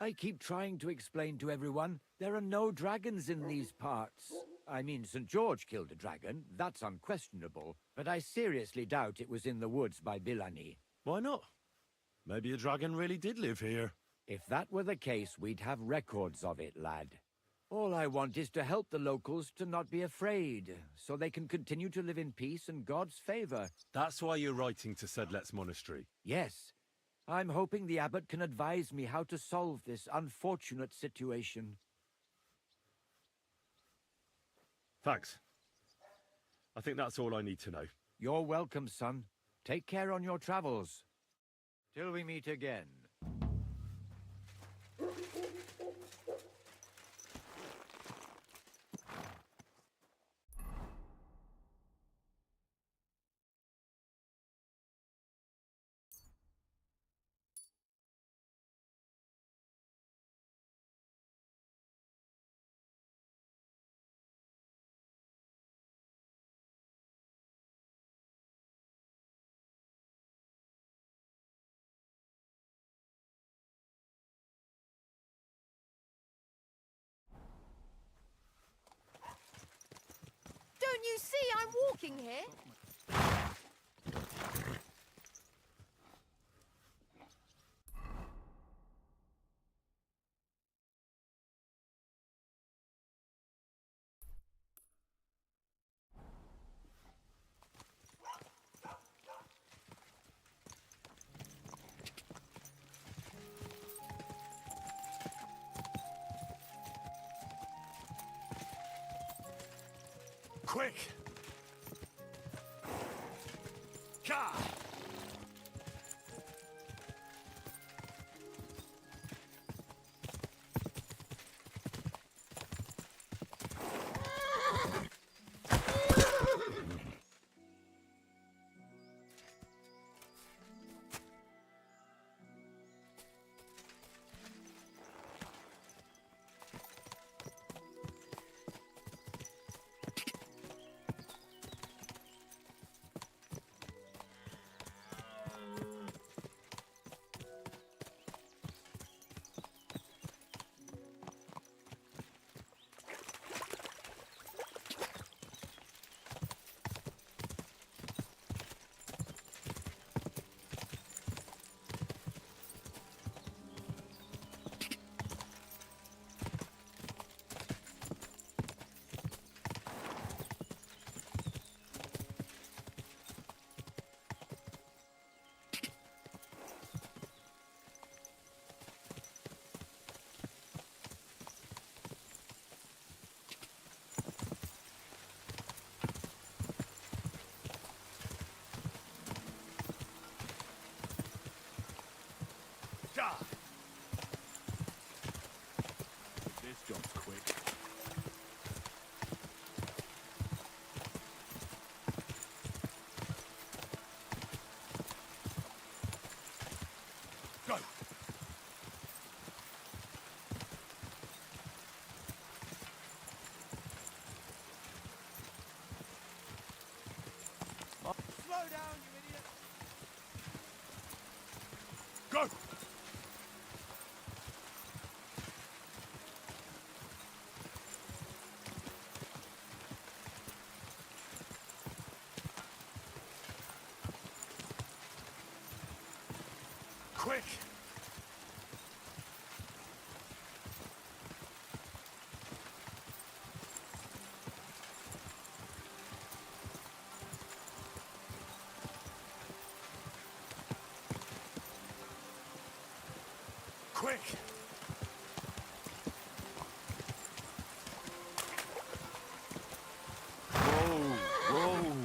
I keep trying to explain to everyone there are no dragons in these parts. I mean, St. George killed a dragon, that's unquestionable, but I seriously doubt it was in the woods by Bilani. Why not? Maybe a dragon really did live here. If that were the case, we'd have records of it, lad. All I want is to help the locals to not be afraid, so they can continue to live in peace and God's favor. That's why you're writing to Sedlet's monastery? Yes. I'm hoping the abbot can advise me how to solve this unfortunate situation. Thanks. I think that's all I need to know. You're welcome, son. Take care on your travels. Till we meet again. Don't you see I'm walking here? Quick! Ka! This job's quick. Go! Slow down, you idiot! Go! Quick! Quick! Whoa! Whoa!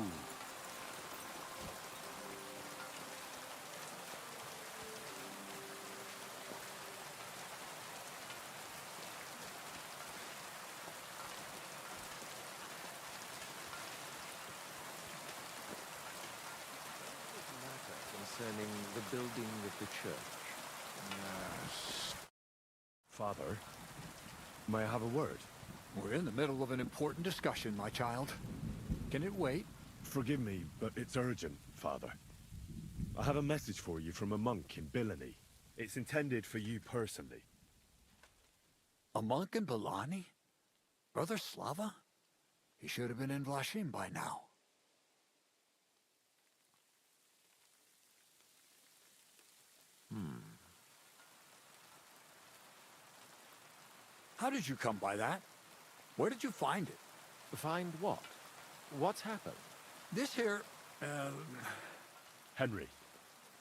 concerning the building of the church. Yes. Father, may I have a word? We're in the middle of an important discussion, my child. Can it wait? Forgive me, but it's urgent, Father. I have a message for you from a monk in Bilani. It's intended for you personally. A monk in Bilani? Brother Slava? He should have been in Vlashim by now. How did you come by that? Where did you find it? Find what? What's happened? This here, Henry.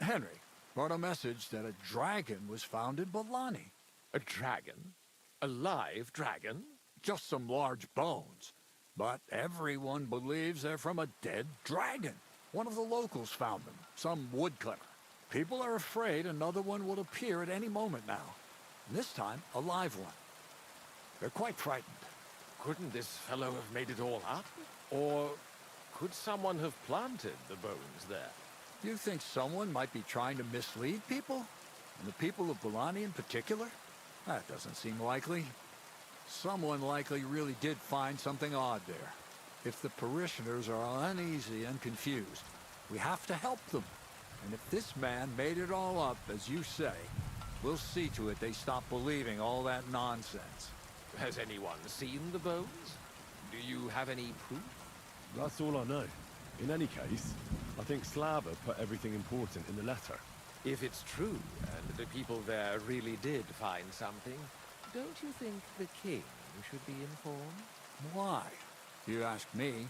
Henry brought a message that a dragon was found in Bilani. A dragon? A live dragon? Just some large bones. But everyone believes they're from a dead dragon. One of the locals found them, some woodcutter. People are afraid another one will appear at any moment now. And this time, a live one. They're quite frightened. Couldn't this fellow have made it all up? Or could someone have planted the bones there? You think someone might be trying to mislead people? And the people of Bilani in particular? That doesn't seem likely. Someone likely really did find something odd there. If the parishioners are uneasy and confused, we have to help them. And if this man made it all up, as you say, we'll see to it they stop believing all that nonsense. Has anyone seen the bones? Do you have any proof? That's all I know. In any case, I think Slava put everything important in the letter. If it's true, and the people there really did find something, don't you think the king should be informed? Why? If you ask me,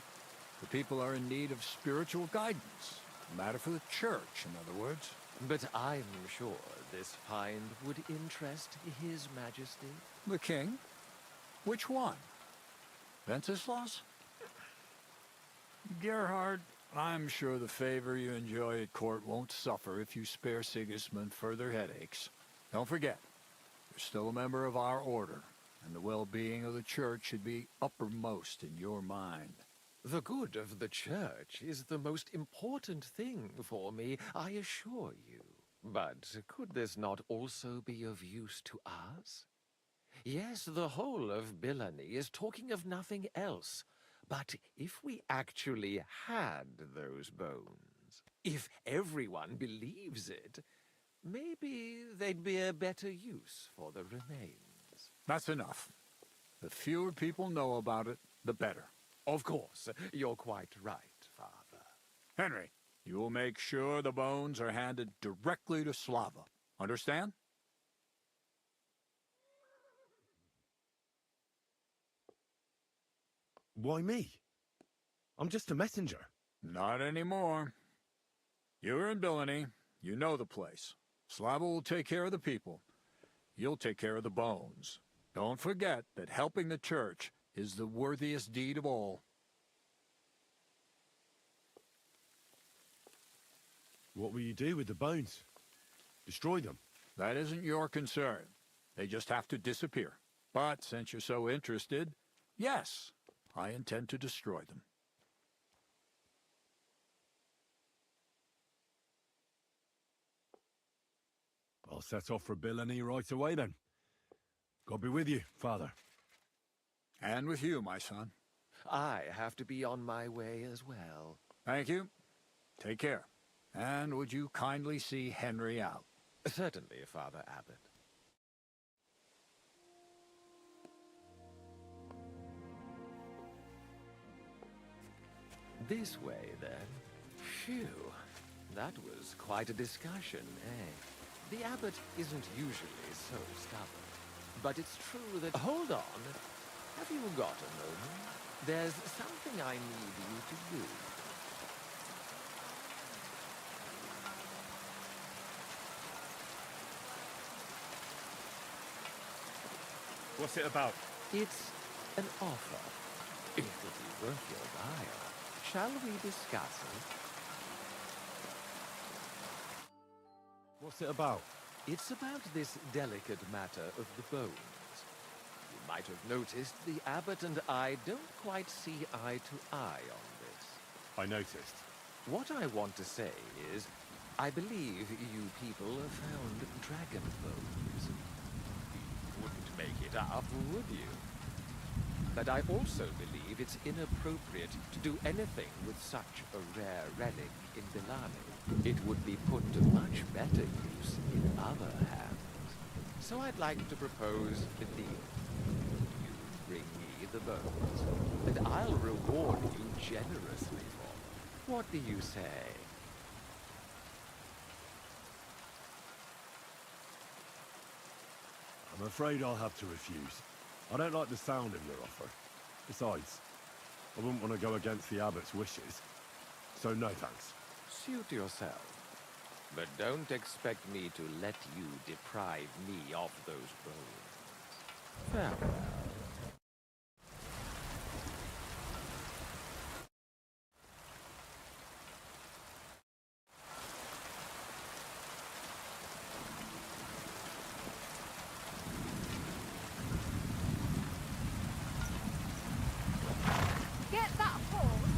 the people are in need of spiritual guidance. A matter for the church, in other words. But I'm sure this find would interest His Majesty. The king? Which one? Wenceslas? Gerhard, I'm sure the favor you enjoy at court won't suffer if you spare Sigismund further headaches. Don't forget, you're still a member of our order, and the well-being of the church should be uppermost in your mind. The good of the church is the most important thing for me, I assure you. But could this not also be of use to us? Yes, the whole of Bilani is talking of nothing else. But if we actually had those bones, if everyone believes it, maybe they'd be a better use for the remains. That's enough. The fewer people know about it, the better. Of course, you're quite right, Father. Henry, you will make sure the bones are handed directly to Slava. Understand? Why me? I'm just a messenger. Not anymore. You're in Bilani. You know the place. Slava will take care of the people. You'll take care of the bones. Don't forget that helping the church is the worthiest deed of all. What will you do with the bones? Destroy them? That isn't your concern. They just have to disappear. But since you're so interested, yes, I intend to destroy them. I'll set off for Bilani right away then. God be with you, Father. And with you, my son. I have to be on my way as well. Thank you. Take care. And would you kindly see Henry out? Certainly, Father Abbot. This way, then. Phew. That was quite a discussion, eh? The abbot isn't usually so stubborn. But it's true that... Hold on. Have you got a moment? There's something I need you to do. What's it about? It's an offer. If it be worth your while, shall we discuss it? What's it about? It's about this delicate matter of the bones. You might have noticed the abbot and I don't quite see eye to eye on this. I noticed. What I want to say is, I believe you people have found dragon bones. You wouldn't make it up, would you? But I also believe it's inappropriate to do anything with such a rare relic in Bilani. It would be put to much better use in other hands. So I'd like to propose a deal. You bring me the bones, and I'll reward you generously for them. What do you say? I'm afraid I'll have to refuse. I don't like the sound of your offer. Besides, I wouldn't want to go against the abbot's wishes. So no thanks. Suit yourself. But don't expect me to let you deprive me of those bones. Farewell. Get that horse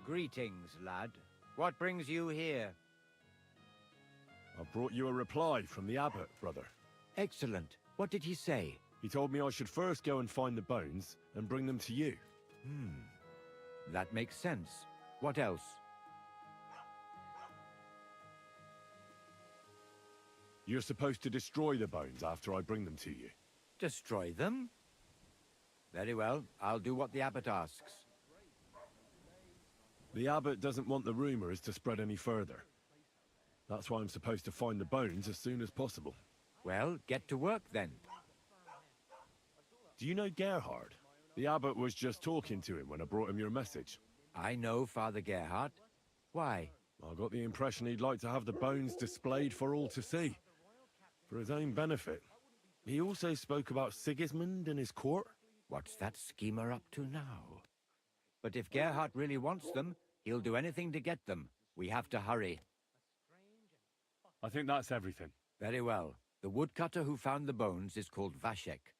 Greetings, lad. What brings you here? I brought you a reply from the abbot, brother. Excellent. What did he say? He told me I should first go and find the bones and bring them to you. That makes sense. What else? You're supposed to destroy the bones after I bring them to you. Destroy them? Very well. I'll do what the abbot asks. The abbot doesn't want the rumors to spread any further. That's why I'm supposed to find the bones as soon as possible. Well, get to work then. Do you know Gerhard? The abbot was just talking to him when I brought him your message. I know Father Gerhard. Why? I got the impression he'd like to have the bones displayed for all to see. For his own benefit. He also spoke about Sigismund and his court. What's that schemer up to now? But if Gerhard really wants them, he'll do anything to get them. We have to hurry. I think that's everything. Very well. The woodcutter who found the bones is called Vashek.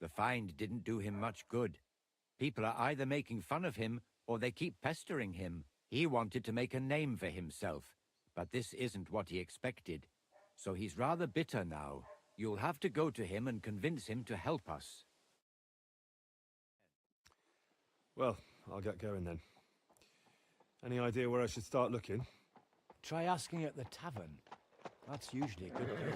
The find didn't do him much good. People are either making fun of him, or they keep pestering him. He wanted to make a name for himself, but this isn't what he expected. So he's rather bitter now. You'll have to go to him and convince him to help us. Well, I'll get going then. Any idea where I should start looking? Try asking at the tavern. That's usually a good place.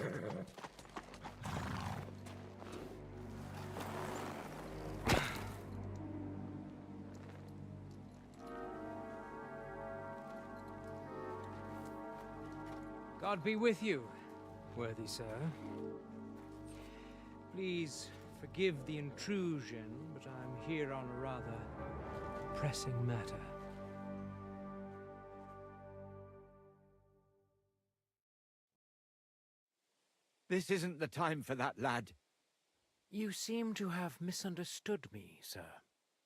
God be with you, worthy sir. Please forgive the intrusion, but I'm here on a rather pressing matter. This isn't the time for that, lad. You seem to have misunderstood me, sir.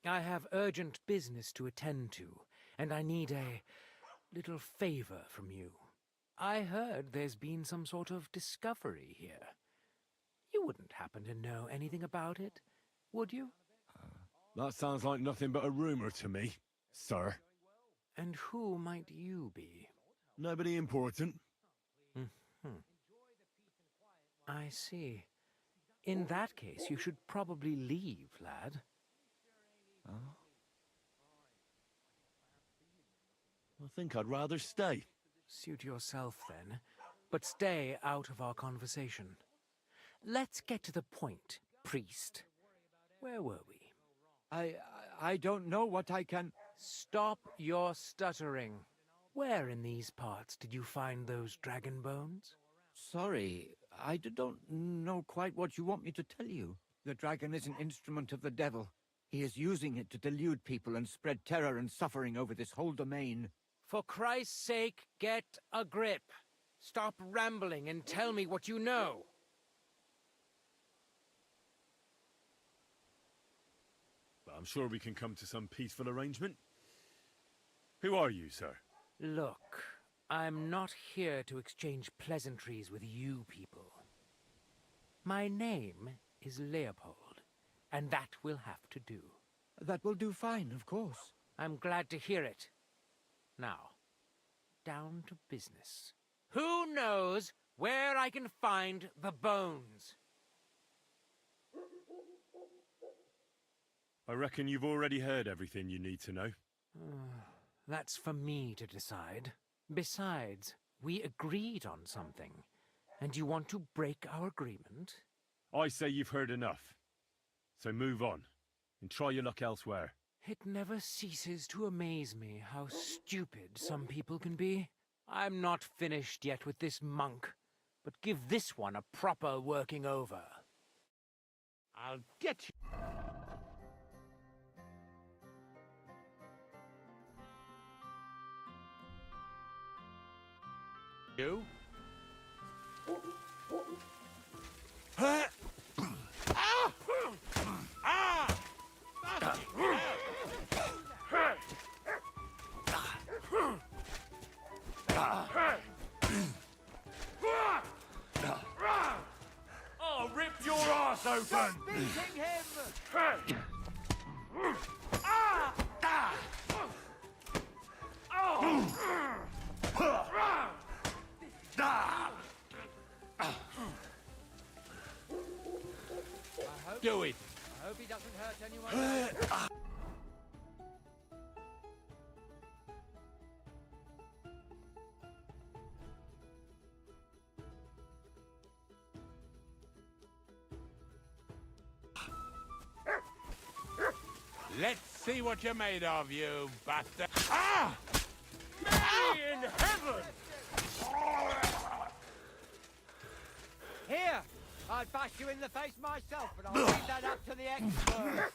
I have urgent business to attend to, and I need a little favor from you. I heard there's been some sort of discovery here. You wouldn't happen to know anything about it, would you? That sounds like nothing but a rumor to me, sir. And who might you be? Nobody important. I see. In that case, you should probably leave, lad. I think I'd rather stay. Suit yourself, then. But stay out of our conversation. let's get to the point, priest. Where were we? I don't know what I can... Stop your stuttering. Where in these parts did you find those dragon bones? Sorry, I don't know quite what you want me to tell you. The dragon is an instrument of the devil. He is using it to delude people and spread terror and suffering over this whole domain. For Christ's sake, get a grip. Stop rambling and tell me what you know. I'm sure we can come to some peaceful arrangement. Who are you, sir? Look, I'm not here to exchange pleasantries with you people. My name is Leopold, and that will have to do. That will do fine, of course. I'm glad to hear it. Now, down to business. Who knows where I can find the bones? I reckon you've already heard everything you need to know. That's for me to decide. Besides, we agreed on something. And you want to break our agreement? I say you've heard enough. So move on, and try your luck elsewhere. It never ceases to amaze me how stupid some people can be. I'm not finished yet with this monk, but give this one a proper working over. I'll get you. You? Ah! Ah! I'll rip your ass open! Stop beating him! Ah! Ah! Oh! Do it! I hope he doesn't hurt anyone else. Let's see what you're made of, you bastard! Ah! Mary in heaven! Here! I'd bash you in the face myself, but I'll leave that up to the experts.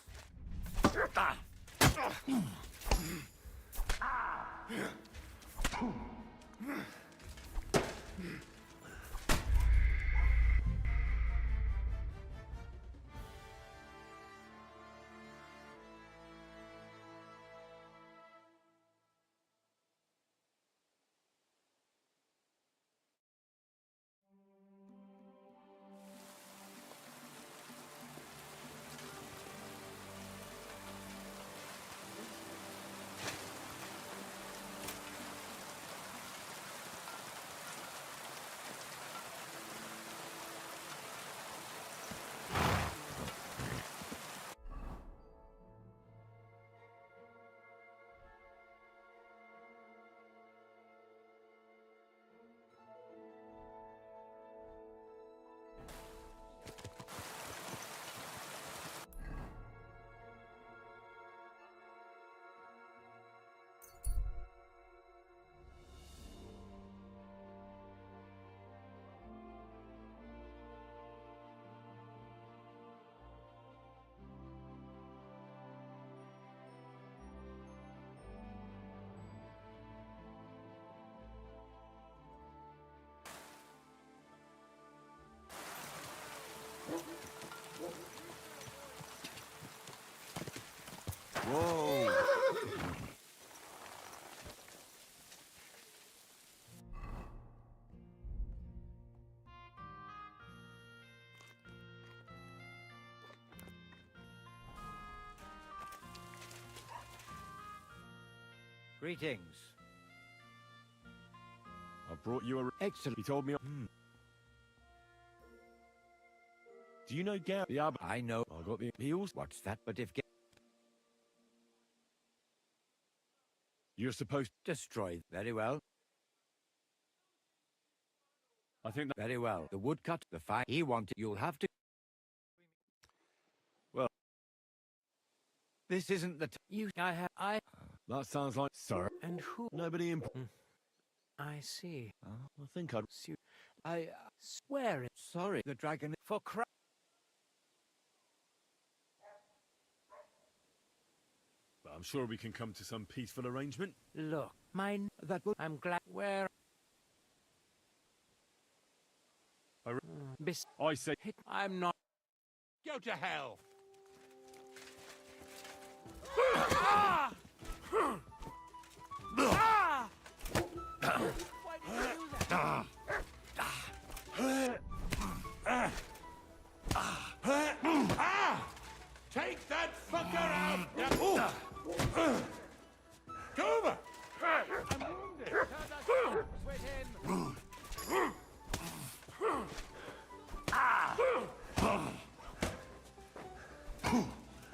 Whoa! Greetings. I brought you a... Excellent. He told me... Do you know Gary? Yeah, I know. I got the... He also... What's that? But if... You're supposed... Destroy. Very well. I think that... Very well. The woodcut, the fire he wanted, you'll have to... Well... This isn't the... That sounds like... Sir? And who? Nobody in... I see. I think I'd... I swear it. Sorry, the dragon... For Christ. But I'm sure we can come to some peaceful arrangement. Look, mine. That would... I'm glad. Where? I say... I'm not. Go to hell! Ah! Ah! Why did you do that? Take that fucker out! Go over! I'm wounded! With him.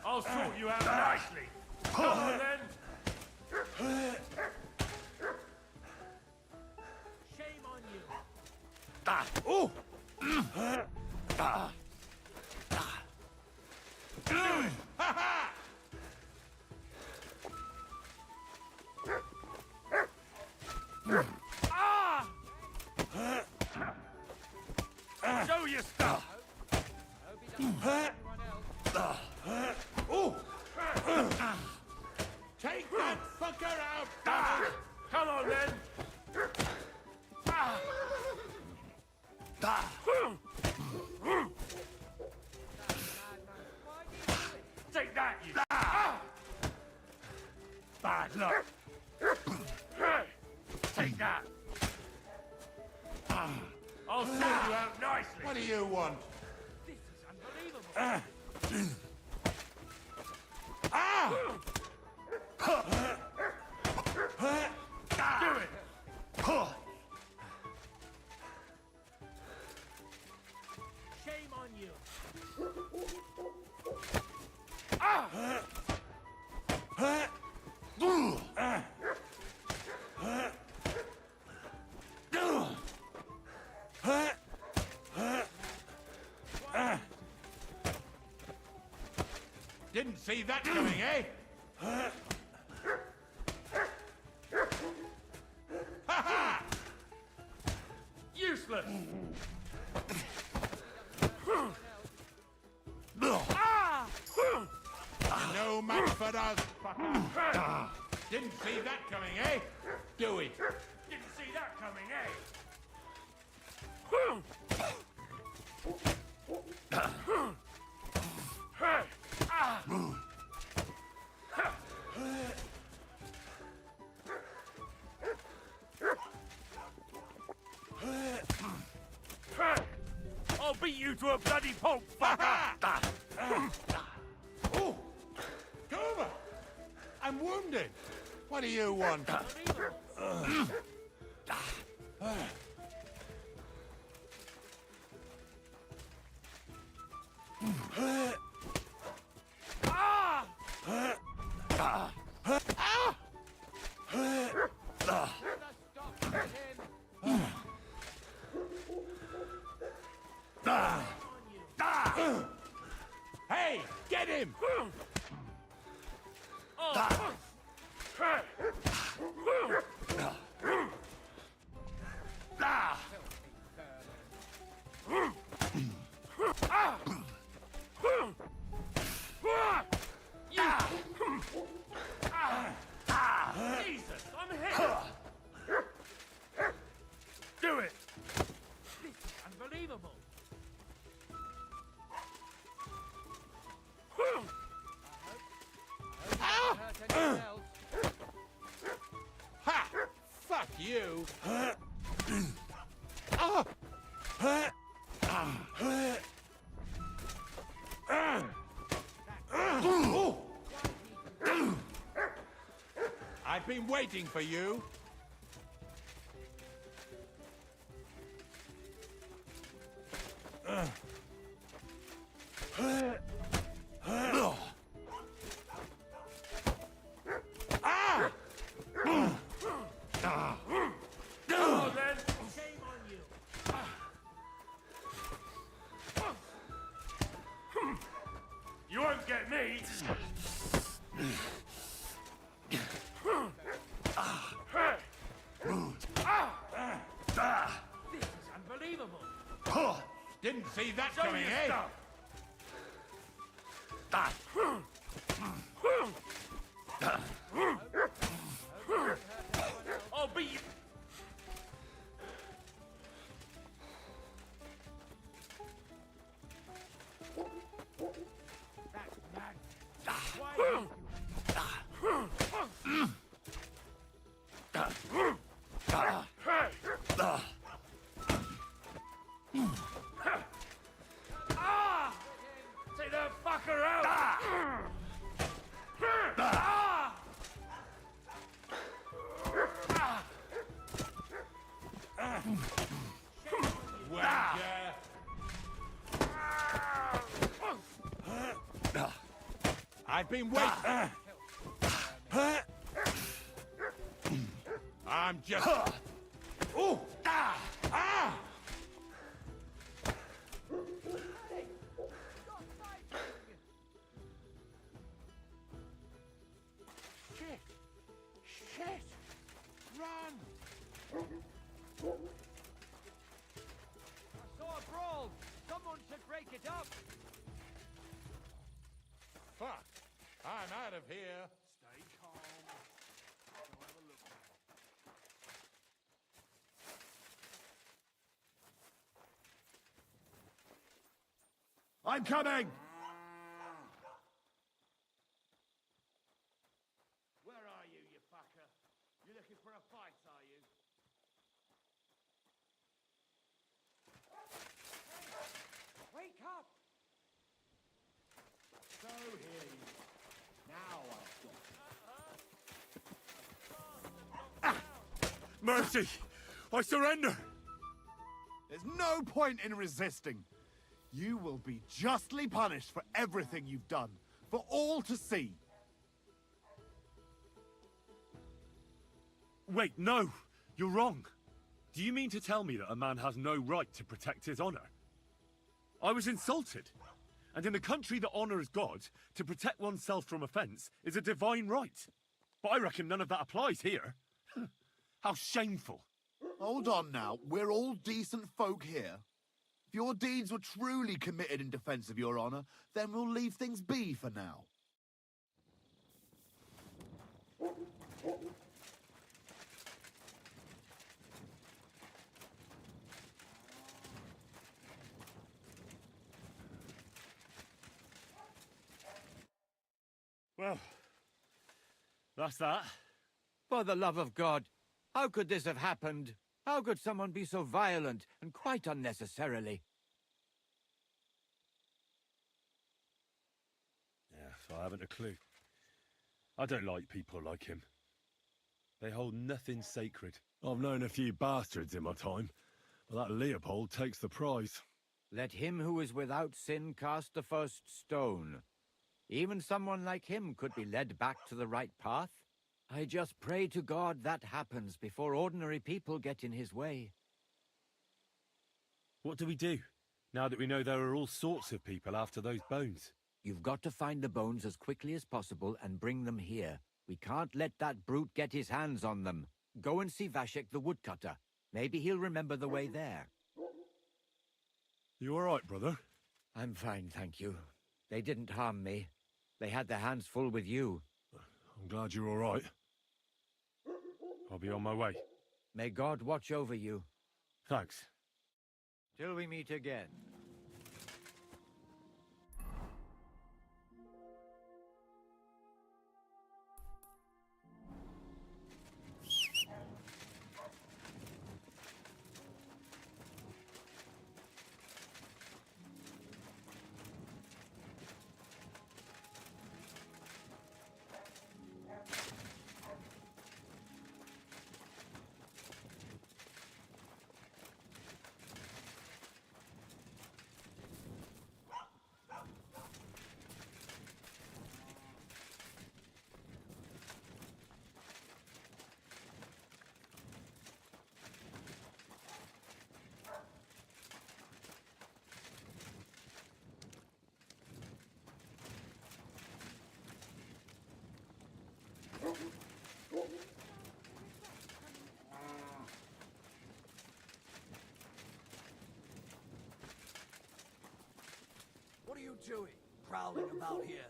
I'll sort you out nicely. Come on, then. Shame on you. Oh! Show your stuff! Take that fucker out! Come on, then. Take that, you... Bad luck. Take that. I'll sort you out nicely. What do you want? This is unbelievable. Do it. Shame on you. Didn't see that coming, eh? Ha-ha! Useless. No match for us, fucker. Didn't see that coming, eh? Do it. Didn't see that coming, eh? I'll beat you to a bloody pulp, fucker! Oh! Go over! I'm wounded! What do you want? Hey, get him! Jesus, I'm hit! Do it! This is unbelievable. Ha! Fuck you! I've been waiting for you. This is unbelievable. Didn't see that coming, eh? I'll beat you. That's mad. Why? Take that fucker out! I've been waiting. I'm just. Ooh! Ah! Shit! Shit! Run! I saw a brawl. Someone should break it up. Fuck! I'm out of here. Stay calm. Go have a look. I'm coming! Where are you, you fucker? You looking for a fight, are you? Wake up! So here you are. Now I've got Mercy! I surrender! There's no point in resisting. You will be justly punished for everything you've done, for all to see. Wait, no! You're wrong. Do you mean to tell me that a man has no right to protect his honor? I was insulted. And in the country that honors God, to protect oneself from offense is a divine right. But I reckon none of that applies here. How shameful. Hold on now, we're all decent folk here. If your deeds were truly committed in defense of your honor, then we'll leave things be for now. Well, that's that. For the love of God, how could this have happened? How could someone be so violent, and quite unnecessarily? Yeah, I haven't a clue. I don't like people like him. They hold nothing sacred. I've known a few bastards in my time, but that Leopold takes the prize. Let him who is without sin cast the first stone. Even someone like him could be led back to the right path. I just pray to God that happens before ordinary people get in his way. What do we do, now that we know there are all sorts of people after those bones? You've got to find the bones as quickly as possible and bring them here. We can't let that brute get his hands on them. Go and see Vashek the woodcutter. Maybe he'll remember the way there. You all right, brother? I'm fine, thank you. They didn't harm me. They had their hands full with you. I'm glad you're all right. I'll be on my way. May God watch over you. Thanks. Till we meet again. What are you doing, prowling about here?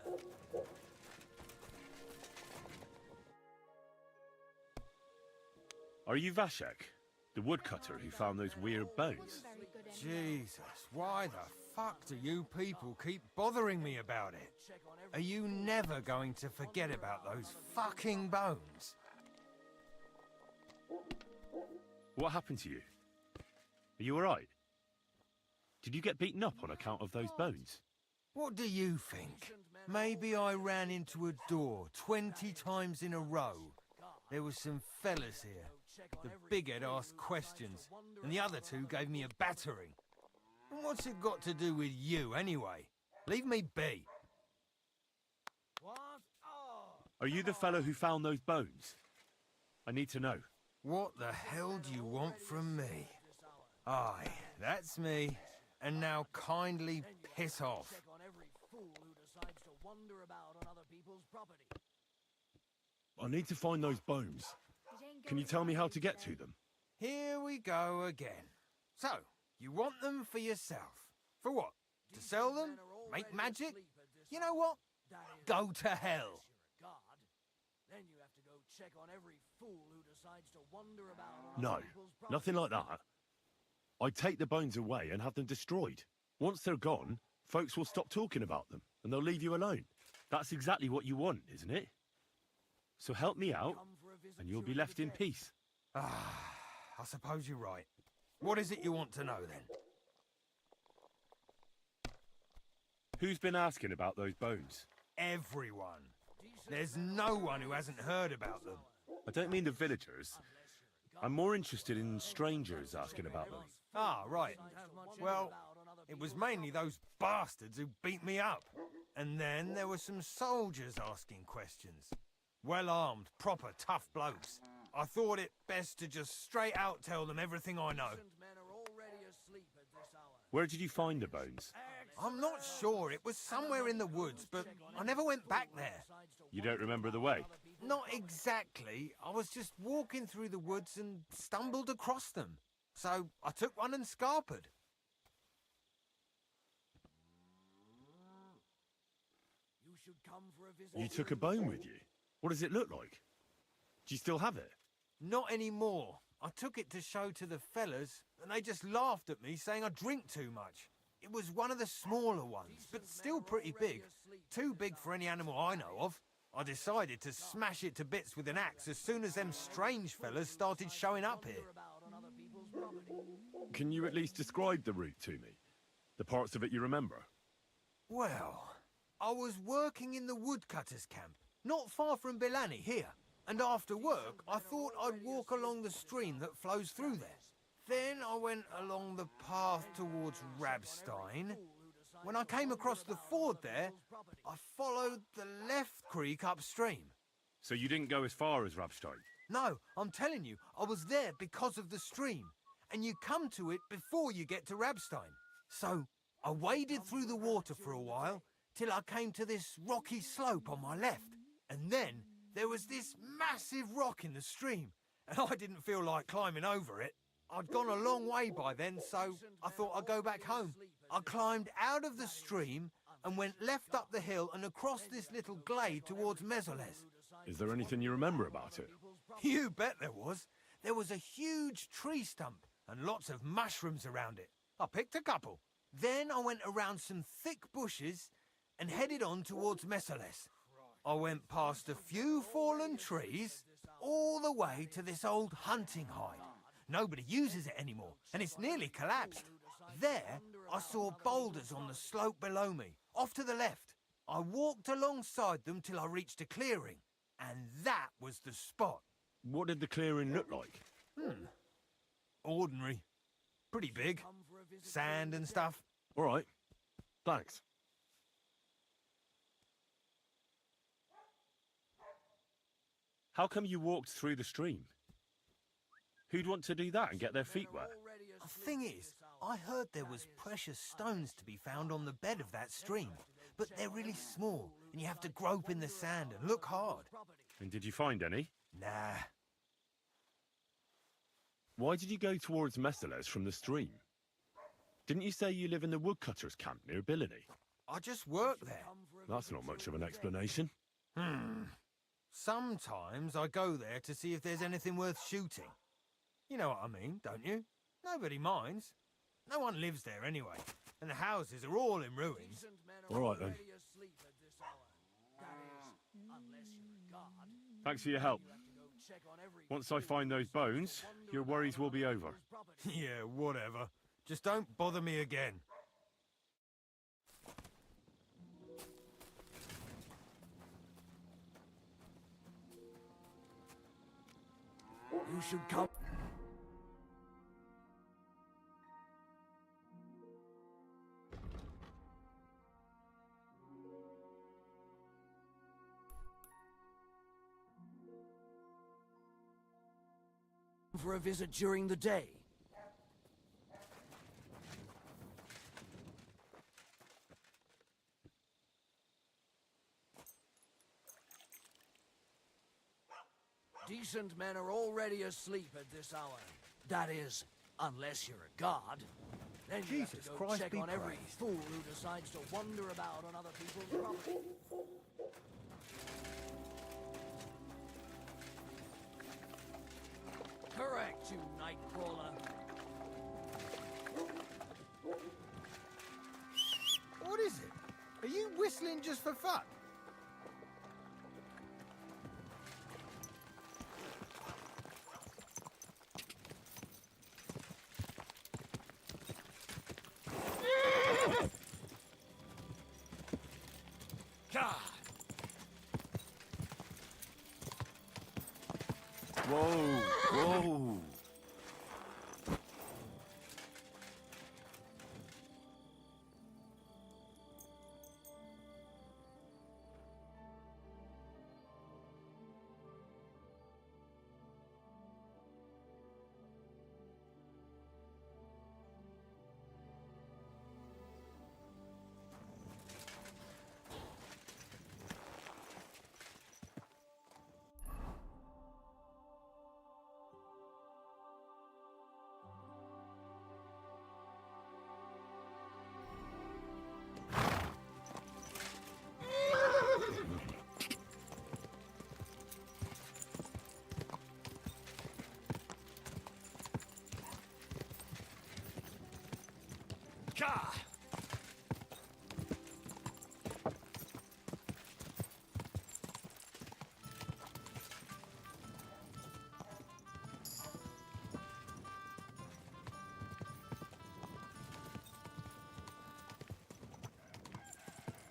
Are you Vashek, the woodcutter who found those weird bones? Jesus, why the fuck do you people keep bothering me about it? Are you never going to forget about those fucking bones? What happened to you? Are you alright? Did you get beaten up on account of those bones? What do you think? Maybe I ran into a door 20 times in a row. There were some fellas here. The bighead asked questions, and the other two gave me a battering. And what's it got to do with you, anyway? Leave me be. Are you the fellow who found those bones? I need to know. What the hell do you want from me? Aye, that's me. And now kindly piss off. I need to find those bones. Can you tell me how to get to them? Here we go again. So, you want them for yourself. For what? To sell them? Make magic? You know what? Go to hell. No, nothing like that. I take the bones away and have them destroyed. Once they're gone, folks will stop talking about them, and they'll leave you alone. That's exactly what you want, isn't it? So help me out, and you'll be left in peace. Ah, I suppose you're right. What is it you want to know, then? Who's been asking about those bones? Everyone. There's no one who hasn't heard about them. I don't mean the villagers. I'm more interested in strangers asking about them. Ah, right. Well, it was mainly those bastards who beat me up. And then there were some soldiers asking questions. Well-armed, proper tough blokes. I thought it best to just straight out tell them everything I know. Where did you find the bones? I'm not sure. It was somewhere in the woods, but I never went back there. You don't remember the way? Not exactly. I was just walking through the woods and stumbled across them. So I took one and scarpered. You took a bone with you? What does it look like? Do you still have it? Not anymore. I took it to show to the fellas, and they just laughed at me, saying I drink too much. It was one of the smaller ones, but still pretty big. Too big for any animal I know of. I decided to smash it to bits with an axe as soon as them strange fellas started showing up here. Can you at least describe the route to me? The parts of it you remember? Well, I was working in the woodcutters' camp, not far from Bilani here. And after work, I thought I'd walk along the stream that flows through there. Then I went along the path towards Rabstein. When I came across the ford there, I followed the left creek upstream. So you didn't go as far as Rabstein? No, I'm telling you, I was there because of the stream. And you come to it before you get to Rabstein. So I waded through the water for a while, till I came to this rocky slope on my left. And then there was this massive rock in the stream, and I didn't feel like climbing over it. I'd gone a long way by then, so I thought I'd go back home. I climbed out of the stream and went left up the hill and across this little glade towards Mesoles. Is there anything you remember about it? You bet there was. There was a huge tree stump and lots of mushrooms around it. I picked a couple. Then I went around some thick bushes and headed on towards Mesoles. I went past a few fallen trees, all the way to this old hunting hide. Nobody uses it anymore, and it's nearly collapsed. There, I saw boulders on the slope below me, off to the left. I walked alongside them till I reached a clearing, and that was the spot. What did the clearing look like? Ordinary. Pretty big. Sand and stuff. All right. Thanks. How come you walked through the stream? Who'd want to do that and get their feet wet? The thing is, I heard there was precious stones to be found on the bed of that stream, but they're really small, and you have to grope in the sand and look hard. And did you find any? Nah. Why did you go towards Mesoles from the stream? Didn't you say you live in the woodcutters' camp near Bilani? I just work there. That's not much of an explanation. Sometimes I go there to see if there's anything worth shooting. You know what I mean, don't you? Nobody minds. No one lives there anyway, and the houses are all in ruins. All right, then. Thanks for your help. Once I find those bones, your worries will be over. Yeah, whatever. Just don't bother me again. You should come. For a visit during the day. Decent men are already asleep at this hour. That is, unless you're a god. Then you have to Jesus go Christ check be on every praised. fool who decides to wander about on other people's property. Correct, you nightcrawler. What is it? Are you whistling just for fun? God! Whoa! Whoa! God!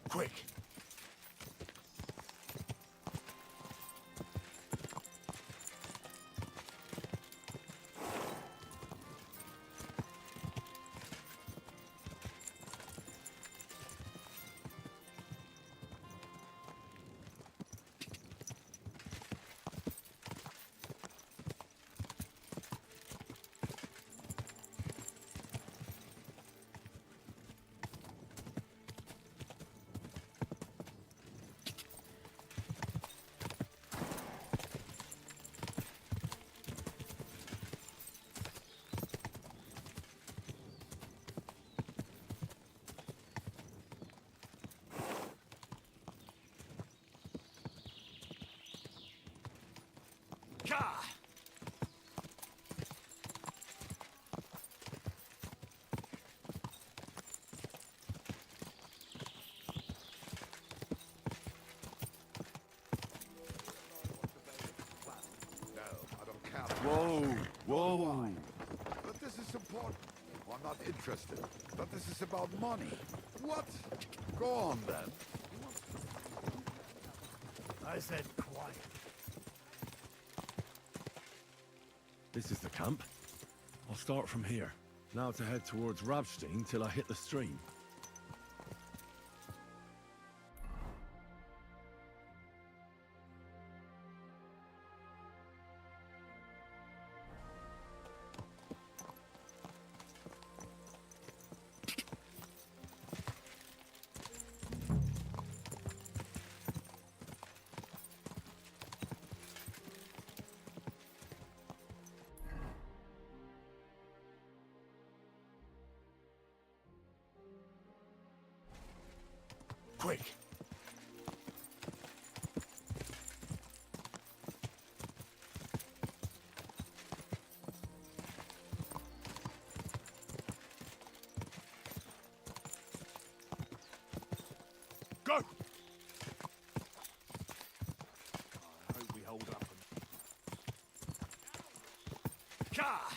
Quick! God! No, I don't care. Whoa! Whoa! But this is important. I'm not interested. But this is about money. What? Go on then. I said quiet. This is the camp. I'll start from here. Now to head towards Rabstein till I hit the stream. quick. Go! I hope we hold up. Ka!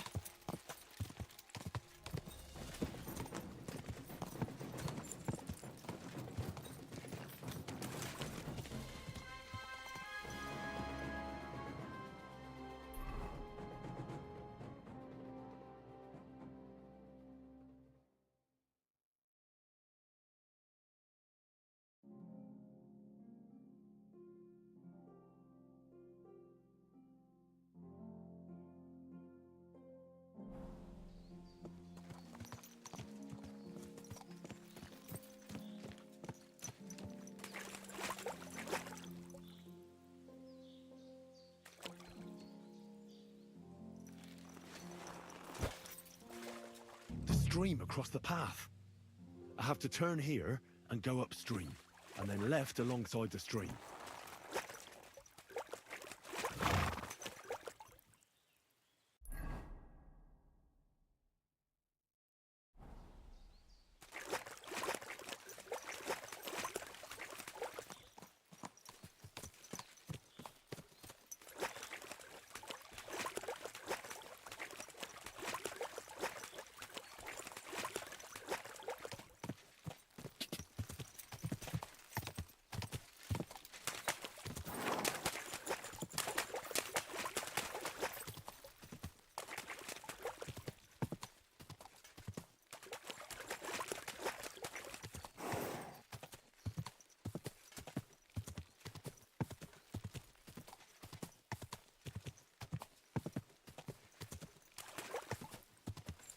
Stream across the path. I have to turn here and go upstream, and then left alongside the stream.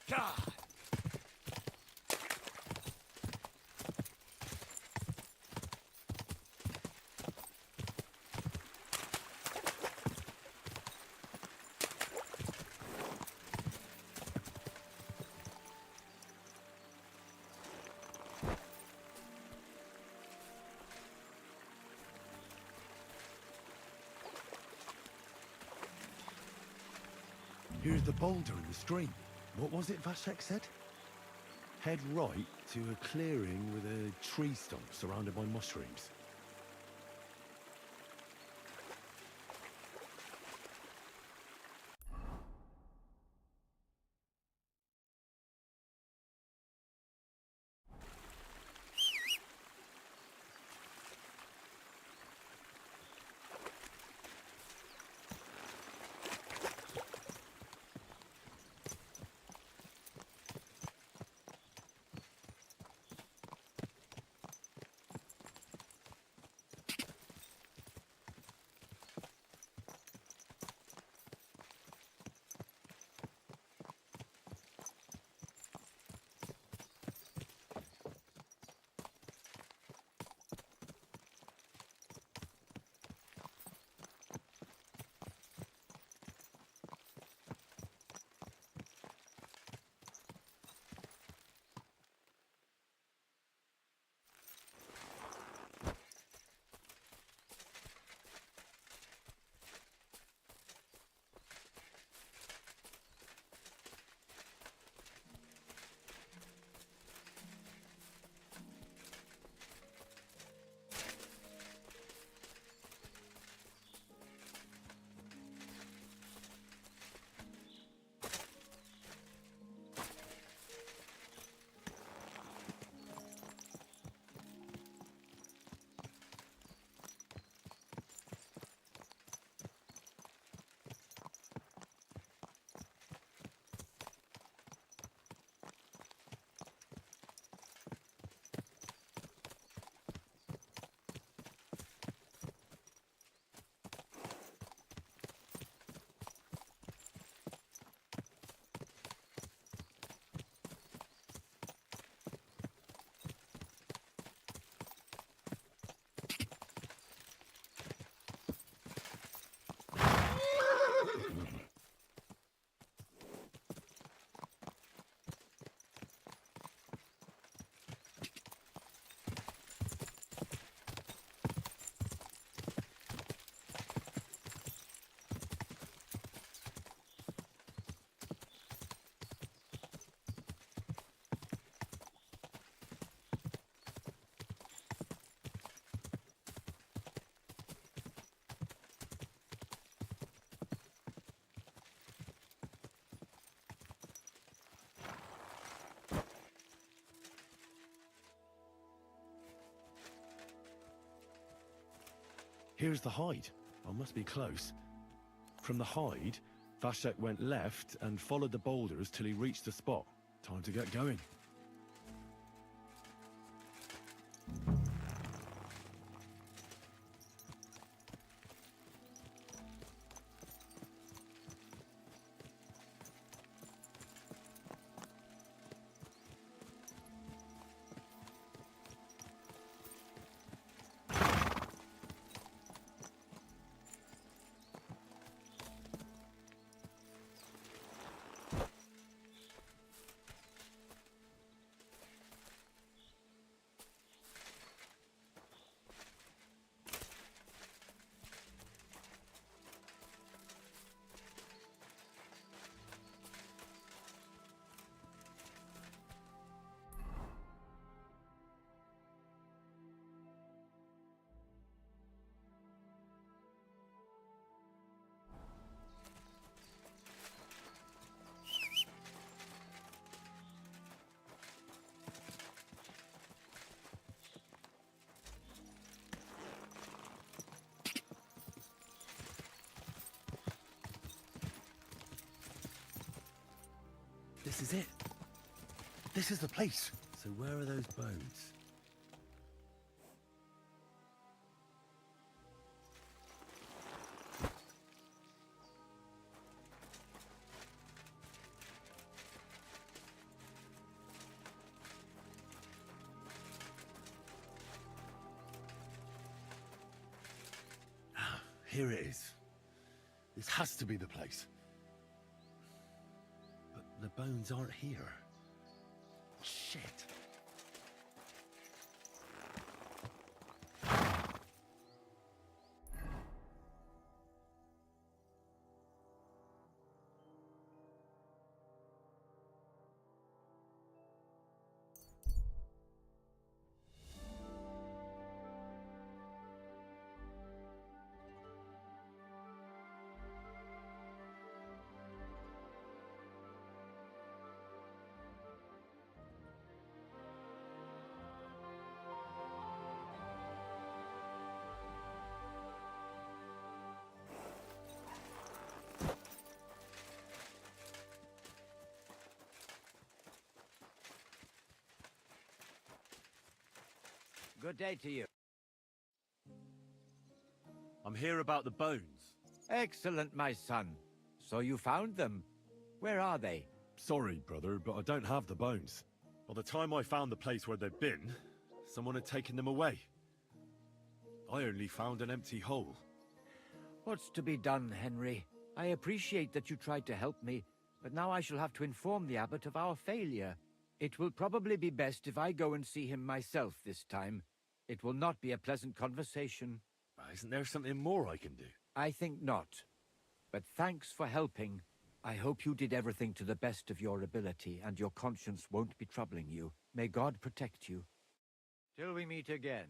God. Here's the boulder in the stream. What was it Vasek said? Head right to a clearing with a tree stump surrounded by mushrooms. Here's the hide. I must be close. From the hide, Vashek went left and followed the boulders till he reached the spot. Time to get going. This is it. This is the place. So where are those bones? Here it is. This has to be the place. But the bones aren't here. Shit. Good day to you. I'm here about the bones. Excellent, my son. So you found them. Where are they? Sorry, brother, but I don't have the bones. By the time I found the place where they'd been, someone had taken them away. I only found an empty hole. What's to be done, Henry? I appreciate that you tried to help me, but now I shall have to inform the abbot of our failure. It will probably be best if I go and see him myself this time. It will not be a pleasant conversation. Isn't there something more I can do? I think not. But thanks for helping. I hope you did everything to the best of your ability and your conscience won't be troubling you. May God protect you. Till we meet again.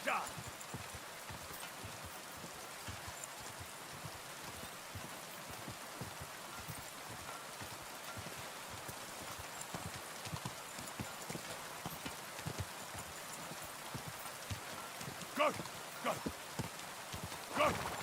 Go! Go! Go!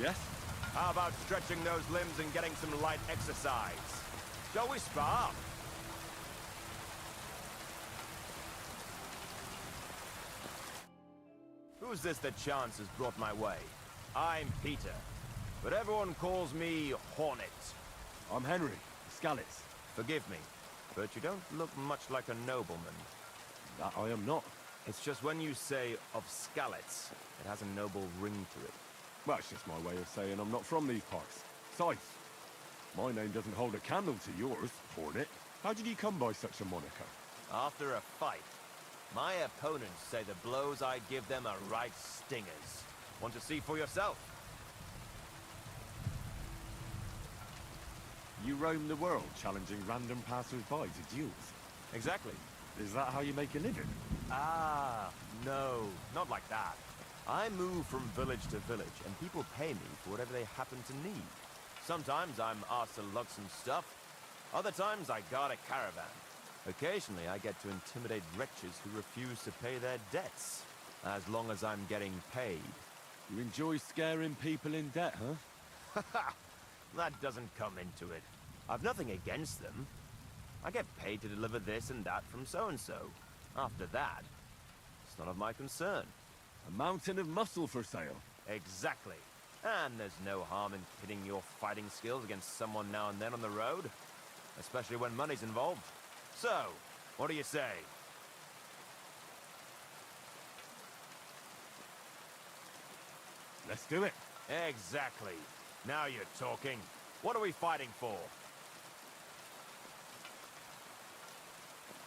Yes? How about stretching those limbs and getting some light exercise? Shall we spar? Who's this that chance has brought my way? I'm Peter, but everyone calls me Hornet. I'm Henry, Scalets. Forgive me, but you don't look much like a nobleman. That I am not. It's just when you say of Scalets, it has a noble ring to it. Well, it's just my way of saying I'm not from these parts. Besides, my name doesn't hold a candle to yours, Hornet. How did you come by such a moniker? After a fight, my opponents say the blows I give them are right stingers. Want to see for yourself? You roam the world challenging random passers-by to duels. Exactly. Is that how you make a living? Ah, no, not like that. I move from village to village, and people pay me for whatever they happen to need. Sometimes I'm asked to lug some stuff. Other times I guard a caravan. Occasionally I get to intimidate wretches who refuse to pay their debts. As long as I'm getting paid. You enjoy scaring people in debt, huh? That doesn't come into it. I've nothing against them. I get paid to deliver this and that from so-and-so. After that, it's none of my concern. A mountain of muscle for sale. Exactly. And there's no harm in pitting your fighting skills against someone now and then on the road. Especially when money's involved. So, what do you say? Let's do it. Exactly. Now you're talking. What are we fighting for?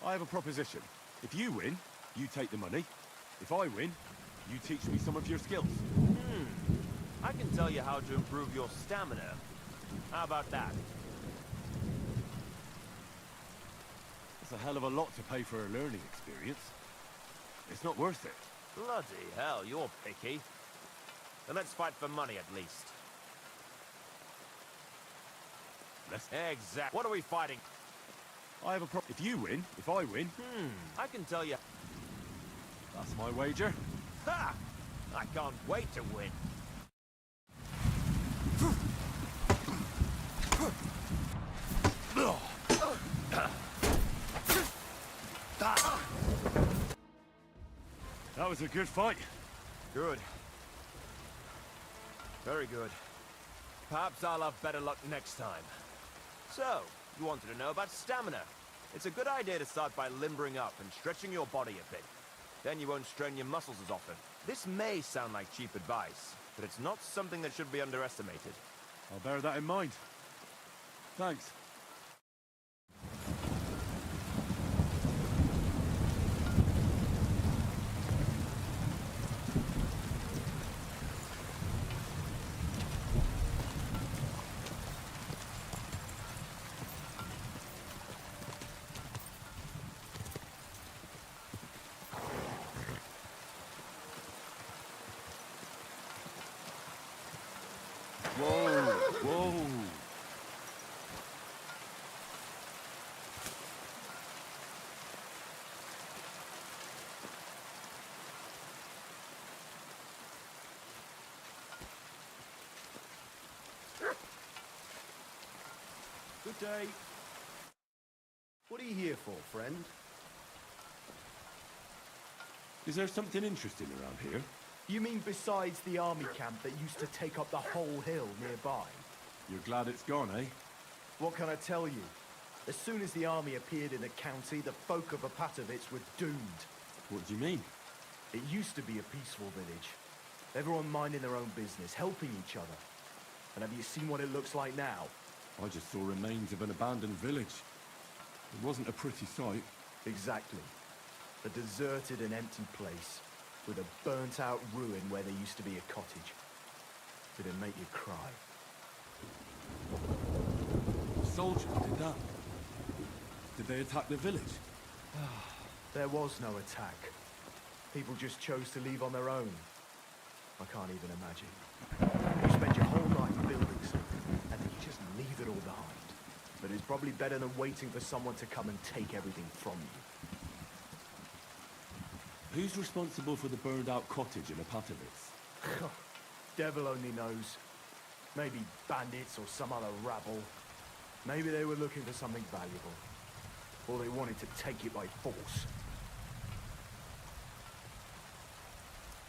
I have a proposition. If you win, you take the money. If I win, you teach me some of your skills. I can tell you how to improve your stamina. How about that? It's a hell of a lot to pay for a learning experience. It's not worth it. Bloody hell, you're picky. Then let's fight for money at least. Exact. What are we fighting? I have a if you win, if I win... I can tell you... That's my wager. Ha! I can't wait to win. That was a good fight. Good. Very good. Perhaps I'll have better luck next time. So, you wanted to know about stamina. It's a good idea to start by limbering up and stretching your body a bit. Then you won't strain your muscles as often. This may sound like cheap advice, but it's not something that should be underestimated. I'll bear that in mind. Thanks. Whoa, whoa. Good day. What are you here for, friend? Is there something interesting around here? You mean besides the army camp that used to take up the whole hill nearby? You're glad it's gone, eh? What can I tell you? As soon as the army appeared in the county, the folk of Apatovitz were doomed. What do you mean? It used to be a peaceful village. Everyone minding their own business, helping each other. And have you seen what it looks like now? I just saw remains of an abandoned village. It wasn't a pretty sight. Exactly. A deserted and empty place, with a burnt-out ruin where there used to be a cottage. Did it make you cry? Soldiers did that. Did they attack the village? There was no attack. People just chose to leave on their own. I can't even imagine. You spend your whole life building something, and then you just leave it all behind. But it's probably better than waiting for someone to come and take everything from you. Who's responsible for the burned-out cottage in Apatovitz? Devil only knows. Maybe bandits or some other rabble. Maybe they were looking for something valuable. Or they wanted to take it by force.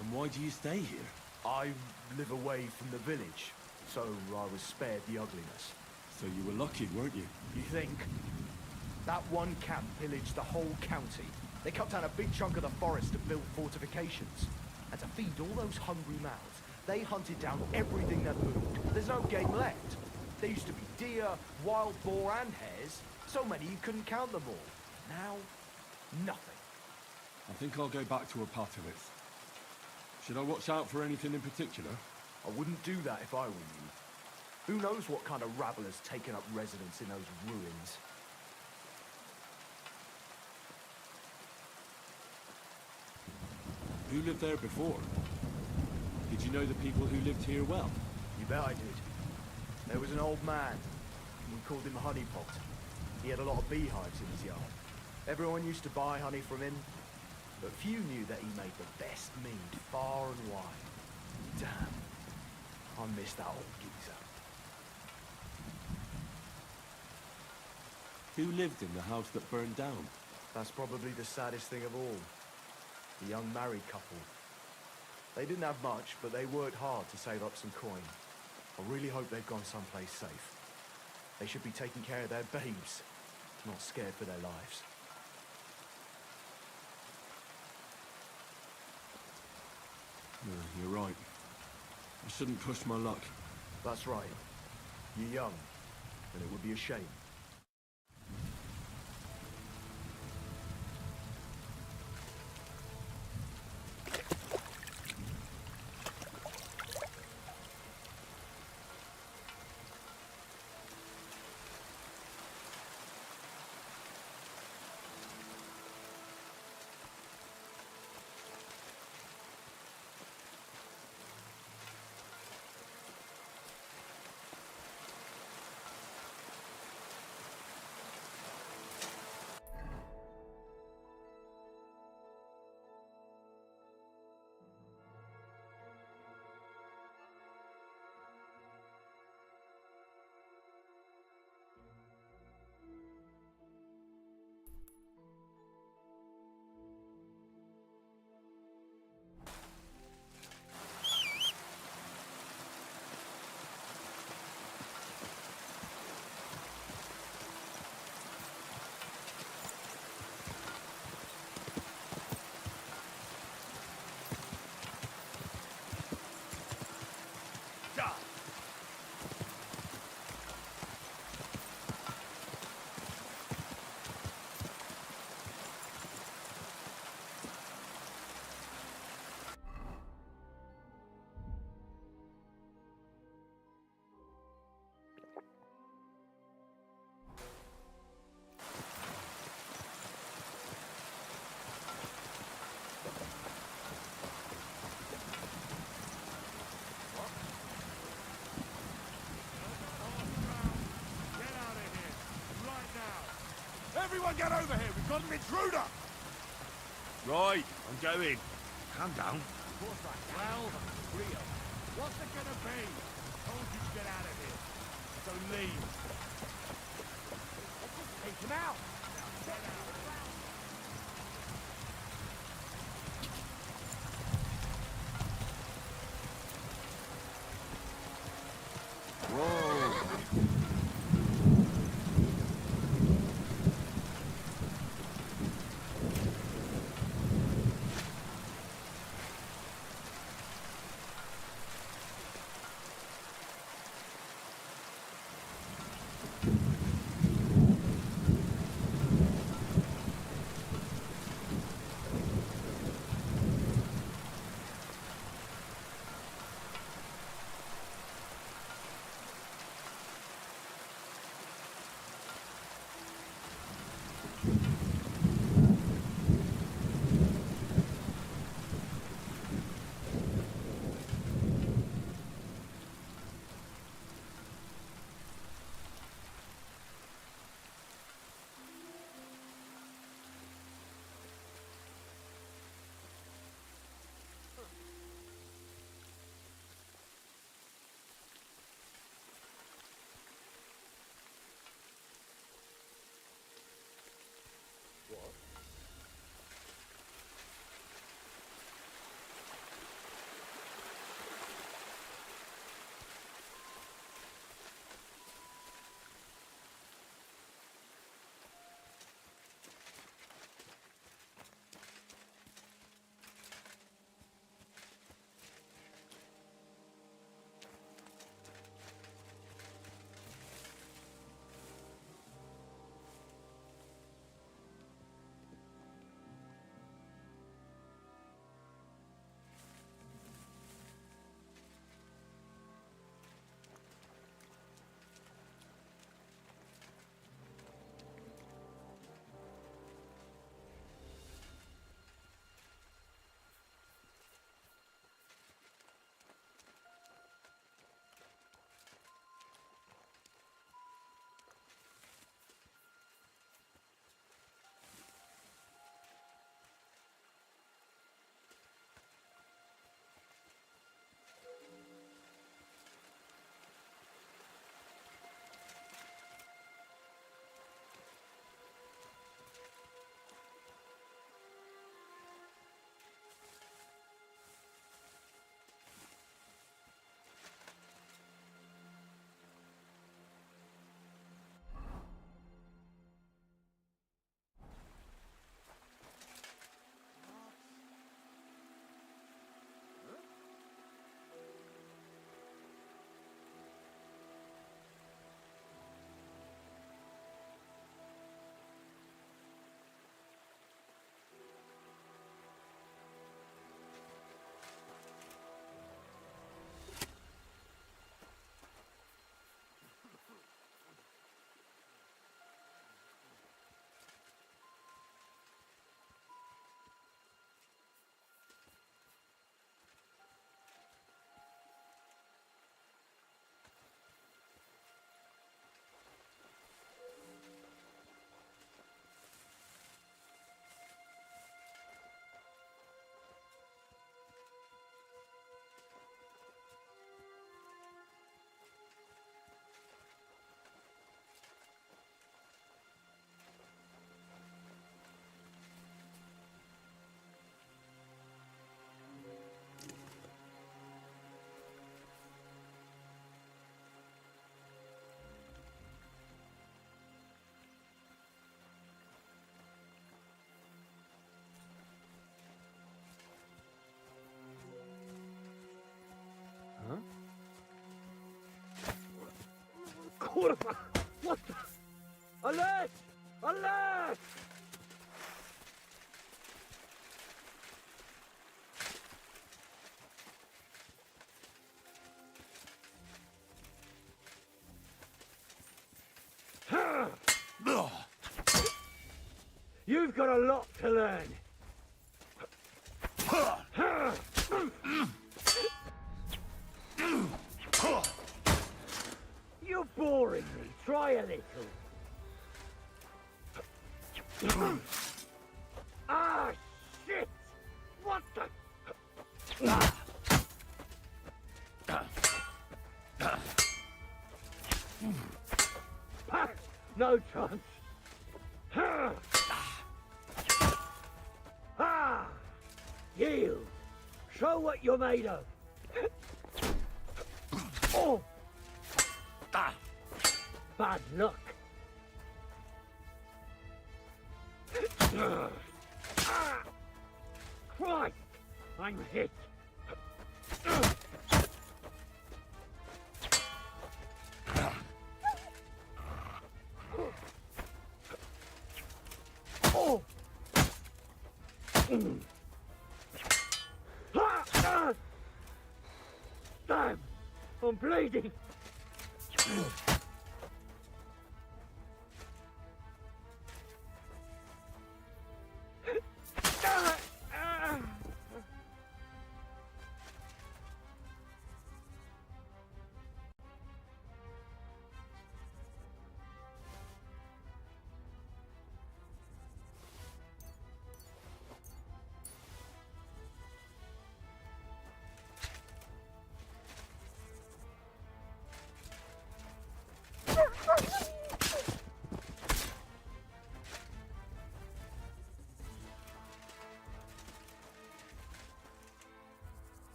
And why do you stay here? I live away from the village, so I was spared the ugliness. So you were lucky, weren't you? You think? That one camp pillaged the whole county. They cut down a big chunk of the forest to build fortifications. And to feed all those hungry mouths, they hunted down everything that moved. There's no game left. There used to be deer, wild boar, and hares. So many you couldn't count them all. Now, nothing. I think I'll go back to Opatovitz. Should I watch out for anything in particular? I wouldn't do that if I were you. Who knows what kind of rabble has taken up residence in those ruins? Who lived there before? Did you know the people who lived here well? You bet I did. There was an old man. We called him Honeypot. He had a lot of beehives in his yard. Everyone used to buy honey from him, but few knew that he made the best mead far and wide. Damn. I miss that old geezer. Who lived in the house that burned down? That's probably the saddest thing of all. The young married couple. They didn't have much, but they worked hard to save up some coin. I really hope they've gone someplace safe. They should be taking care of their babes, not scared for their lives. No, you're right. I shouldn't push my luck. That's right. You're young, and it would be a shame. Everyone get over here! We've got an intruder! Right, I'm going. Calm down. Of course I can. Well, Rio, what's it gonna be? I told you to get out of here. So leave. Let's just take him out. Now get out. Kurwa! What the? Alert! Alert! You've got a lot to learn. You're boring me. Try a little. Ah, shit! What the? No chance. Ah! Yield. Show what you're made of. Oh! Bad luck. Christ! I'm hit. Oh! Damn! I'm bleeding!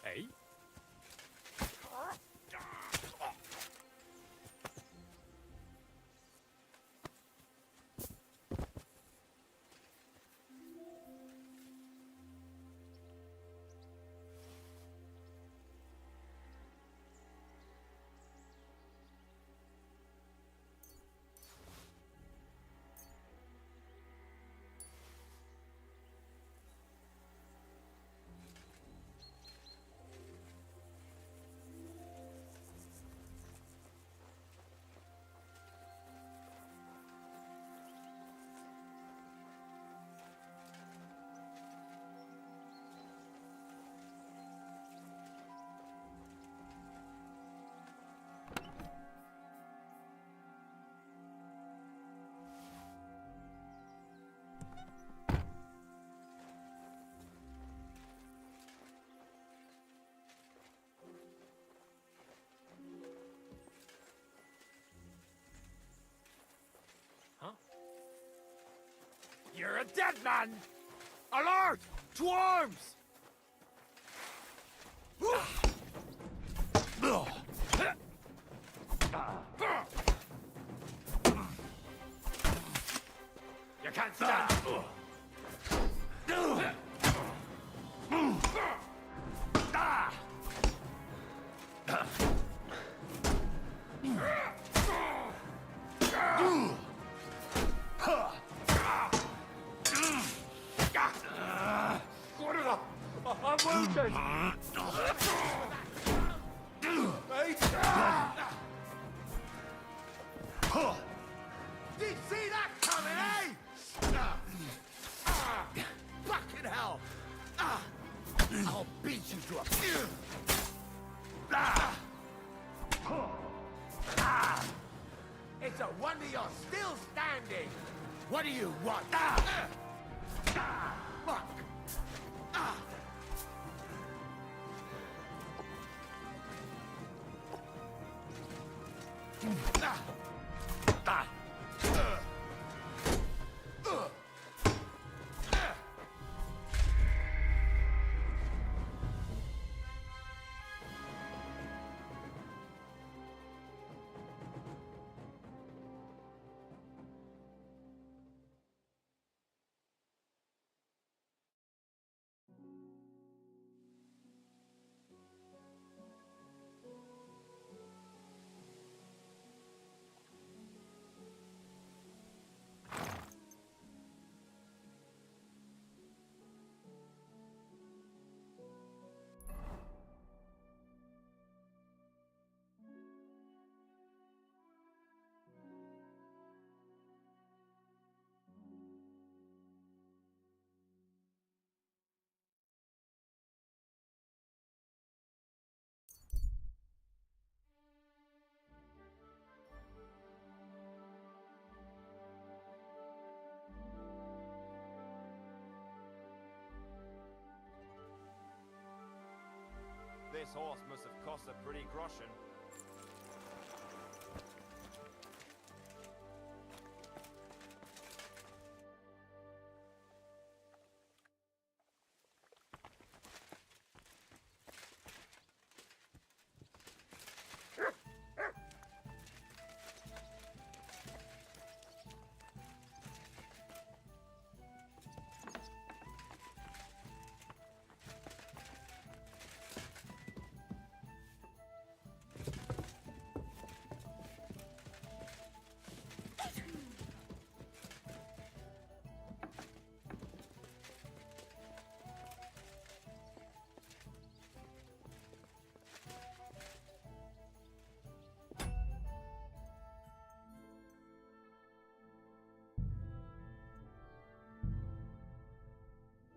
Hey? You're a dead man! Alert! To arms! You can't stand! I'm wounded! Mate! Did you see that coming, eh? Fucking hell! I'll beat you to a... It's a wonder you're still standing! What do you want? Fuck! This horse must have cost a pretty groschen.